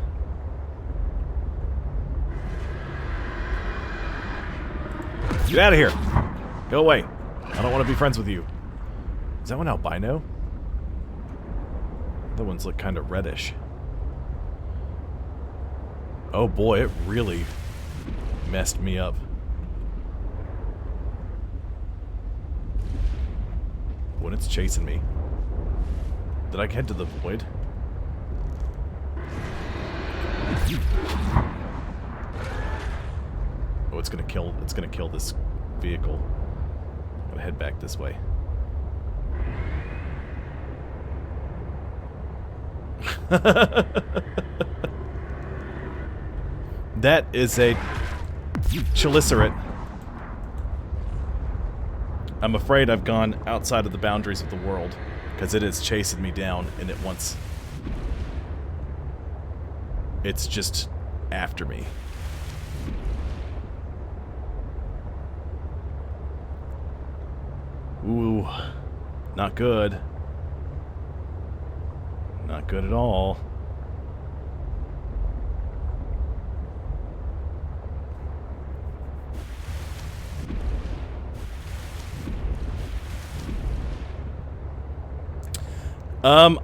Get out of here! Go away. I don't want to be friends with you. Is that one albino? The other ones look kind of reddish. Oh boy, it really messed me up. When it's chasing me. Did I head to the void? Oh, it's gonna kill this vehicle. I'm gonna head back this way. That is a chelicerate. I'm afraid I've gone outside of the boundaries of the world, because it is chasing me down, and it wants... It's just after me. Ooh, not good. Not good at all.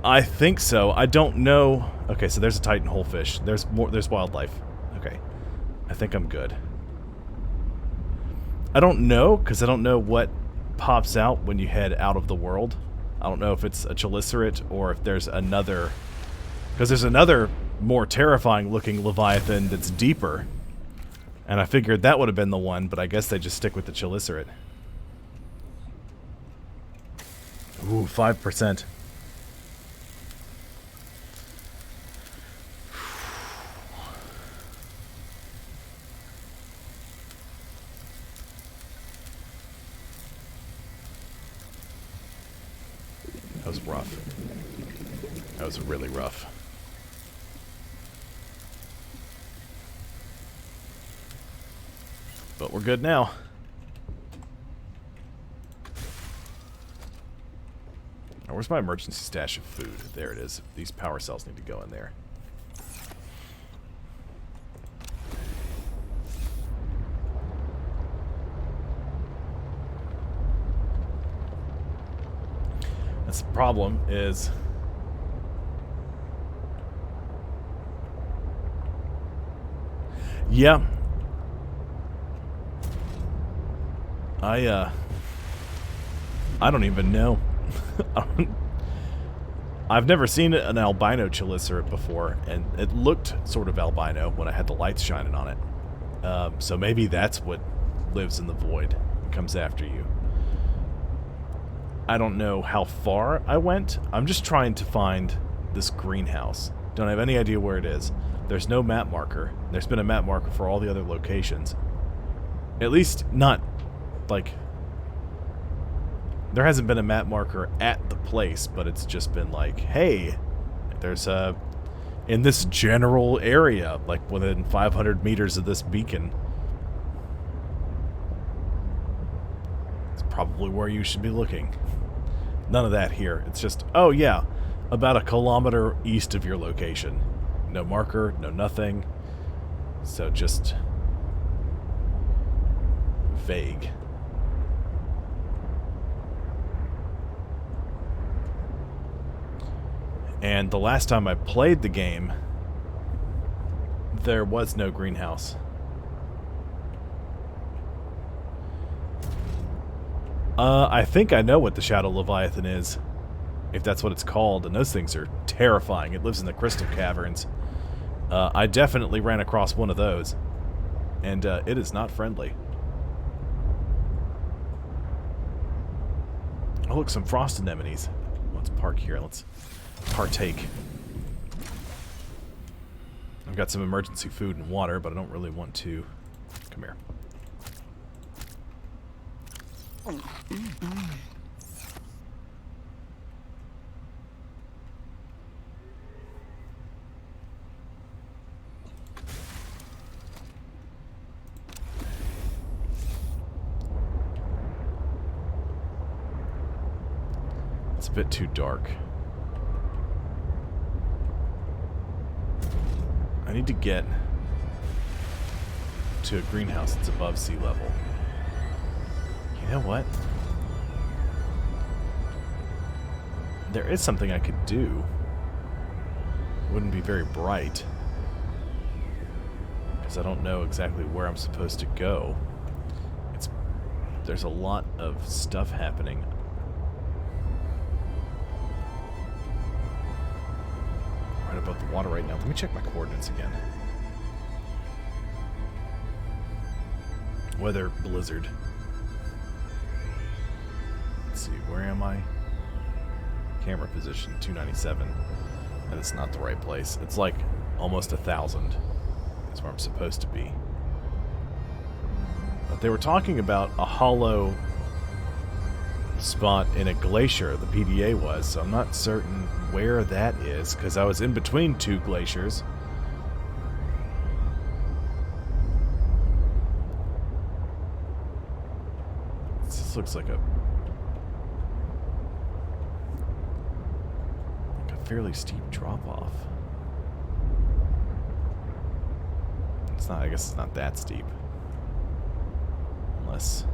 I think so. I don't know. Okay, so there's a Titan holefish. There's more. There's wildlife. Okay, I think I'm good. I don't know, because I don't know what pops out when you head out of the world. I don't know if it's a chelicerate or if there's another... Because there's another more terrifying looking Leviathan that's deeper. And I figured that would have been the one, but I guess they just stick with the chelicerate. Ooh, 5%. That was rough. That was really rough. But we're good now. Now, where's my emergency stash of food? There it is. These power cells need to go in there. That's the problem is... Yeah. I don't even know. I've never seen an albino chelicerate before, and it looked sort of albino when I had the lights shining on it. So maybe that's what lives in the void and comes after you. I don't know how far I went. I'm just trying to find this greenhouse. Don't have any idea where it is. There's no map marker. There's been a map marker for all the other locations. At least not, like... There hasn't been a map marker at the place, but it's just been like, hey, there's a... in this general area, like within 500 meters of this beacon. It's probably where you should be looking. None of that here. It's just, oh yeah, about a kilometer east of your location. No marker, no nothing. So just vague. And the last time I played the game, there was no greenhouse. I think I know what the Shadow Leviathan is, if that's what it's called, and those things are terrifying. It lives in the crystal caverns. I definitely ran across one of those, and it is not friendly. Oh look, some frost anemones. Let's park here. Let's partake. I've got some emergency food and water, but I don't really want to... Come here. It's a bit too dark. I need to get to a greenhouse that's above sea level. You know what? There is something I could do. It wouldn't be very bright, because I don't know exactly where I'm supposed to go. There's a lot of stuff happening. Right above the water right now. Let me check my coordinates again. weather blizzard. Let's see, where am I? Camera position 297. And it's not the right place. It's like almost 1,000 is where I'm supposed to be. But they were talking about a hollow spot in a glacier, the PDA was, so I'm not certain where that is, because I was in between two glaciers. This looks like a fairly steep drop-off. It's not, I guess it's not that steep. Unless...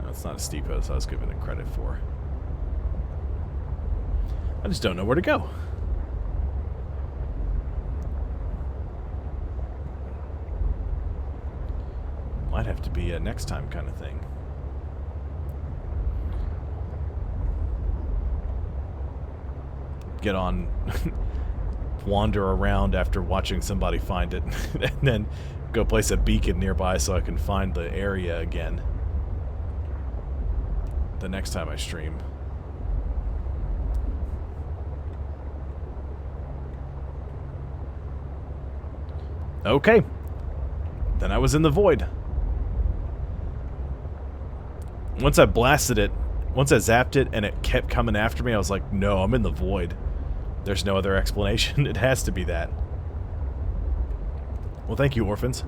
No, it's not as steep as I was giving it credit for. I just don't know where to go. Might have to be a next time kind of thing. Get on, wander around after watching somebody find it, and then go place a beacon nearby so I can find the area again the next time I stream. Okay. Then I was in the void. Once I blasted it, once I zapped it and it kept coming after me, I was like, no, I'm in the void. There's no other explanation. It has to be that. Well, thank you, orphans.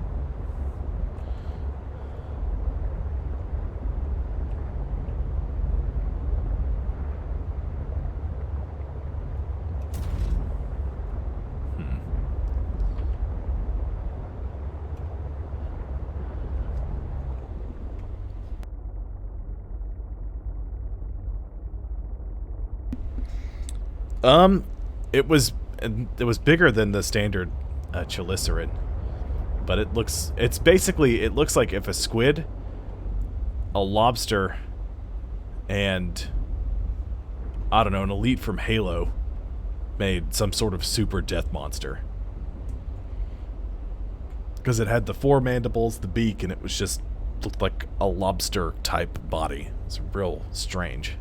It was bigger than the standard chelicerate, but it looks like if a squid, a lobster, and I don't know, an elite from Halo made some sort of super death monster. Because it had the 4 mandibles, the beak, and it was just looked like a lobster type body. It's real strange.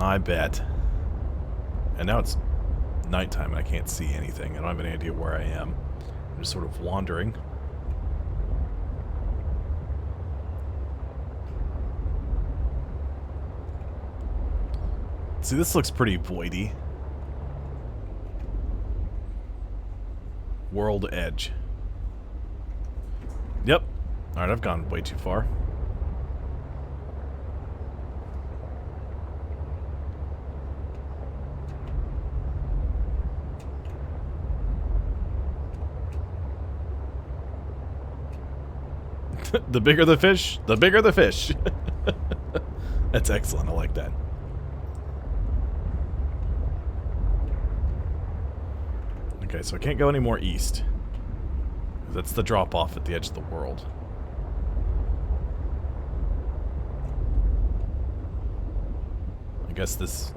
I bet. And now it's nighttime and I can't see anything. I don't have any idea where I am. I'm just sort of wandering. See, this looks pretty voidy. World Edge. Yep. Alright, I've gone way too far. The bigger the fish, the bigger the fish. That's excellent. I like that. Okay, so I can't go any more east. That's the drop-off at the edge of the world. I guess this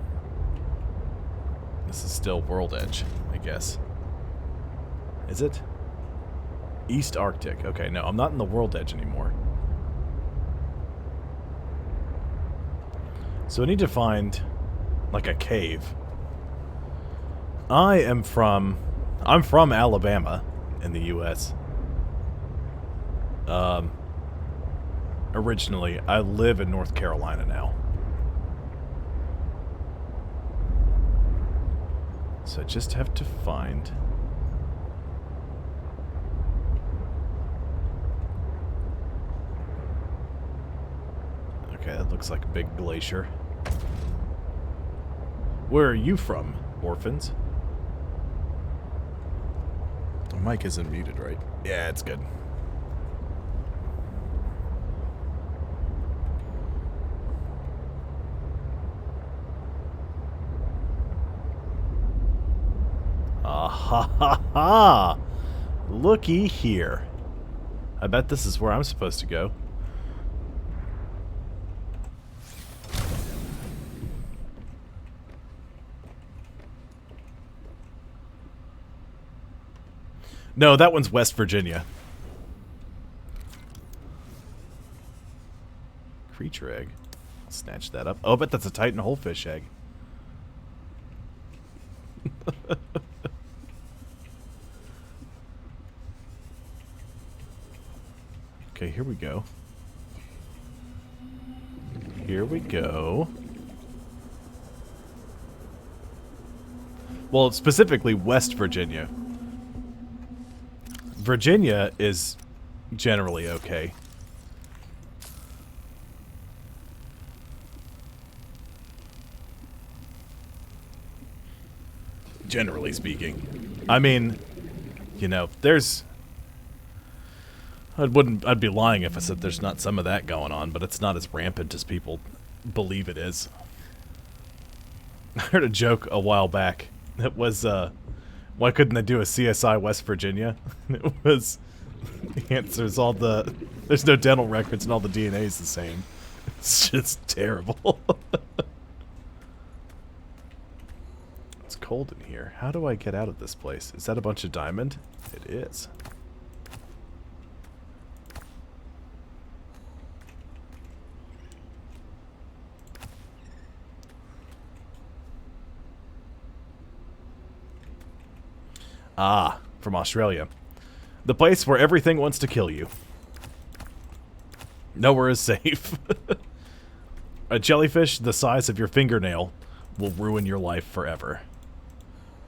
is still World Edge, I guess. Is it? East Arctic. Okay, no, I'm not in the World Edge anymore. So I need to find, like, a cave. I'm from Alabama in the U.S. Originally, I live in North Carolina now. So I just have to find... Okay, that looks like a big glacier. Where are you from, orphans? My mic isn't muted, right? Yeah, it's good. Ah ha ha ha! Looky here. I bet this is where I'm supposed to go. No, that one's West Virginia. Creature egg. I'll snatch that up. Oh, I bet that's a Titan holefish egg. Okay, here we go. Here we go. Well, specifically West Virginia. Virginia is generally okay. Generally speaking. I mean, you know, there's... I'd be lying if I said there's not some of that going on, but it's not as rampant as people believe it is. I heard a joke a while back. It was, why couldn't they do a CSI West Virginia? It was, the answer is there's no dental records and all the DNA is the same. It's just terrible. It's cold in here. How do I get out of this place? Is that a bunch of diamond? It is. Ah, from Australia. The place where everything wants to kill you. Nowhere is safe. A jellyfish the size of your fingernail will ruin your life forever.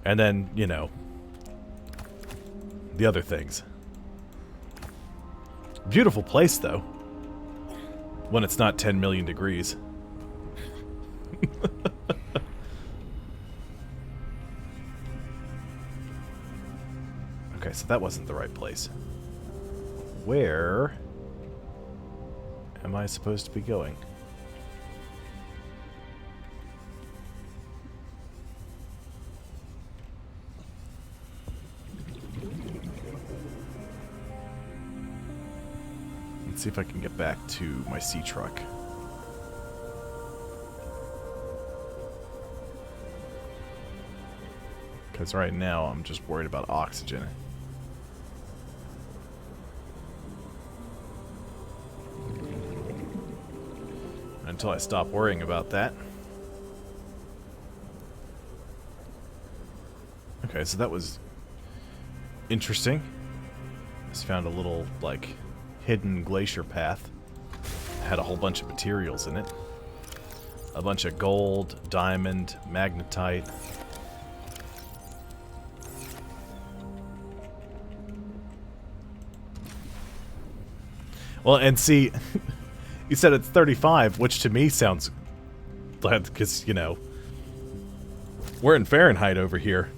And then, you know, the other things. Beautiful place, though. When it's not 10 million degrees. Okay, so that wasn't the right place. Where am I supposed to be going? Let's see if I can get back to my sea truck. Because right now I'm just worried about oxygen. Until I stop worrying about that. Okay, so that was interesting. Just found a little, like, hidden glacier path. Had a whole bunch of materials in it. A bunch of gold, diamond, magnetite. Well, and see... You said it's 35, which to me sounds... Because, you know... We're in Fahrenheit over here.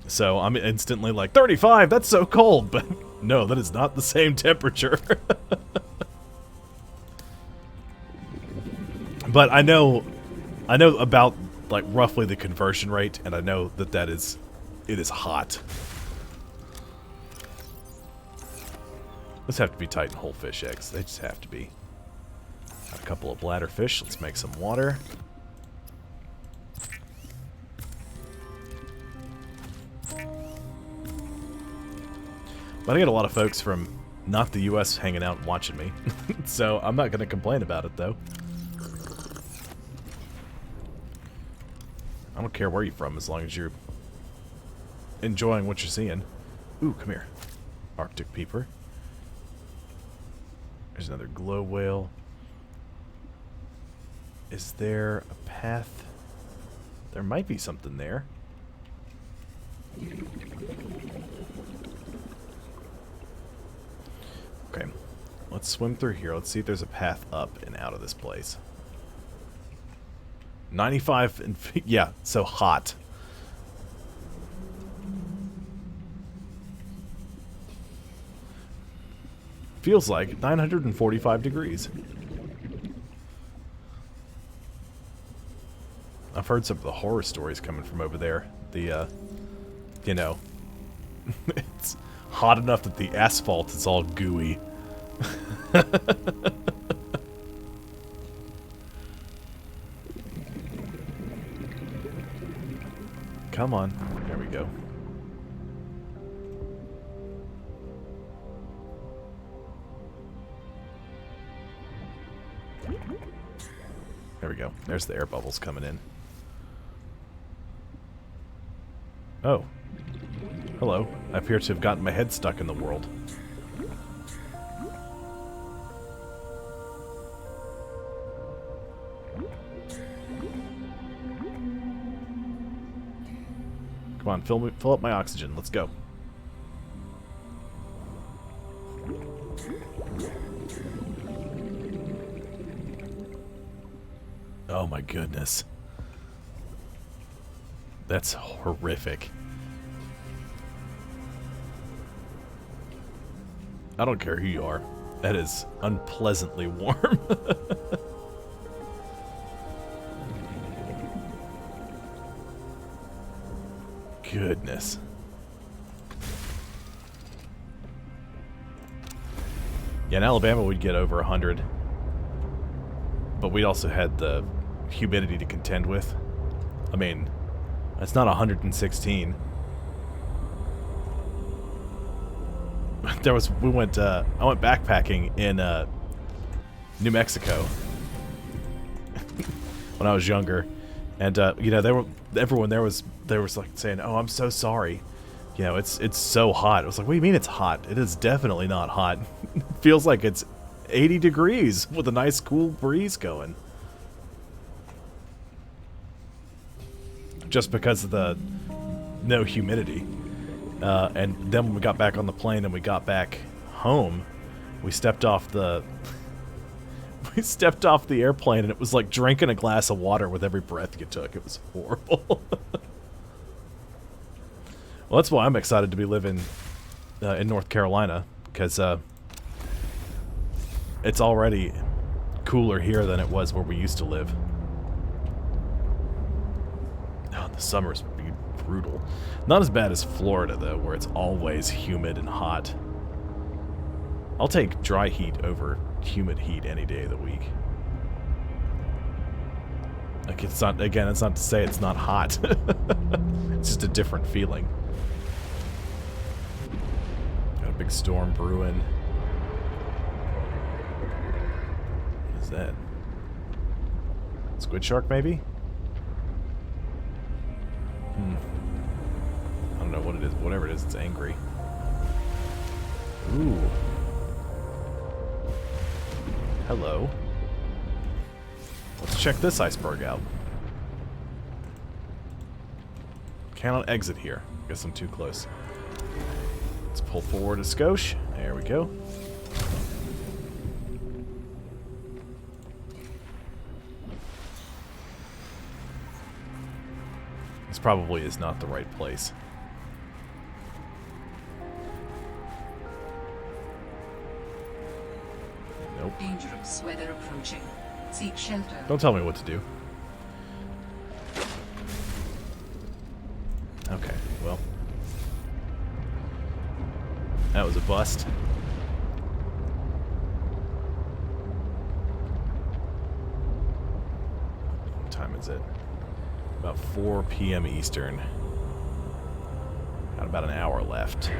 So I'm instantly like, 35, that's so cold! But no, that is not the same temperature. But I know about, like, roughly the conversion rate, and I know that it is hot. Those have to be Titan holefish eggs. They just have to be. Got a couple of bladderfish. Let's make some water. But I get a lot of folks from not the US hanging out and watching me. So I'm not going to complain about it, though. I don't care where you're from as long as you're enjoying what you're seeing. Ooh, come here. Arctic peeper. There's another glow whale. Is there a path? There might be something there. Okay. Let's swim through here. Let's see if there's a path up and out of this place. 95 and... Yeah, so hot. Feels like 945 degrees. I've heard some of the horror stories coming from over there. The, you know, it's hot enough that the asphalt is all gooey. Come on. There we go. There we go. There's the air bubbles coming in. Oh. Hello. I appear to have gotten my head stuck in the world. Come on, fill up my oxygen. Let's go. Oh my goodness. That's horrific. I don't care who you are. That is unpleasantly warm. Goodness. Yeah, in Alabama we'd get over 100. But we also had the humidity to contend with. I mean, it's not 116. I went backpacking in New Mexico when I was younger, and you know, everyone there was like saying, "Oh, I'm so sorry." You know, it's so hot. I was like, "What do you mean it's hot? It is definitely not hot. It feels like it's 80 degrees with a nice cool breeze going." Just because of the no humidity. And then when we got back on the plane and we got back home, we stepped off the airplane, and it was like drinking a glass of water with every breath you took. It was horrible. Well, that's why I'm excited to be living in North Carolina, because it's already cooler here than it was where we used to live. Oh, the summers would be brutal. Not as bad as Florida, though, where it's always humid and hot. I'll take dry heat over humid heat any day of the week. Like, it's not to say it's not hot. It's just a different feeling. Got a big storm brewing. What is that? Squid shark, maybe? I don't know what it is. Whatever it is, it's angry. Ooh. Hello. Let's check this iceberg out. Cannot exit here. Guess I'm too close. Let's pull forward a skosh. There we go. This probably is not the right place. Nope. Dangerous weather approaching. Seek shelter. Don't tell me what to do. Okay, well. That was a bust. What time is it? About 4 p.m. Eastern. Got about an hour left.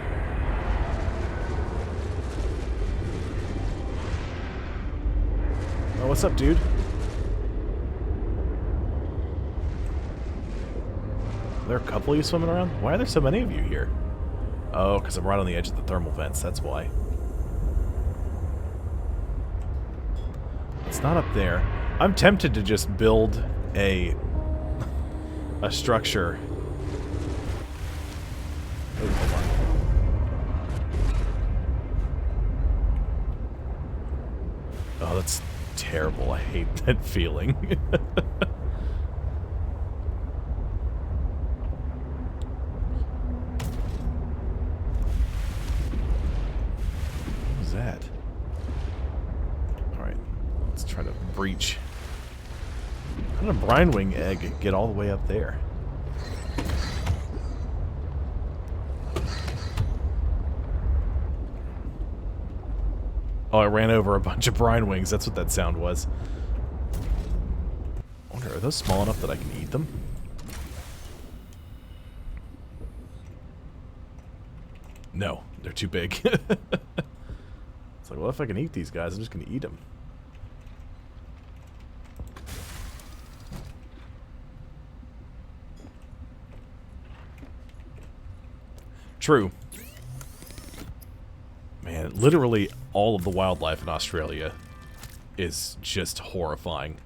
Oh, what's up, dude? Are there a couple of you swimming around? Why are there so many of you here? Oh, because I'm right on the edge of the thermal vents, that's why. It's not up there. I'm tempted to just build a structure. Oh, hold on. Oh, that's terrible. I hate that feeling. What was that? breach. How did a brinewing egg get all the way up there? Oh, I ran over a bunch of brine wings. That's what that sound was. I wonder, are those small enough that I can eat them? No, they're too big. It's like, well, if I can eat these guys, I'm just going to eat them. True. Man, literally all of the wildlife in Australia is just horrifying.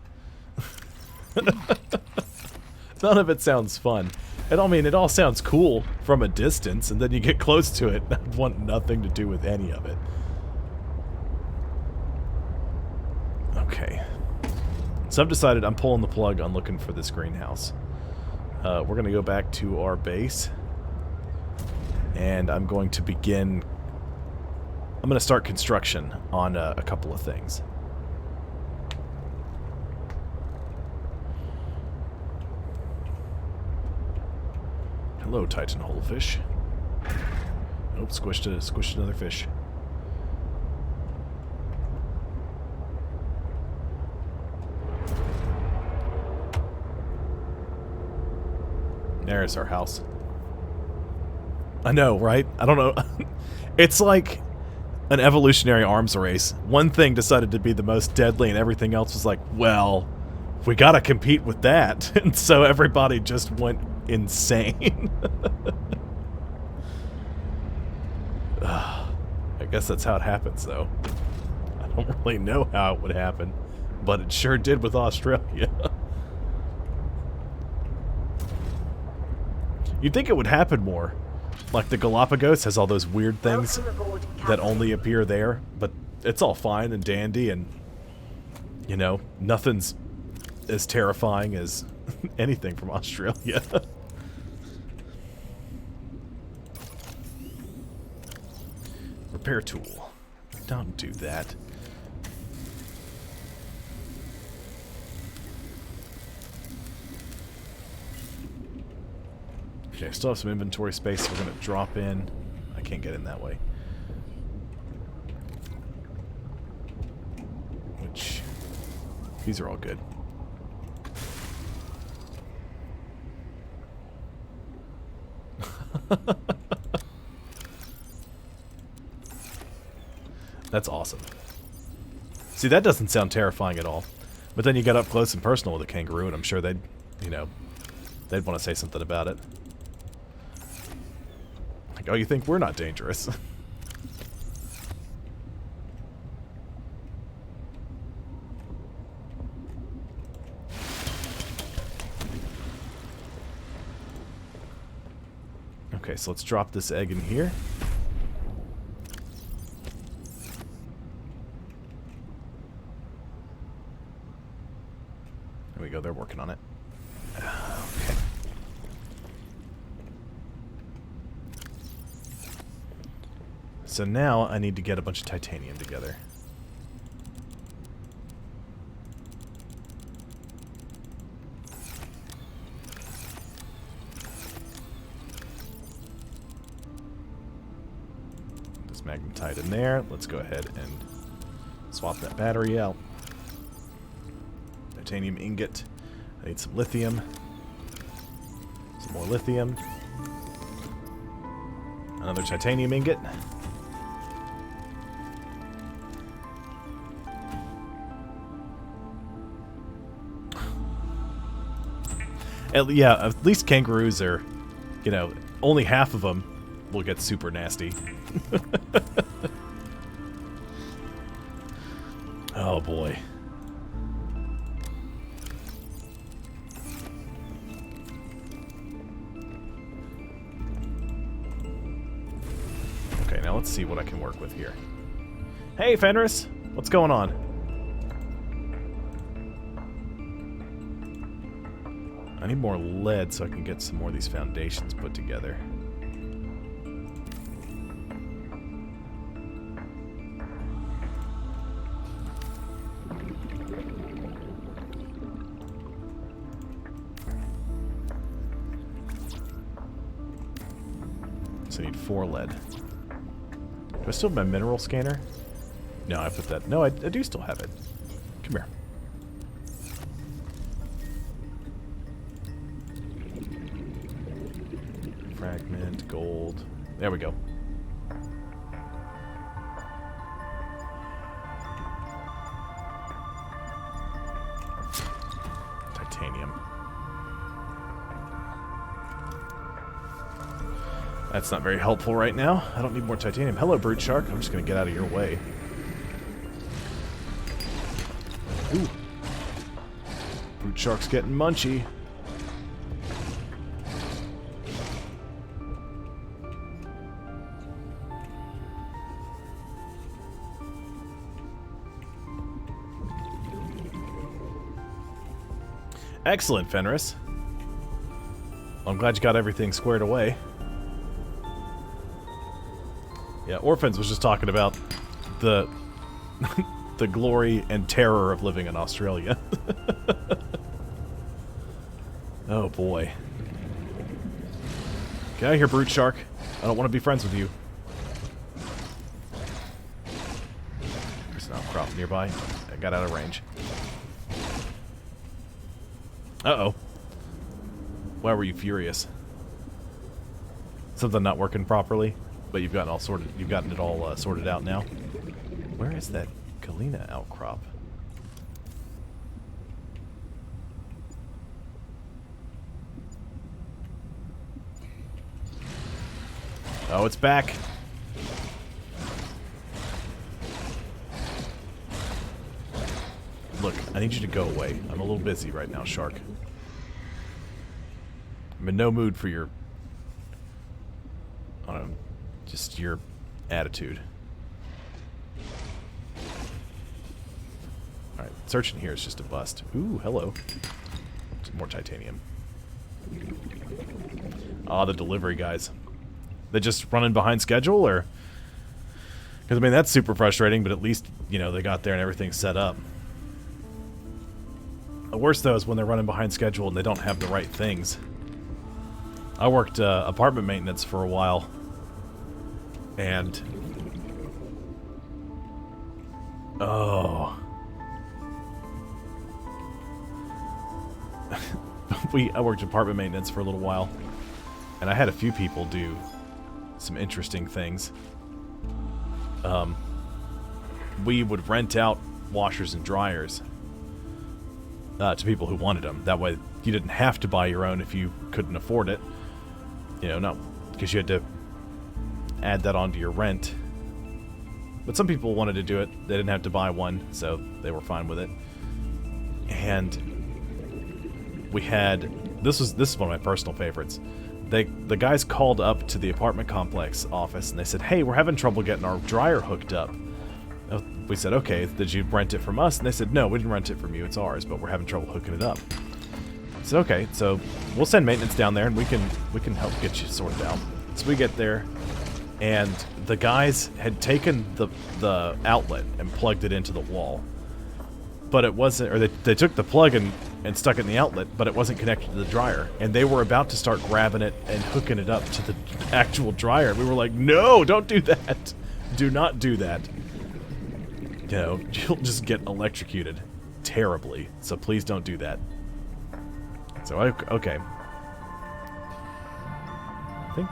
None of it sounds fun. I mean, it all sounds cool from a distance, and then you get close to it, and I want nothing to do with any of it. Okay. So I've decided I'm pulling the plug on looking for this greenhouse. We're going to go back to our base, and I'm going to begin... I'm going to start construction on a couple of things. Hello, Titan Holefish. Nope, squished another fish. There's our house. I know, right? I don't know. It's like an evolutionary arms race. One thing decided to be the most deadly and everything else was like, well, we gotta compete with that. And so everybody just went insane. I guess that's how it happens, though. I don't really know how it would happen, but it sure did with Australia. You'd think it would happen more. Like the Galapagos has all those weird things that only appear there, but it's all fine and dandy, and, you know, nothing's as terrifying as anything from Australia. Repair tool. Don't do that. Okay, still have some inventory space, so we're going to drop in. I can't get in that way. Which, these are all good. That's awesome. See, that doesn't sound terrifying at all. But then you got up close and personal with a kangaroo, and I'm sure they'd, you know, they'd want to say something about it. Like, oh, you think we're not dangerous? Okay, so let's drop this egg in here. There we go, they're working on it. Okay. So now I need to get a bunch of titanium together. This magnetite in there. Let's go ahead and swap that battery out. Titanium ingot. I need some lithium. Some more lithium. Another titanium ingot. Yeah, at least kangaroos are, you know, only half of them will get super nasty. Oh boy. Okay, now let's see what I can work with here. Hey, Fenris! What's going on? I need more lead so I can get some more of these foundations put together. So I need 4 lead. Do I still have my mineral scanner? No, I put that. No, I do still have it. Come here. Fragment, gold. There we go. Titanium. That's not very helpful right now. I don't need more titanium. Hello, brute shark. I'm just going to get out of your way. Ooh. Brute shark's getting munchy. Excellent, Fenris. Well, I'm glad you got everything squared away. Yeah, Orphans was just talking about the the glory and terror of living in Australia. Oh boy. Get out of here, brute shark. I don't want to be friends with you. There's an outcrop nearby. I got out of range. Uh-oh. Why were you furious? Something not working properly, but you've gotten it all sorted out now. Where is that Galena outcrop? Oh, it's back. Look, I need you to go away. I'm a little busy right now, Shark. I'm in no mood for your... I don't know, just your attitude. Alright, searching here is just a bust. Ooh, hello. Some more titanium. Ah, the delivery guys. They just running behind schedule, or... Because, I mean, that's super frustrating, but at least, you know, they got there and everything's set up. The worst, though, is when they're running behind schedule and they don't have the right things. I worked apartment maintenance for a while, and... Oh... I worked apartment maintenance for a little while, and I had a few people do some interesting things. We would rent out washers and dryers to people who wanted them. That way you didn't have to buy your own if you couldn't afford it. You know, not because you had to add that onto your rent. But some people wanted to do it. They didn't have to buy one, so they were fine with it. And we had... This is one of my personal favorites. The guys called up to the apartment complex office, and they said, hey, we're having trouble getting our dryer hooked up. We said, okay, did you rent it from us? And they said, no, we didn't rent it from you, it's ours, but we're having trouble hooking it up. I said, okay, so we'll send maintenance down there, and we can help get you sorted out. So we get there, and the guys had taken the outlet and plugged it into the wall. But it wasn't, or they took the plug and stuck it in the outlet, but it wasn't connected to the dryer. And they were about to start grabbing it and hooking it up to the actual dryer. We were like, no, don't do that. Do not do that. You know, you'll just get electrocuted terribly. So please don't do that. So, okay. I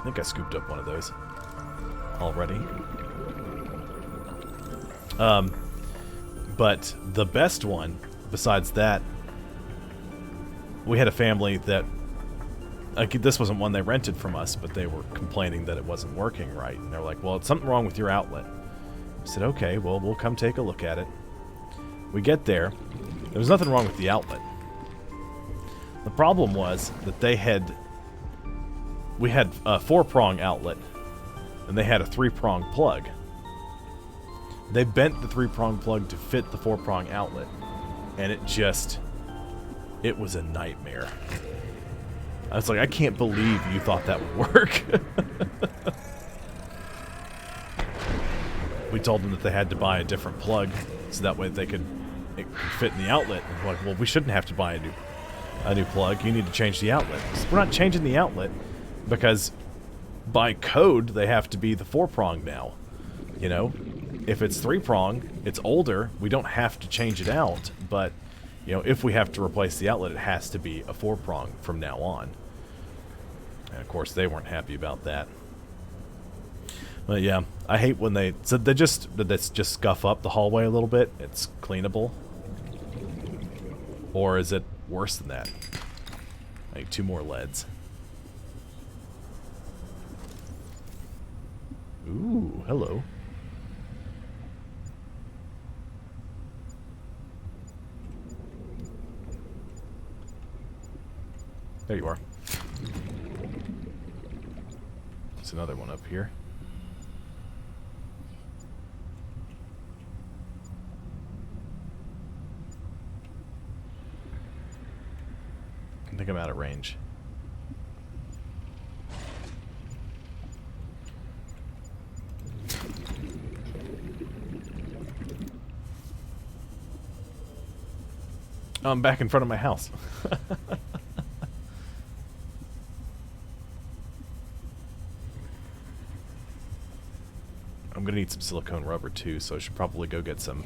think I scooped up one of those already. But the best one, besides that, we had a family that, like, this wasn't one they rented from us, but they were complaining that it wasn't working right. And they're like, well, it's something wrong with your outlet. I said, okay, well, we'll come take a look at it. We get there. There was nothing wrong with the outlet. The problem was that we had a 4-prong outlet, and they had a 3-prong plug. They bent the 3-prong plug to fit the 4-prong outlet, and it was a nightmare. I was like, I can't believe you thought that would work. We told them that they had to buy a different plug, so that way they could it can fit in the outlet. And like, well, we shouldn't have to buy a new plug. You need to change the outlet. So we're not changing the outlet because by code they have to be the 4-prong now. You know, if it's 3-prong, it's older. We don't have to change it out, but you know, if we have to replace the outlet, it has to be a 4-prong from now on. And of course, they weren't happy about that. But yeah, I hate when they just scuff up the hallway a little bit. It's cleanable. Or is it worse than that? I need 2 more leads. Ooh, hello. There you are. There's another one up here. I think I'm out of range. I'm back in front of my house. I'm gonna need some silicone rubber too, so I should probably go get some.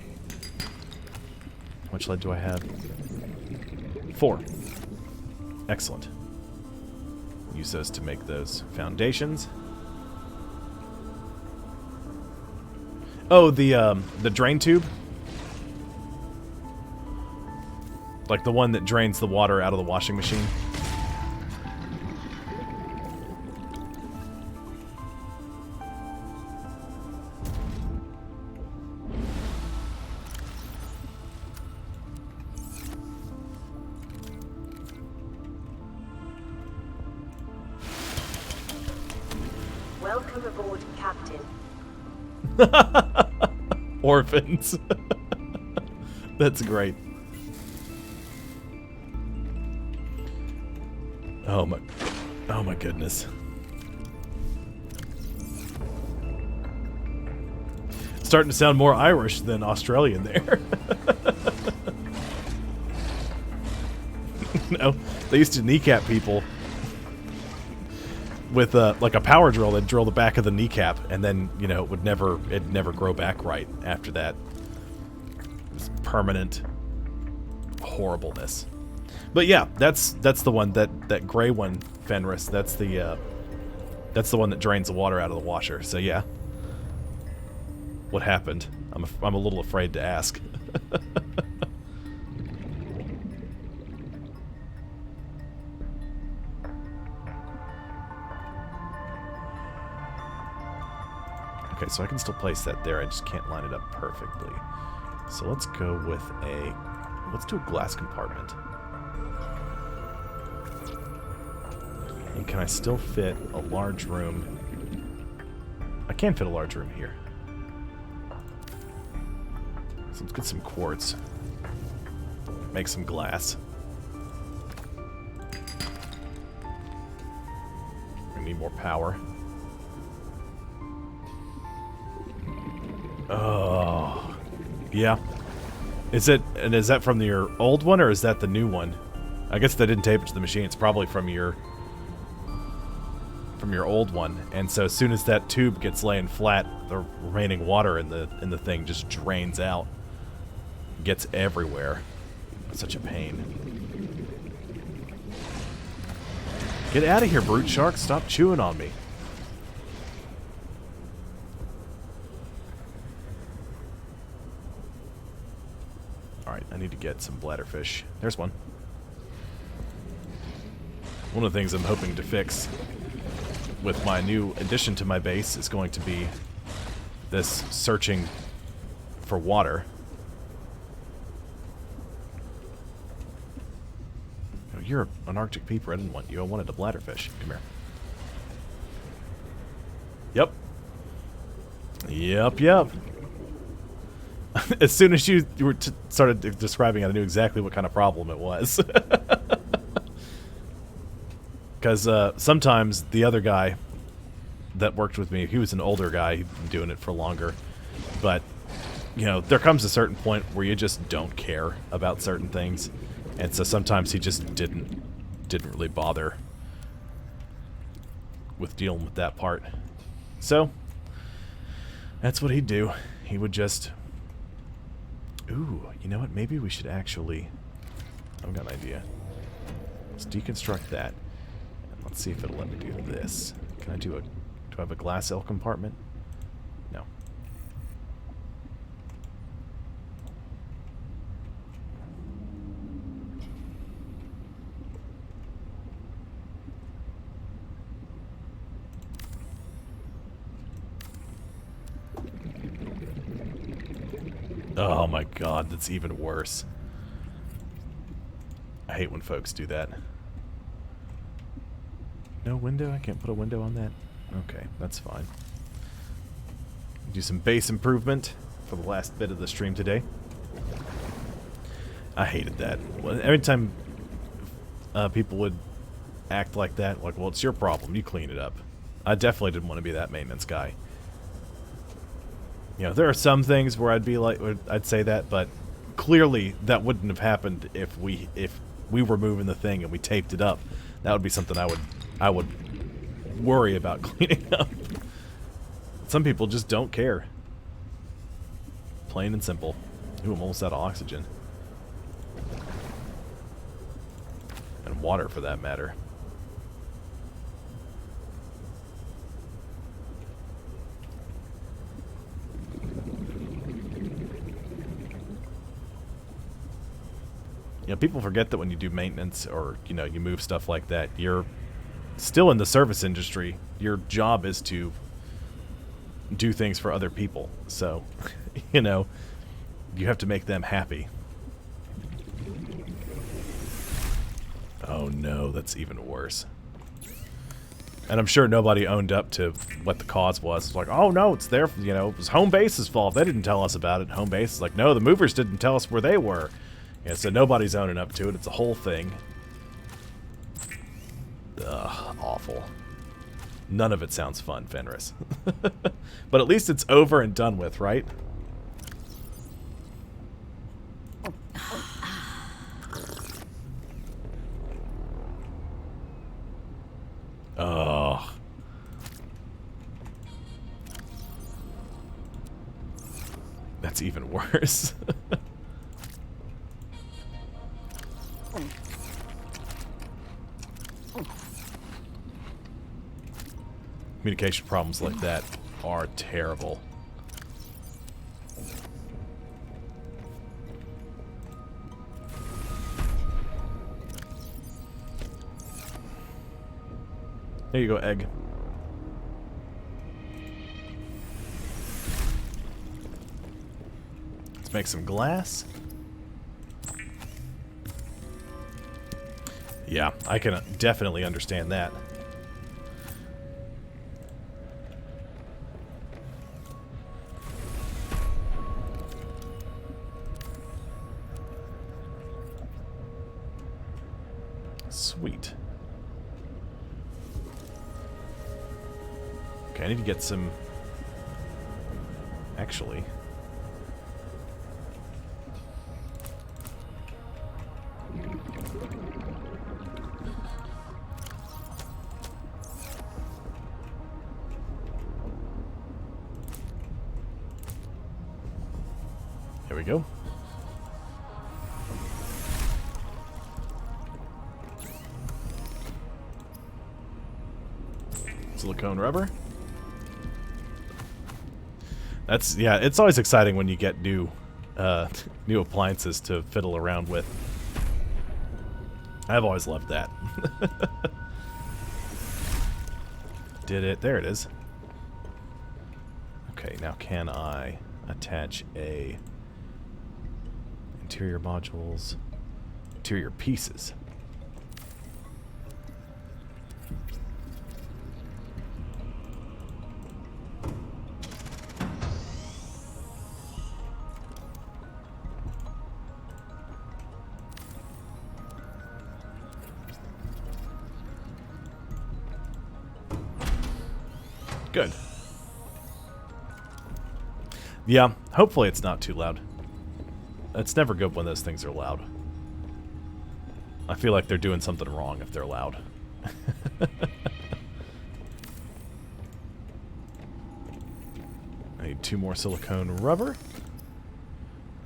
How much lead do I have? 4. Excellent. Use those to make those foundations. Oh, the drain tube? Like the one that drains the water out of the washing machine? Welcome aboard, Captain. Orphans. That's great. Oh my goodness. Starting to sound more Irish than Australian there. No, they used to kneecap people with like a power drill. They'd drill the back of the kneecap, and then you know it'd never grow back right after that. It's permanent horribleness. But yeah, that's the one, that gray one, Fenris. That's the one that drains the water out of the washer. So yeah, what happened? I'm a little afraid to ask. Okay, so I can still place that there. I just can't line it up perfectly. So let's go with let's do a glass compartment. And can I still fit a large room? I can fit a large room here. So let's get some quartz. Make some glass. I need more power. Oh, yeah. Is that from your old one, or is that the new one? I guess they didn't tape it to the machine. It's probably from your old one. And so as soon as that tube gets laying flat, the remaining water in the thing just drains out. Gets everywhere. It's such a pain. Get out of here, brute shark. Stop chewing on me. Alright, I need to get some bladderfish. There's one. One of the things I'm hoping to fix with my new addition to my base is going to be this searching for water. Oh, you're an Arctic peeper. I didn't want you. I wanted a bladderfish. Come here. Yep. Yep. As soon as you were started describing it, I knew exactly what kind of problem it was. Because sometimes the other guy that worked with me, he was an older guy, he'd been doing it for longer, but you know, there comes a certain point where you just don't care about certain things. And so sometimes he just didn't really bother with dealing with that part. So that's what he'd do. He would just... Ooh, you know what? Maybe we should actually... I've got an idea. Let's deconstruct that. And let's see if it'll let me do this. Can I do a... Do I have a glass L compartment? No. Oh my god, that's even worse. I hate when folks do that. No window? I can't put a window on that? Okay, that's fine. Do some base improvement for the last bit of the stream today. I hated that. Every time people would act like that, like, well, it's your problem, you clean it up. I definitely didn't want to be that maintenance guy. You know, there are some things where I'd be like, I'd say that, but clearly that wouldn't have happened if we were moving the thing and we taped it up. That would be something I would worry about cleaning up. Some people just don't care. Plain and simple. Ooh, I'm almost out of oxygen. And water, for that matter. You know, people forget that when you do maintenance or, you know, you move stuff like that, you're still in the service industry. Your job is to do things for other people. So, you know, you have to make them happy. Oh no, that's even worse. And I'm sure nobody owned up to what the cause was. It's like, oh no, it's their, you know, it was home base's fault. They didn't tell us about it. Home base is like, no, the movers didn't tell us where they were. Yeah, so nobody's owning up to it. It's a whole thing. Ugh, awful. None of it sounds fun, Fenris. But at least it's over and done with, right? Oh. That's even worse. Communication problems like that are terrible. There you go, egg. Let's make some glass. Yeah, I can definitely understand that. Sweet. Okay, I need to get some... Actually... Here we go. Silicone rubber. That's, yeah, it's always exciting when you get new new appliances to fiddle around with. I've always loved that. Did it? There it is. Okay, now can I attach a interior modules, interior pieces? Good. Yeah, hopefully it's not too loud. It's never good when those things are loud. I feel like they're doing something wrong if they're loud. I need 2 more silicone rubber.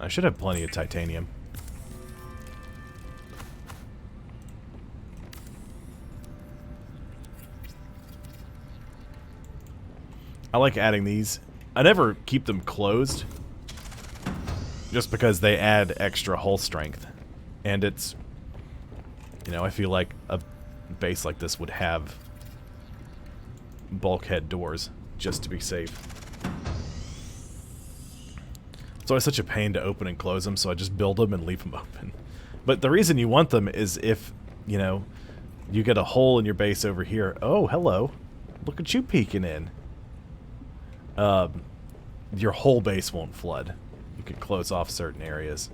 I should have plenty of titanium. I like adding these. I never keep them closed, just because they add extra hull strength. And it's, you know, I feel like a base like this would have bulkhead doors, just to be safe. It's always such a pain to open and close them, so I just build them and leave them open. But the reason you want them is if, you know, you get a hole in your base over here. Oh, hello. Look at you peeking in. Your whole base won't flood. You can close off certain areas.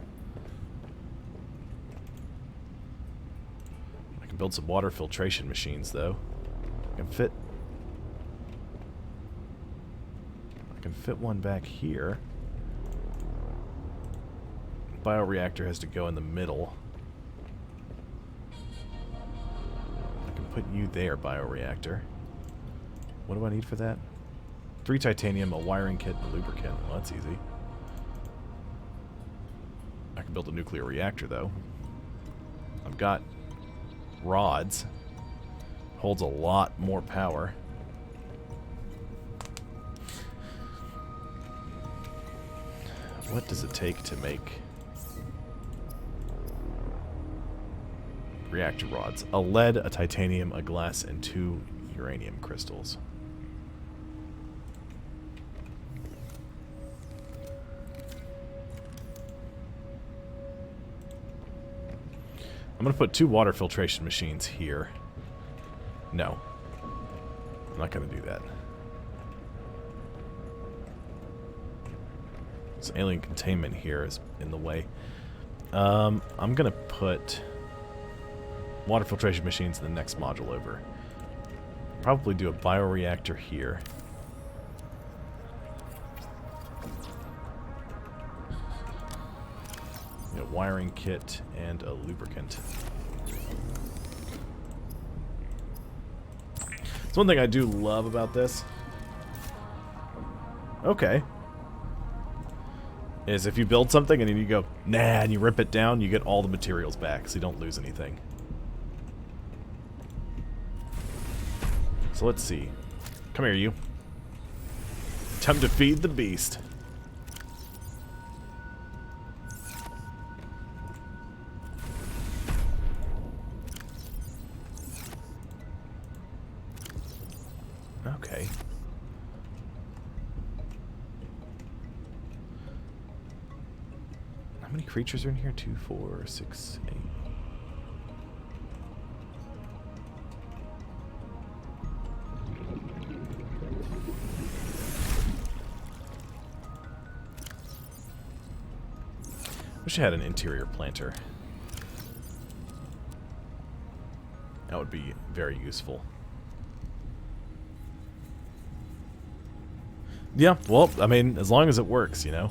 I can build some water filtration machines, though. I can fit one back here. Bioreactor has to go in the middle. I can put you there, bioreactor. What do I need for that? 3 titanium, a wiring kit, and a lubricant. Well, that's easy. I can build a nuclear reactor, though. I've got rods. Holds a lot more power. What does it take to make reactor rods? A lead, a titanium, a glass, and 2 uranium crystals. I'm going to put 2 water filtration machines here. No. I'm not going to do that. This alien containment here is in the way. I'm going to put water filtration machines in the next module over. Probably do a bioreactor here. A wiring kit and a lubricant. It's one thing I do love about this. Okay. Is if you build something and then you go, nah, and you rip it down, you get all the materials back, so you don't lose anything. So let's see. Come here, you. Time to feed the beast. Okay. How many creatures are in here? 2, 4, 6, 8. Wish I had an interior planter. That would be very useful. Yeah, well, I mean, as long as it works, you know.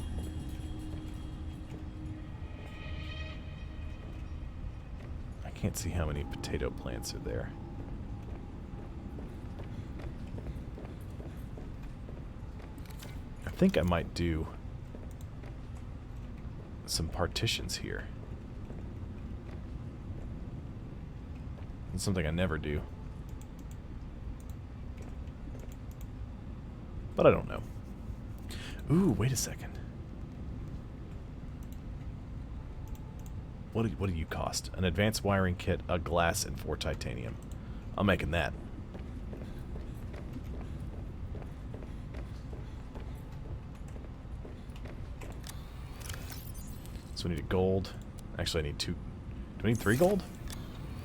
I can't see how many potato plants are there. I think I might do some partitions here. It's something I never do. But I don't know. Ooh, wait a second. What do you cost? An advanced wiring kit, a glass, and 4 titanium. I'm making that. So we need a gold. Actually, I need 2. Do I need 3 gold?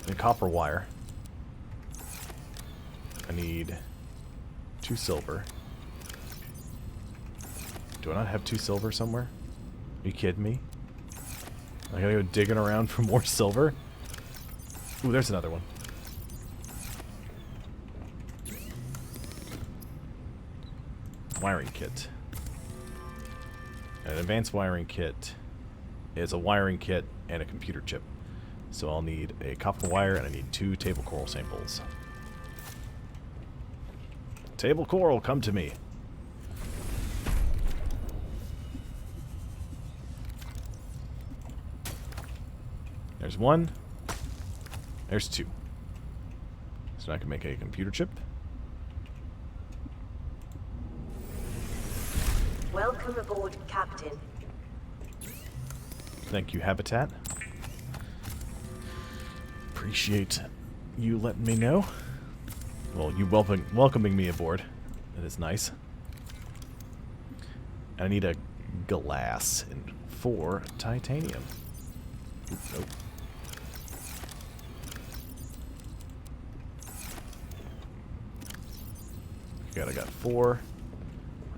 I need copper wire. I need 2 silver. Do I not have 2 silver somewhere? Are you kidding me? I gotta go digging around for more silver? Ooh, there's another one. Wiring kit. An advanced wiring kit is a wiring kit and a computer chip. So I'll need a copper wire and I need 2 table coral samples. Table coral, come to me. There's 1. There's 2. So I can make a computer chip. Welcome aboard, Captain. Thank you, Habitat. Appreciate you letting me know. Well, you welcoming me aboard. That is nice. I need a glass and 4 titanium. Oop, nope. I got 4.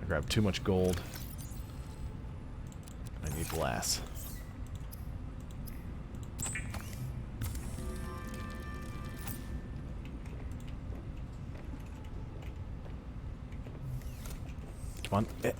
I grabbed too much gold. I need glass. Come on.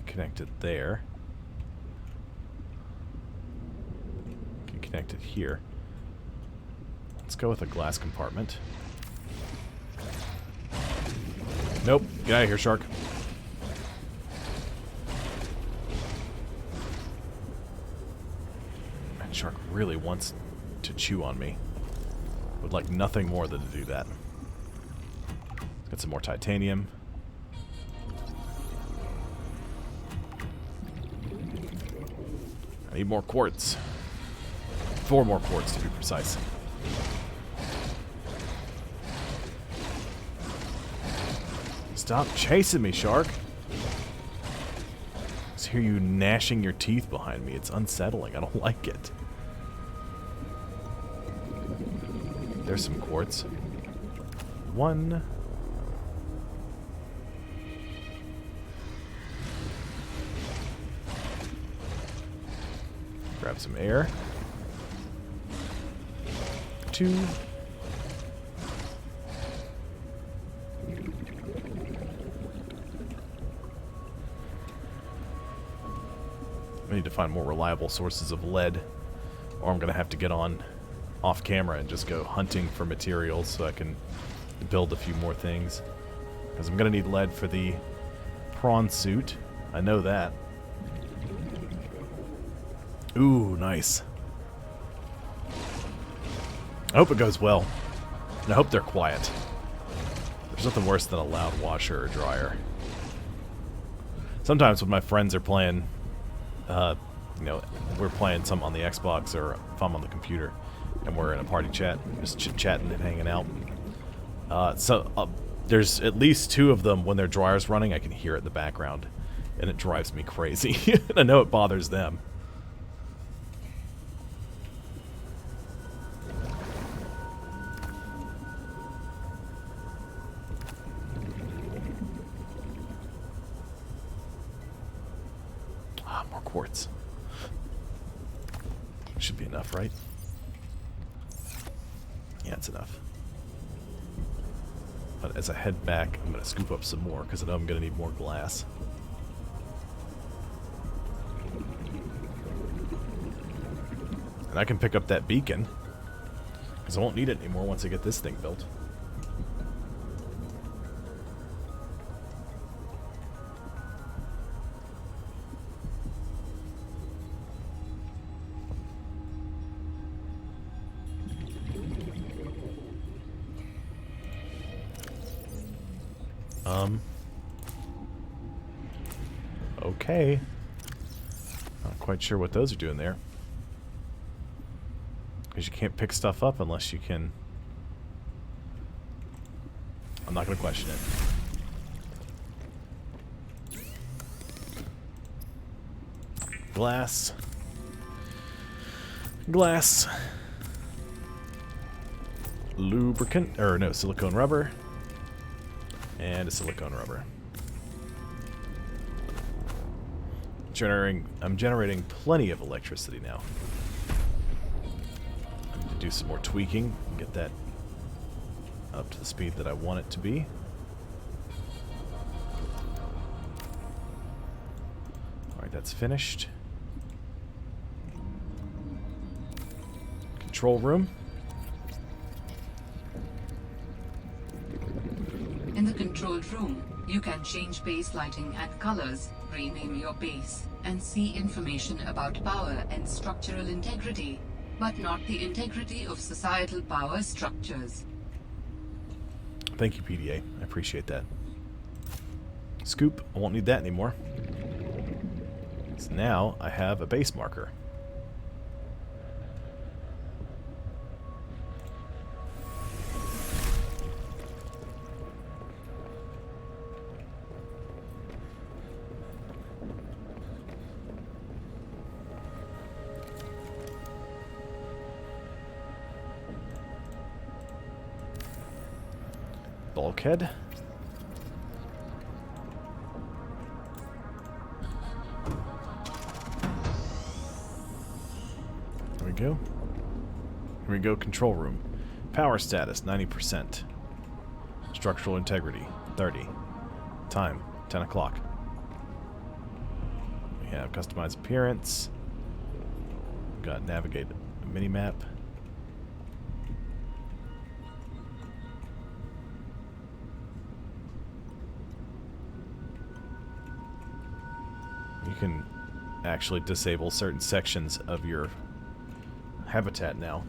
Connect it there. Can connect it here. Let's go with a glass compartment. Nope. Get out of here, shark. That shark really wants to chew on me. Would like nothing more than to do that. Let's get some more titanium. I need more quartz. 4 more quartz to be precise. Stop chasing me, shark. I just hear you gnashing your teeth behind me. It's unsettling. I don't like it. There's some quartz. 1. Grab some air. 2. I need to find more reliable sources of lead, or I'm going to have to get on off camera and just go hunting for materials so I can build a few more things. Because I'm going to need lead for the prawn suit. I know that. Ooh, nice. I hope it goes well. And I hope they're quiet. There's nothing worse than a loud washer or dryer. Sometimes when my friends are playing, you know, we're playing some on the Xbox or if I'm on the computer and we're in a party chat, just chit-chatting and hanging out. There's at least 2 of them when their dryer's running, I can hear it in the background. And it drives me crazy. And I know it bothers them. More quartz. Should be enough, right? Yeah, it's enough. But as I head back, I'm going to scoop up some more because I know I'm going to need more glass. And I can pick up that beacon because I won't need it anymore once I get this thing built. Okay. Not quite sure what those are doing there. Because you can't pick stuff up unless you can... I'm not going to question it. glass. Glass. Lubricant, or no, silicone rubber. And a silicone rubber. I'm generating plenty of electricity now. I need to do some more tweaking and get that up to the speed that I want it to be. Alright, that's finished. Control room. In the control room, you can change base lighting and colors, rename your base, and see information about power and structural integrity, but not the integrity of societal power structures. Thank you, PDA. I appreciate that. Scoop. I won't need that anymore. So now I have a base marker. Bulkhead. There we go. Here we go, control room. Power status, 90%. Structural integrity, 30. Time, 10 o'clock. We have customized appearance. We've got navigate minimap. You can actually disable certain sections of your habitat now.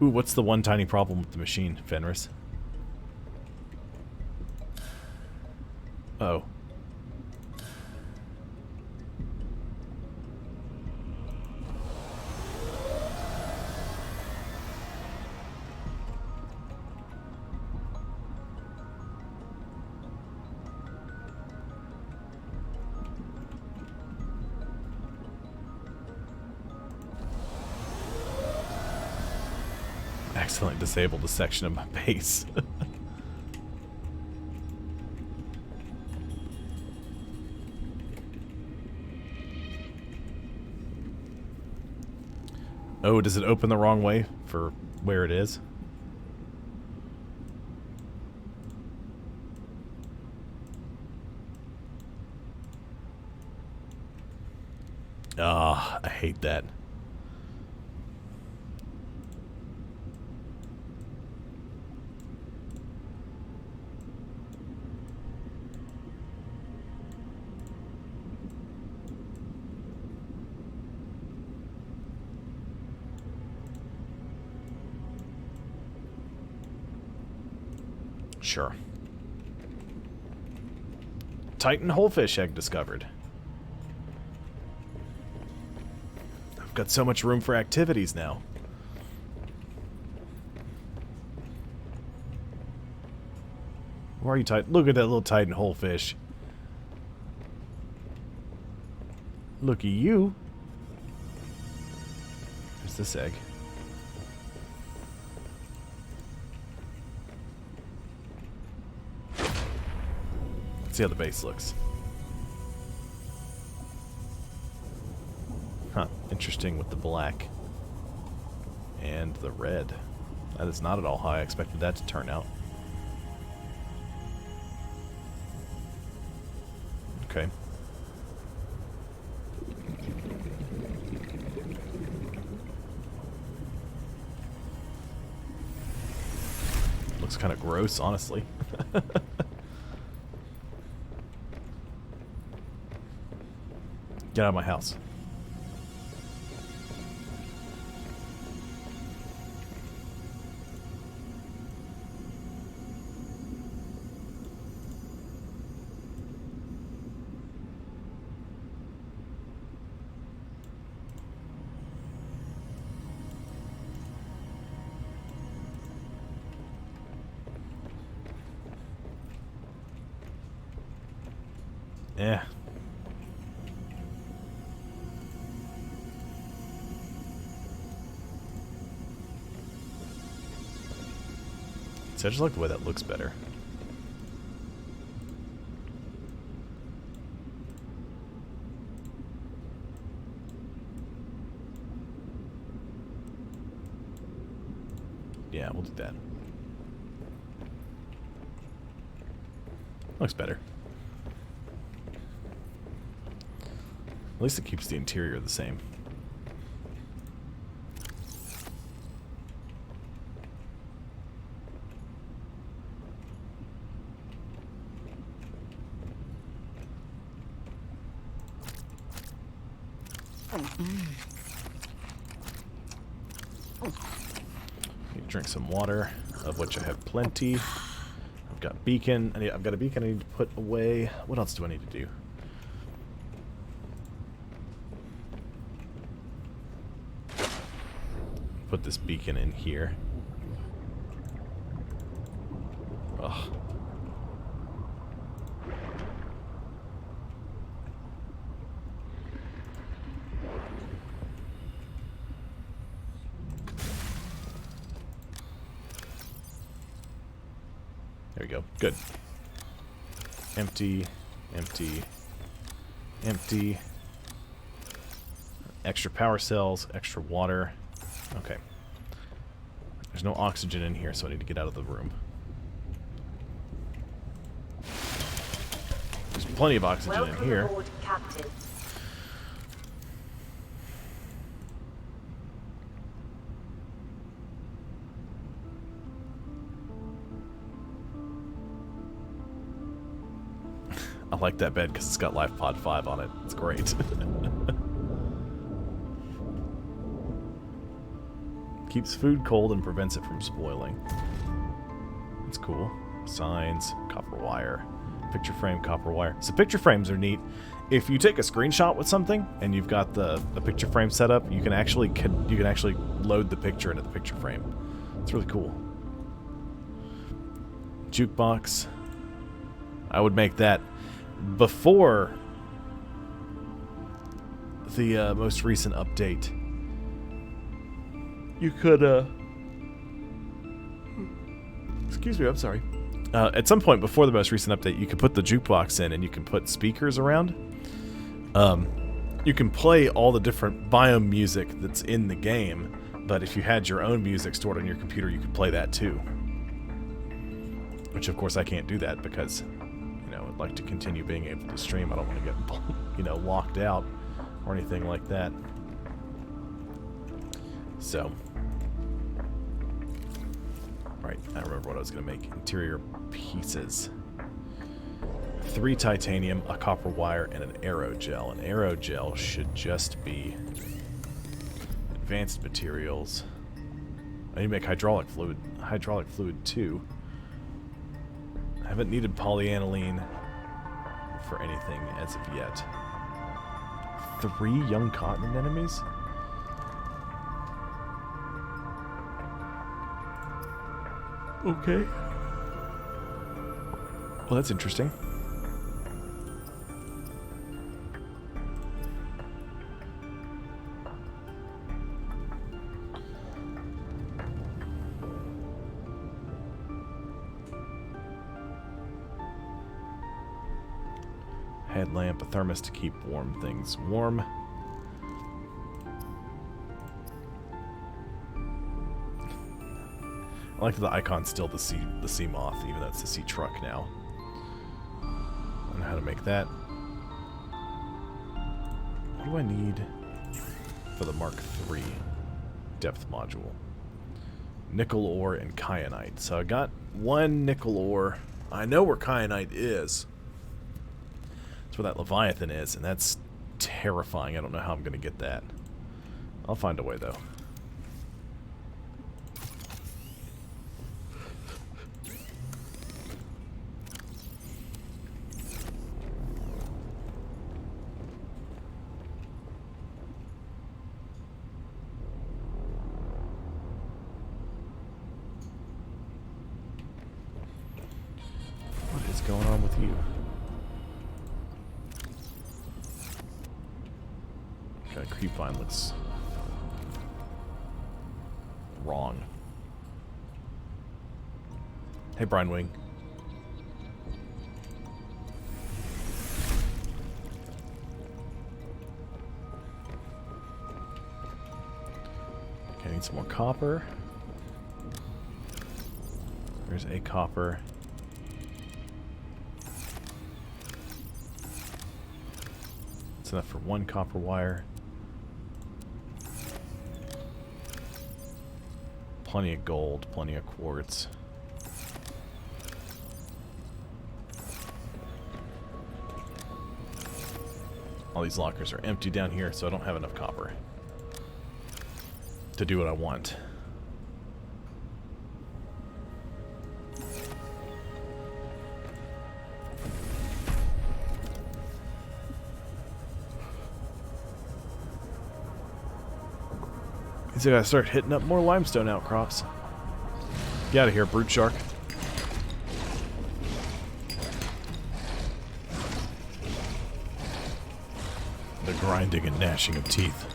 Ooh, what's the one tiny problem with the machine, Fenris? Oh. Accidentally disabled a section of my base. Oh, does it open the wrong way for where it is? Ah, I hate that. Sure. Titan holefish egg discovered. I've got so much room for activities now. Where are you, Titan? Look at that little Titan holefish. Look at you. There's this egg. See how the base looks. Huh, interesting with the black and the red. That is not at all how I expected that to turn out. Okay. Looks kind of gross, honestly. Get out of my house. Yeah. See, I just like the way that looks better. Yeah, we'll do that. Looks better. At least it keeps the interior the same. Need to drink some water, of which I have plenty. I've got beacon. I've got a beacon I need to put away. What else do I need to do? Put this beacon in here. Ugh. There we go. Good. Empty, empty, empty. Extra power cells, extra water. Okay. There's no oxygen in here, so I need to get out of the room. There's plenty of oxygen in here. Welcome aboard, Captain. I like that bed because it's got Life Pod 5 on it. It's great. Keeps food cold and prevents it from spoiling. That's cool. Signs, copper wire, picture frame, copper wire. So picture frames are neat. If you take a screenshot with something and you've got the picture frame set up, you can actually load the picture into the picture frame. It's really cool. Jukebox. I would make that before the most recent update. You could, excuse me, I'm sorry. At some point before the most recent update, you could put the jukebox in and you can put speakers around. You can play all the different biome music that's in the game, but if you had your own music stored on your computer, you could play that too. Which, of course, I can't do that because, you know, I'd like to continue being able to stream. I don't want to get, you know, locked out or anything like that. So, right, I remember what I was going to make. Interior pieces. 3 titanium, a copper wire, and an aerogel. An aerogel should just be advanced materials. I need to make hydraulic fluid too. I haven't needed polyaniline for anything as of yet. 3 young continent enemies? Okay. Well, that's interesting. Headlamp, a thermos to keep warm things warm. I like that the icon's still the sea moth, even though it's the sea truck now. I know how to make that. What do I need for the Mark III depth module? Nickel ore and kyanite. So I got 1 nickel ore. I know where kyanite is. That's where that Leviathan is, and that's terrifying. I don't know how I'm going to get that. I'll find a way, though. What is going on with you? Okay, creepvine looks wrong. Hey, Brine Wing. Okay, I need some more copper. There's a copper. It's enough for one copper wire. Plenty of gold, plenty of quartz. All these lockers are empty down here, so I don't have enough copper to do what I want. Means I gotta start hitting up more limestone outcrops. Get out of here, brute shark. The grinding and gnashing of teeth.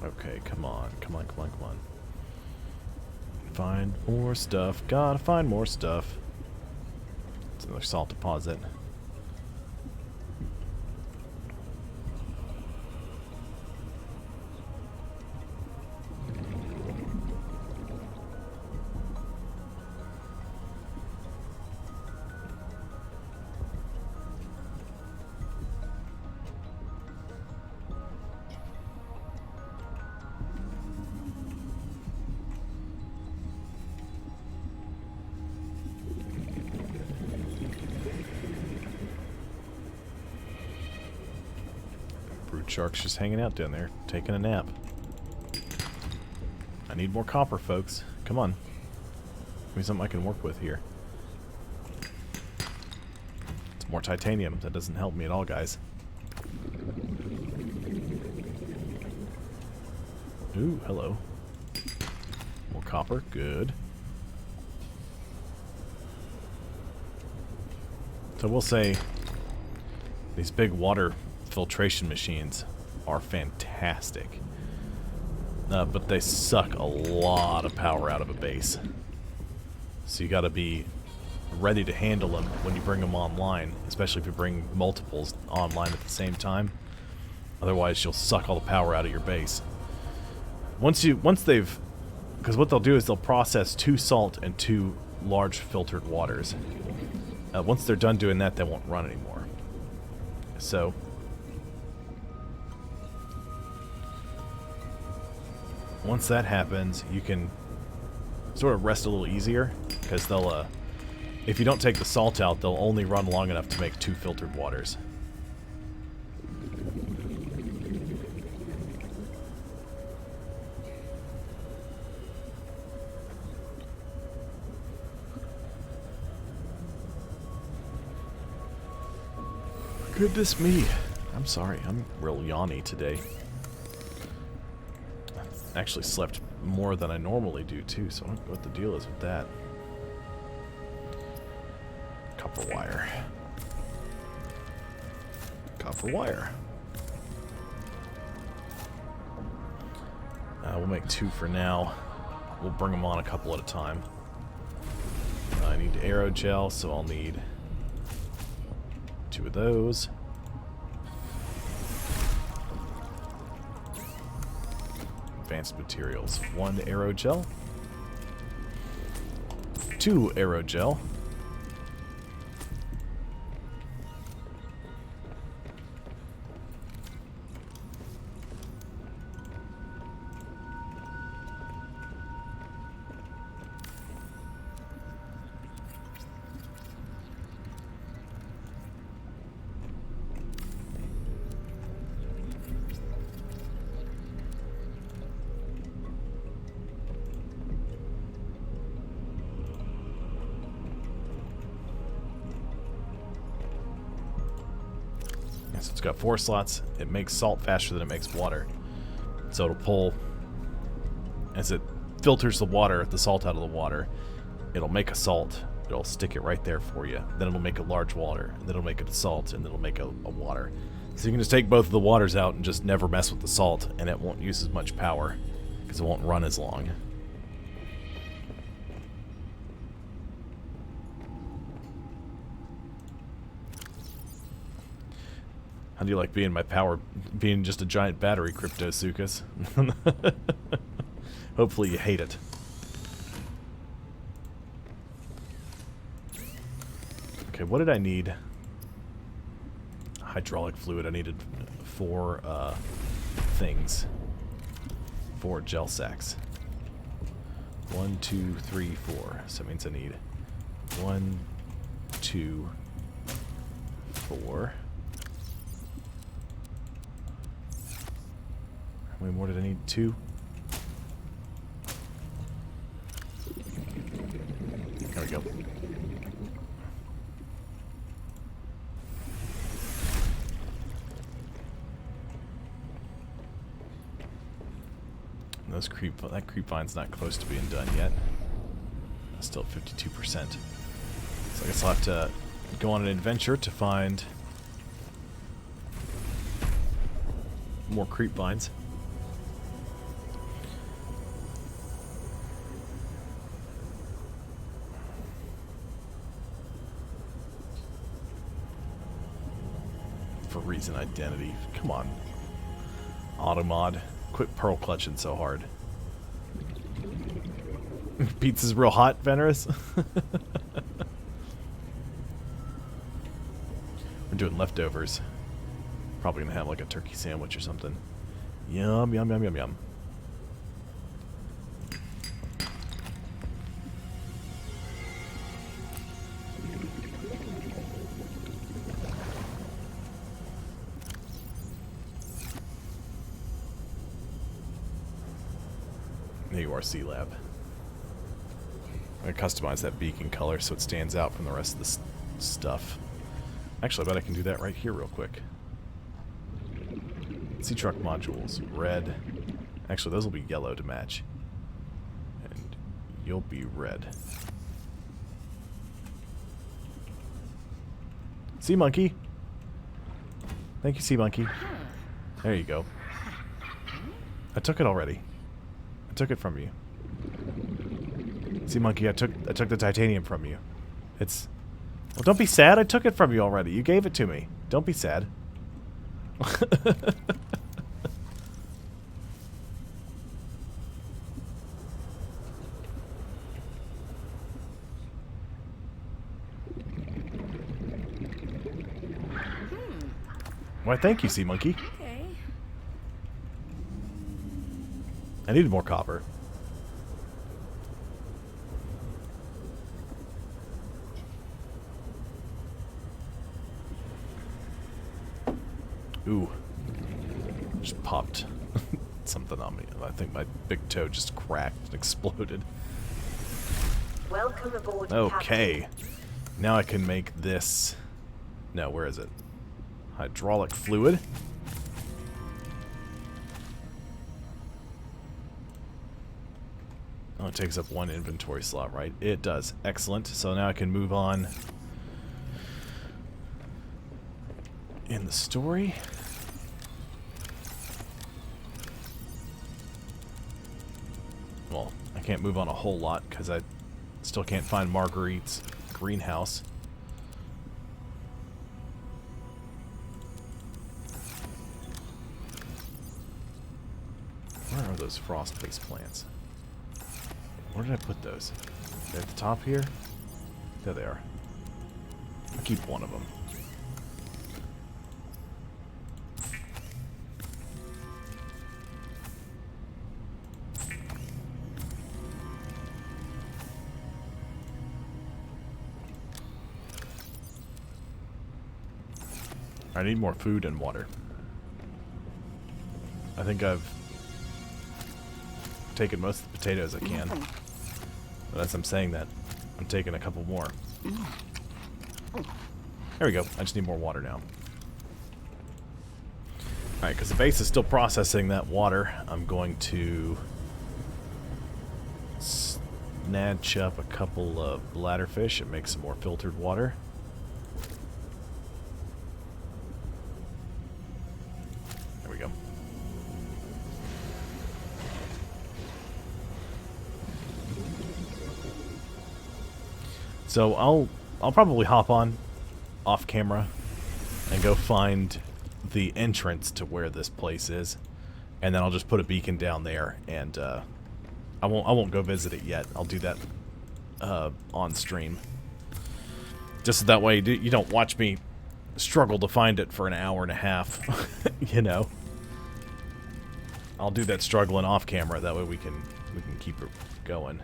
Okay, come on, come on, come on, come on. Find more stuff. Gotta find more stuff. It's another salt deposit. Shark's just hanging out down there, taking a nap. I need more copper, folks. Come on. Give me something I can work with here. It's more titanium. That doesn't help me at all, guys. Ooh, hello. More copper. Good. So I will say, these big water filtration machines are fantastic, but they suck a lot of power out of a base, so you got to be ready to handle them when you bring them online, especially if you bring multiples online at the same time. Otherwise you'll suck all the power out of your base. Once they've, because what they'll do is they'll process 2 salt and 2 large filtered waters. Once they're done doing that, they won't run anymore. So once that happens, you can sort of rest a little easier, because they'll, if you don't take the salt out, they'll only run long enough to make 2 filtered waters. Goodness me. I'm sorry, I'm real yawny today. Actually slept more than I normally do too, so I don't know what the deal is with that. Copper wire. Copper wire. We'll make 2 for now. We'll bring them on a couple at a time. I need aerogel, so I'll need 2 of those. Advanced materials. 1 aerogel. 2 aerogel. So it's got 4 slots. It makes salt faster than it makes water. So it'll pull, as it filters the salt out of the water, it'll make a salt. It'll stick it right there for you. Then it'll make a large water. And then it'll make it a salt. And then it'll make a water. So you can just take both of the waters out and just never mess with the salt. And it won't use as much power. Because it won't run as long. How do you like being just a giant battery, Cryptosuchus? Hopefully you hate it. Okay, what did I need? Hydraulic fluid. I needed 4 things. 4 gel sacks. 1, 2, 3, 4. So that means I need 1, 2, 4. How many more did I need? 2? There we go. That creep vine's not close to being done yet. Still 52%. So I guess I'll have to go on an adventure to find more creep vines. For reason identity. Come on. Automod. Quit pearl clutching so hard. Pizza's real hot, Venerous. We're doing leftovers. Probably gonna have like a turkey sandwich or something. Yum, yum, yum, yum, yum. There you are, C-Lab. I'm going to customize that beacon color so it stands out from the rest of the stuff. Actually, I bet I can do that right here real quick. C-Truck modules. Red. Actually, those will be yellow to match. And you'll be red. Sea Monkey. Thank you, Sea Monkey. There you go. I took it already. I took it from you. See, Monkey, I took the titanium from you. It's... Well, don't be sad. I took it from you already. You gave it to me. Don't be sad. Why, thank you, Sea Monkey. Okay. I needed more copper. Ooh. Just popped something on me. I think my big toe just cracked and exploded. Welcome aboard, Okay. Captain. Now I can make this... No, where is it? Hydraulic fluid. Oh, it takes up 1 inventory slot, right? It does. Excellent. So now I can move on in the story. Well, I can't move on a whole lot because I still can't find Marguerite's greenhouse. Where are those frost-based plants? Where did I put those? They're at the top here? There they are. I'll keep one of them. I need more food and water. I think I've taken most of the potatoes I can. But as I'm saying that, I'm taking a couple more. There we go. I just need more water now. Alright, because the base is still processing that water, I'm going to snatch up a couple of bladderfish and make some more filtered water. There we go. So I'll probably hop on off camera and go find the entrance to where this place is, and then I'll just put a beacon down there, and I won't go visit it yet. I'll do that on stream, just so that way you don't watch me struggle to find it for an hour and a half. You know, I'll do that struggling off camera. That way we can keep it going.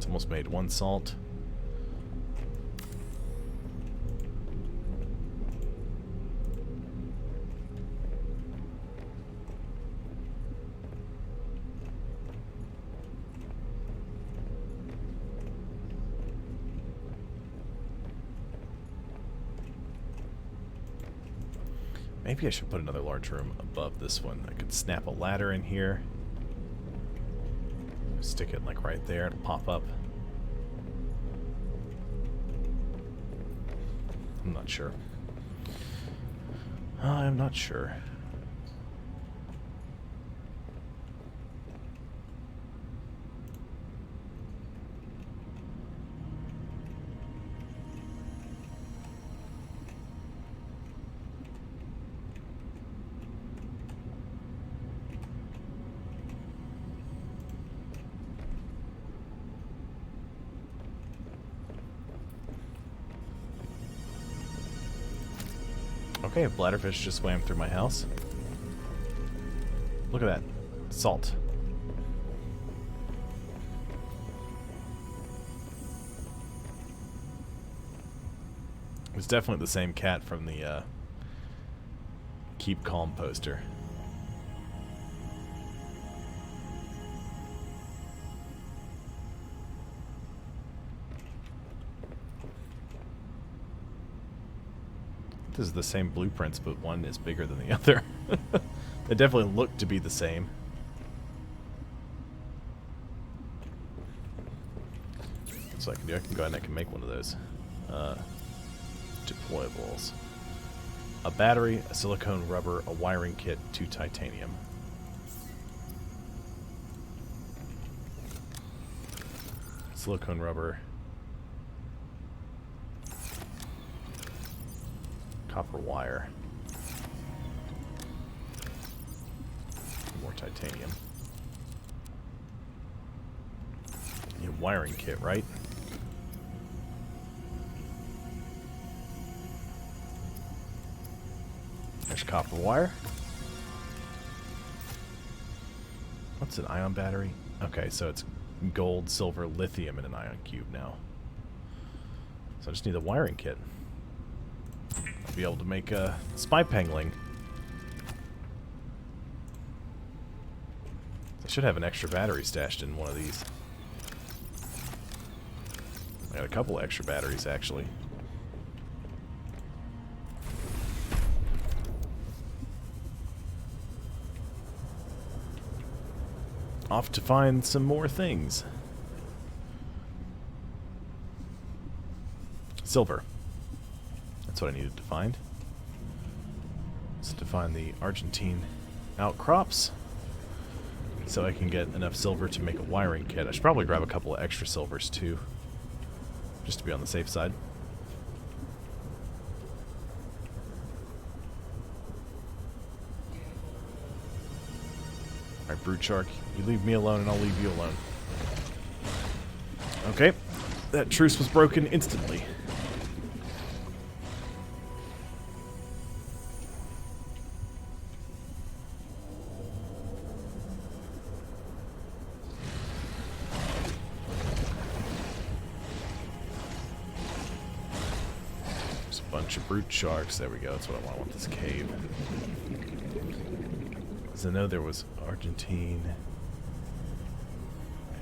Almost made one salt. Maybe I should put another large room above this one. I could snap a ladder in here. Stick it like right there, it'll pop up. I'm not sure. I'm not sure. Okay, a bladderfish just swam through my house. Look at that. Salt. It's definitely the same cat from the Keep Calm poster. This is the same blueprints, but one is bigger than the other. They definitely look to be the same. So I can go ahead and I can make one of those deployables. A battery, a silicone rubber, a wiring kit, 2 titanium. Silicone rubber. Copper wire. More titanium. Need a wiring kit, right? There's copper wire. What's an ion battery? Okay, so it's gold, silver, lithium, and an ion cube now. So I just need a wiring kit. I'll be able to make a spy pangling. I should have an extra battery stashed in one of these. I got a couple extra batteries, actually. Off to find some more things. Silver. That's what I needed to find. It's to find the Argentine outcrops, so I can get enough silver to make a wiring kit. I should probably grab a couple of extra silvers too, just to be on the safe side. Alright, Brute Shark, you leave me alone and I'll leave you alone. Okay, that truce was broken instantly. bunch of brute sharks. There we go. That's what I want. I want this cave. Because I know there was Argentine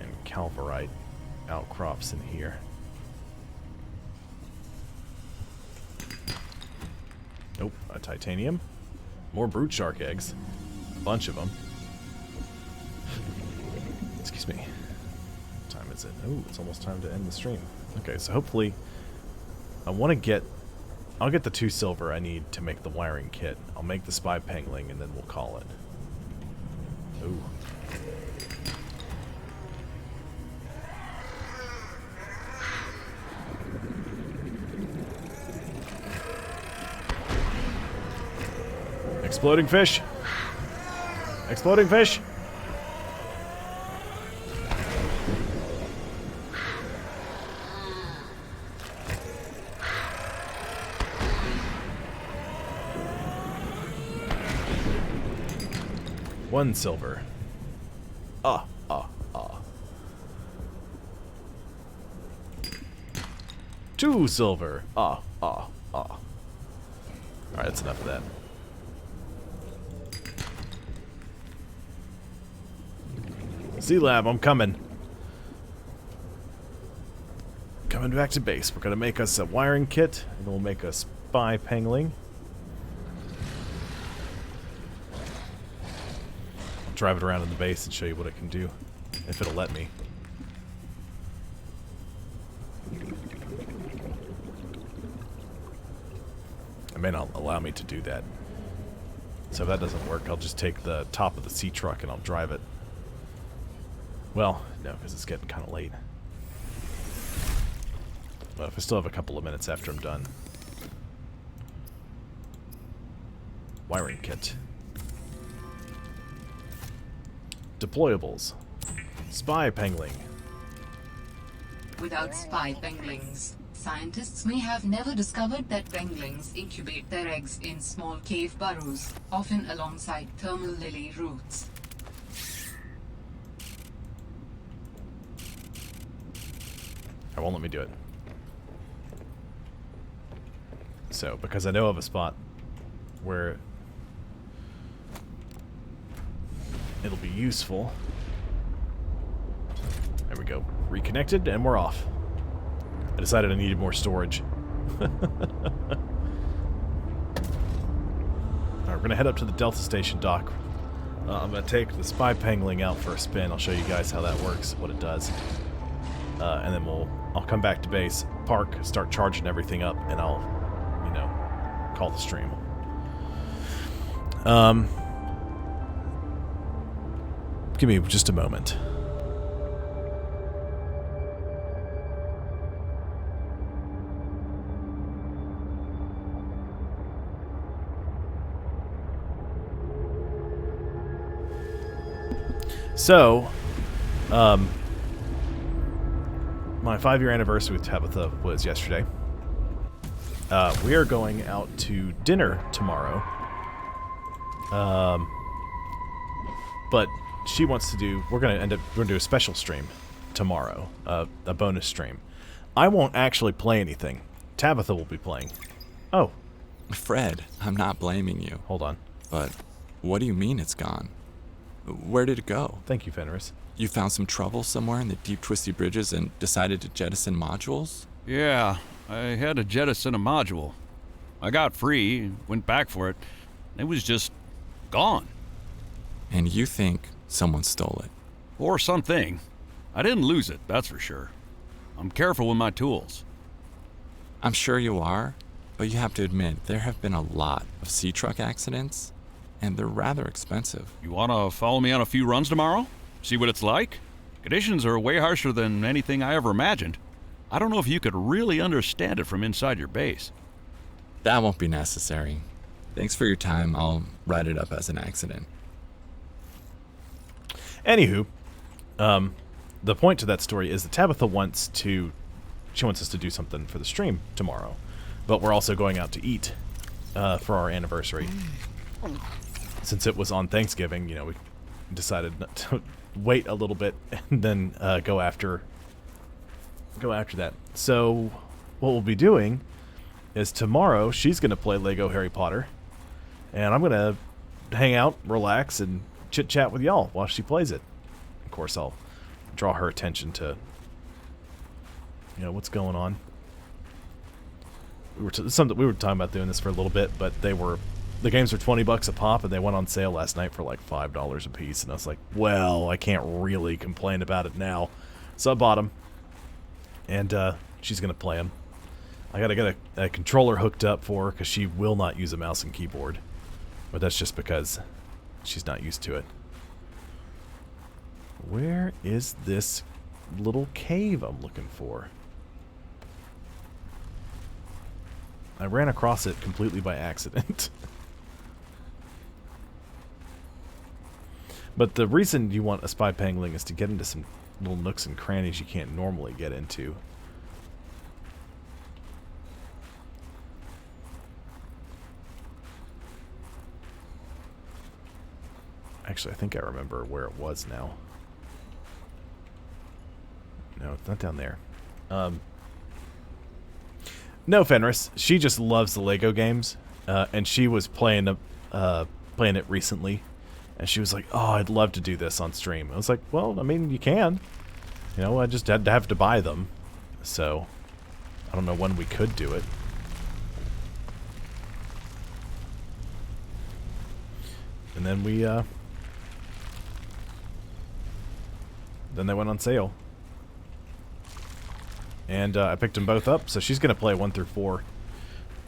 and Calvarite outcrops in here. Nope, a titanium. More brute shark eggs. A bunch of them. Excuse me. What time is it? Oh, it's almost time to end the stream. Okay, so hopefully I want to get... I'll get the 2 silver I need to make the wiring kit. I'll make the spy pangling and then we'll call it. Ooh. Exploding fish. Exploding fish. One silver. Ah. 2 silver. Alright, that's enough of that. C-Lab, I'm coming. Coming back to base. We're gonna make us a wiring kit, and then we'll make a spy pangling. I'll drive it around in the base and show you what it can do, if it'll let me. It may not allow me to do that. So if that doesn't work, I'll just take the top of the sea truck and I'll drive it. Well, no, because it's getting kind of late. Well, if I still have a couple of minutes after I'm done. Wiring kit. Deployables. Spy pangling. Without spy penguins, scientists may have never discovered that penguins incubate their eggs in small cave burrows, often alongside thermal lily roots. I won't let me do it. So, because I know of a spot where it'll be useful. There we go. Reconnected, and we're off. I decided I needed more storage. Alright, we're gonna head up to the Delta Station dock. I'm gonna take the spy pangling out for a spin. I'll show you guys how that works, what it does. And then I'll come back to base, park, start charging everything up, and I'll, you know, call the stream. Give me just a moment. So, my 5-year anniversary with Tabitha was yesterday. We are going out to dinner tomorrow. But she wants to do... We're going to do a special stream tomorrow. A bonus stream. I won't actually play anything. Tabitha will be playing. Oh. Fred, I'm not blaming you. Hold on. But what do you mean it's gone? Where did it go? Thank you, Fenris. You found some trouble somewhere in the deep, twisty bridges and decided to jettison modules? Yeah, I had to jettison a module. I got free, went back for it. It was just gone. And you think someone stole it? Or something. I didn't lose it, that's for sure. I'm careful with my tools. I'm sure you are, but you have to admit there have been a lot of sea truck accidents, and they're rather expensive. You want to follow me on a few runs tomorrow? See what it's like? Conditions are way harsher than anything I ever imagined. I don't know if you could really understand it from inside your base. That won't be necessary. Thanks for your time. I'll write it up as an accident. Anywho, the point to that story is that Tabitha wants us to do something for the stream tomorrow. But we're also going out to eat for our anniversary. Since it was on Thanksgiving, you know, we decided not to wait a little bit and then go after that. So what we'll be doing is tomorrow she's going to play Lego Harry Potter. And I'm going to hang out, relax, and chit-chat with y'all while she plays it. Of course, I'll draw her attention to, what's going on. We were talking about doing this for a little bit, but the games were $20 a pop, and they went on sale last night for like $5 a piece. And I was like, well, I can't really complain about it now. So I bought them, and she's going to play them. I got to get a controller hooked up for her because she will not use a mouse and keyboard. But that's just because she's not used to it. Where is this little cave I'm looking for? I ran across it completely by accident. But the reason you want a spy pangling is to get into some little nooks and crannies you can't normally get into. Actually, I think I remember where it was now. No, it's not down there. No, Fenris. She just loves the Lego games, and she was playing it recently, and she was like, "Oh, I'd love to do this on stream." I was like, "Well, I mean, you can. I just had to have to buy them, so I don't know when we could do it." And then then they went on sale. And I picked them both up, so she's going to play 1 through 4.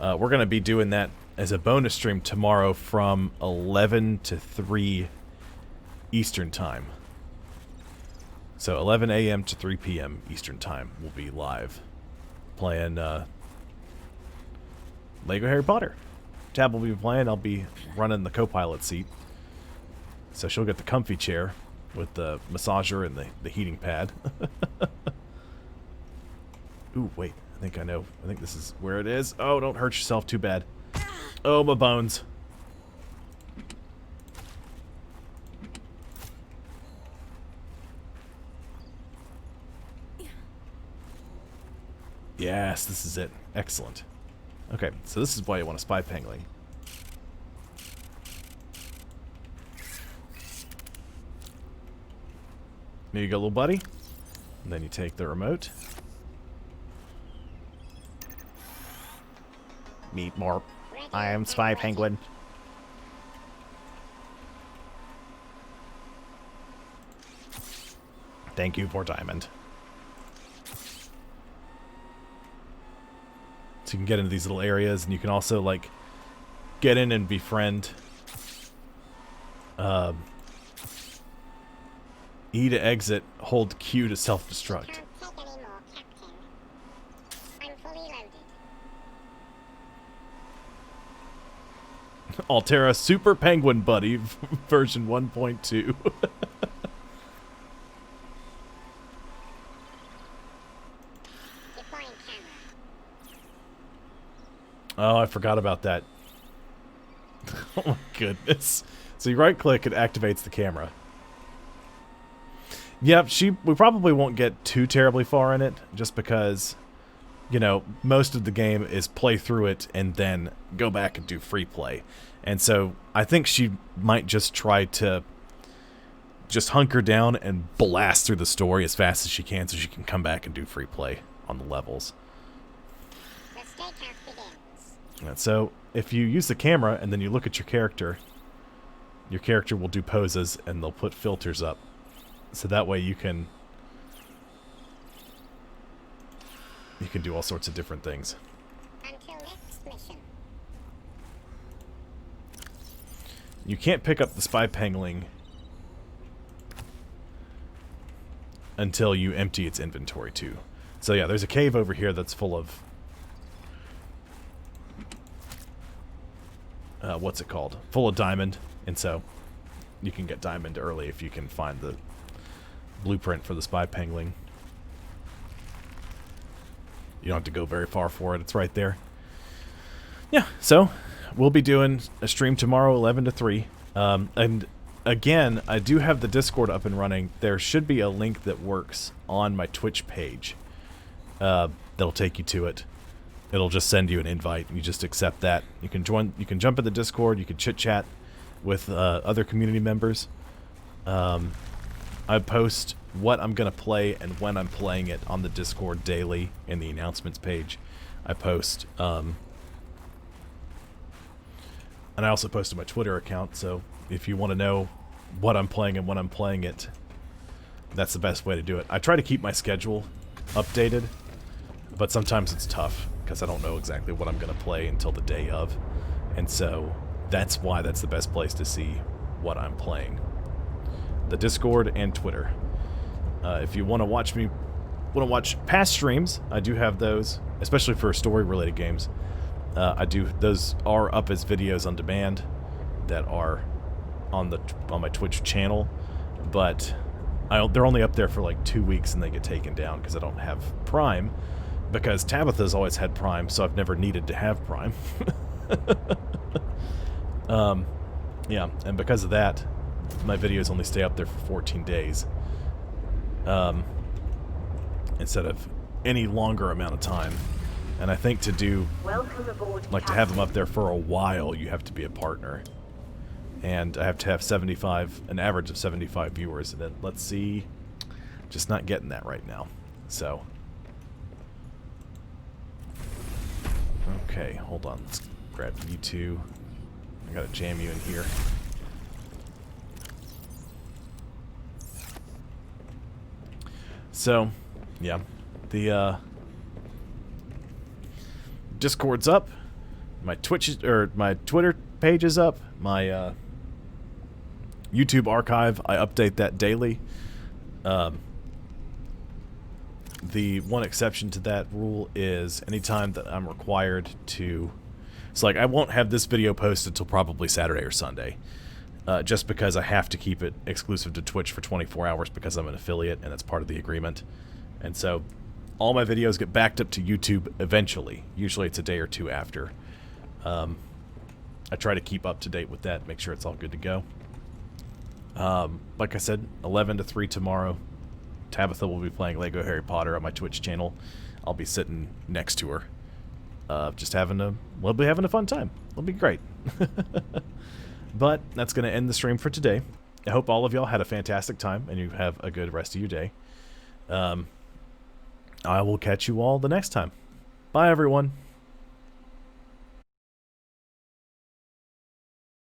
We're going to be doing that as a bonus stream tomorrow from 11 to 3 Eastern Time. So 11 a.m. to 3 p.m. Eastern Time we'll be live playing Lego Harry Potter. Tab will be playing, I'll be running the co-pilot seat. So she'll get the comfy chair with the massager and the heating pad. Ooh, wait. I think I know. I think this is where it is. Oh, don't hurt yourself too bad. Oh, my bones. Yes, this is it. Excellent. Okay, so this is why you want a spy pangling. There you go, little buddy. And then you take the remote. Meet Morp. I am Spy Penguin. Thank you for Diamond. So you can get into these little areas, and you can also, like, get in and befriend E to exit, hold Q to self-destruct. Altera Super Penguin Buddy version 1.2. Oh, I forgot about that. Oh my goodness. So you right click, it activates the camera. Yep, we probably won't get too terribly far in it, just because, most of the game is play through it and then go back and do free play. And so I think she might just try to just hunker down and blast through the story as fast as she can so she can come back and do free play on the levels. And so if you use the camera and then you look at your character will do poses and they'll put filters up. So that way you can do all sorts of different things. Until next mission. You can't pick up the spy pangling until you empty its inventory too. So yeah, there's a cave over here that's full of what's it called? Full of diamond, and so you can get diamond early if you can find the blueprint for the spy pangling. You don't have to go very far for it. It's right there. Yeah, so we'll be doing a stream tomorrow, 11 to 3. And again, I do have the Discord up and running. There should be a link that works on my Twitch page that'll take you to it. it'll just send you an invite, and you just accept that. You can join. You can jump in the Discord. You can chit chat with other community members. I post what I'm gonna play and when I'm playing it on the Discord daily in the announcements page. I post, and I also post to my Twitter account. So if you want to know what I'm playing and when I'm playing it, that's the best way to do it. I try to keep my schedule updated, but sometimes it's tough because I don't know exactly what I'm gonna play until the day of, and so that's why that's the best place to see what I'm playing. The Discord and Twitter. If you want to watch past streams, I do have those, especially for story-related games. Those are up as videos on demand that are on my Twitch channel, but they're only up there for like 2 weeks and they get taken down because I don't have Prime, because Tabitha's always had Prime, so I've never needed to have Prime. Yeah, and because of that, my videos only stay up there for 14 days. Instead of any longer amount of time. And I think to do, like, to have them up there for a while, you have to be a partner. And I have to have an average of 75 viewers. And then, let's see, just not getting that right now. So. Okay, hold on. Let's grab you two. I gotta jam you in here. So, yeah, the Discord's up, my my Twitter page is up, my YouTube archive, I update that daily. The one exception to that rule is anytime that I'm required to, it's like I won't have this video posted till probably Saturday or Sunday. Just because I have to keep it exclusive to Twitch for 24 hours because I'm an affiliate and that's part of the agreement. And so all my videos get backed up to YouTube eventually. Usually it's a day or two after. I try to keep up to date with that, make sure it's all good to go. Like I said, 11 to 3 tomorrow. Tabitha will be playing Lego Harry Potter on my Twitch channel. I'll be sitting next to her. We'll be having a fun time. It'll be great. But that's going to end the stream for today. I hope all of y'all had a fantastic time and you have a good rest of your day. I will catch you all the next time. Bye, everyone.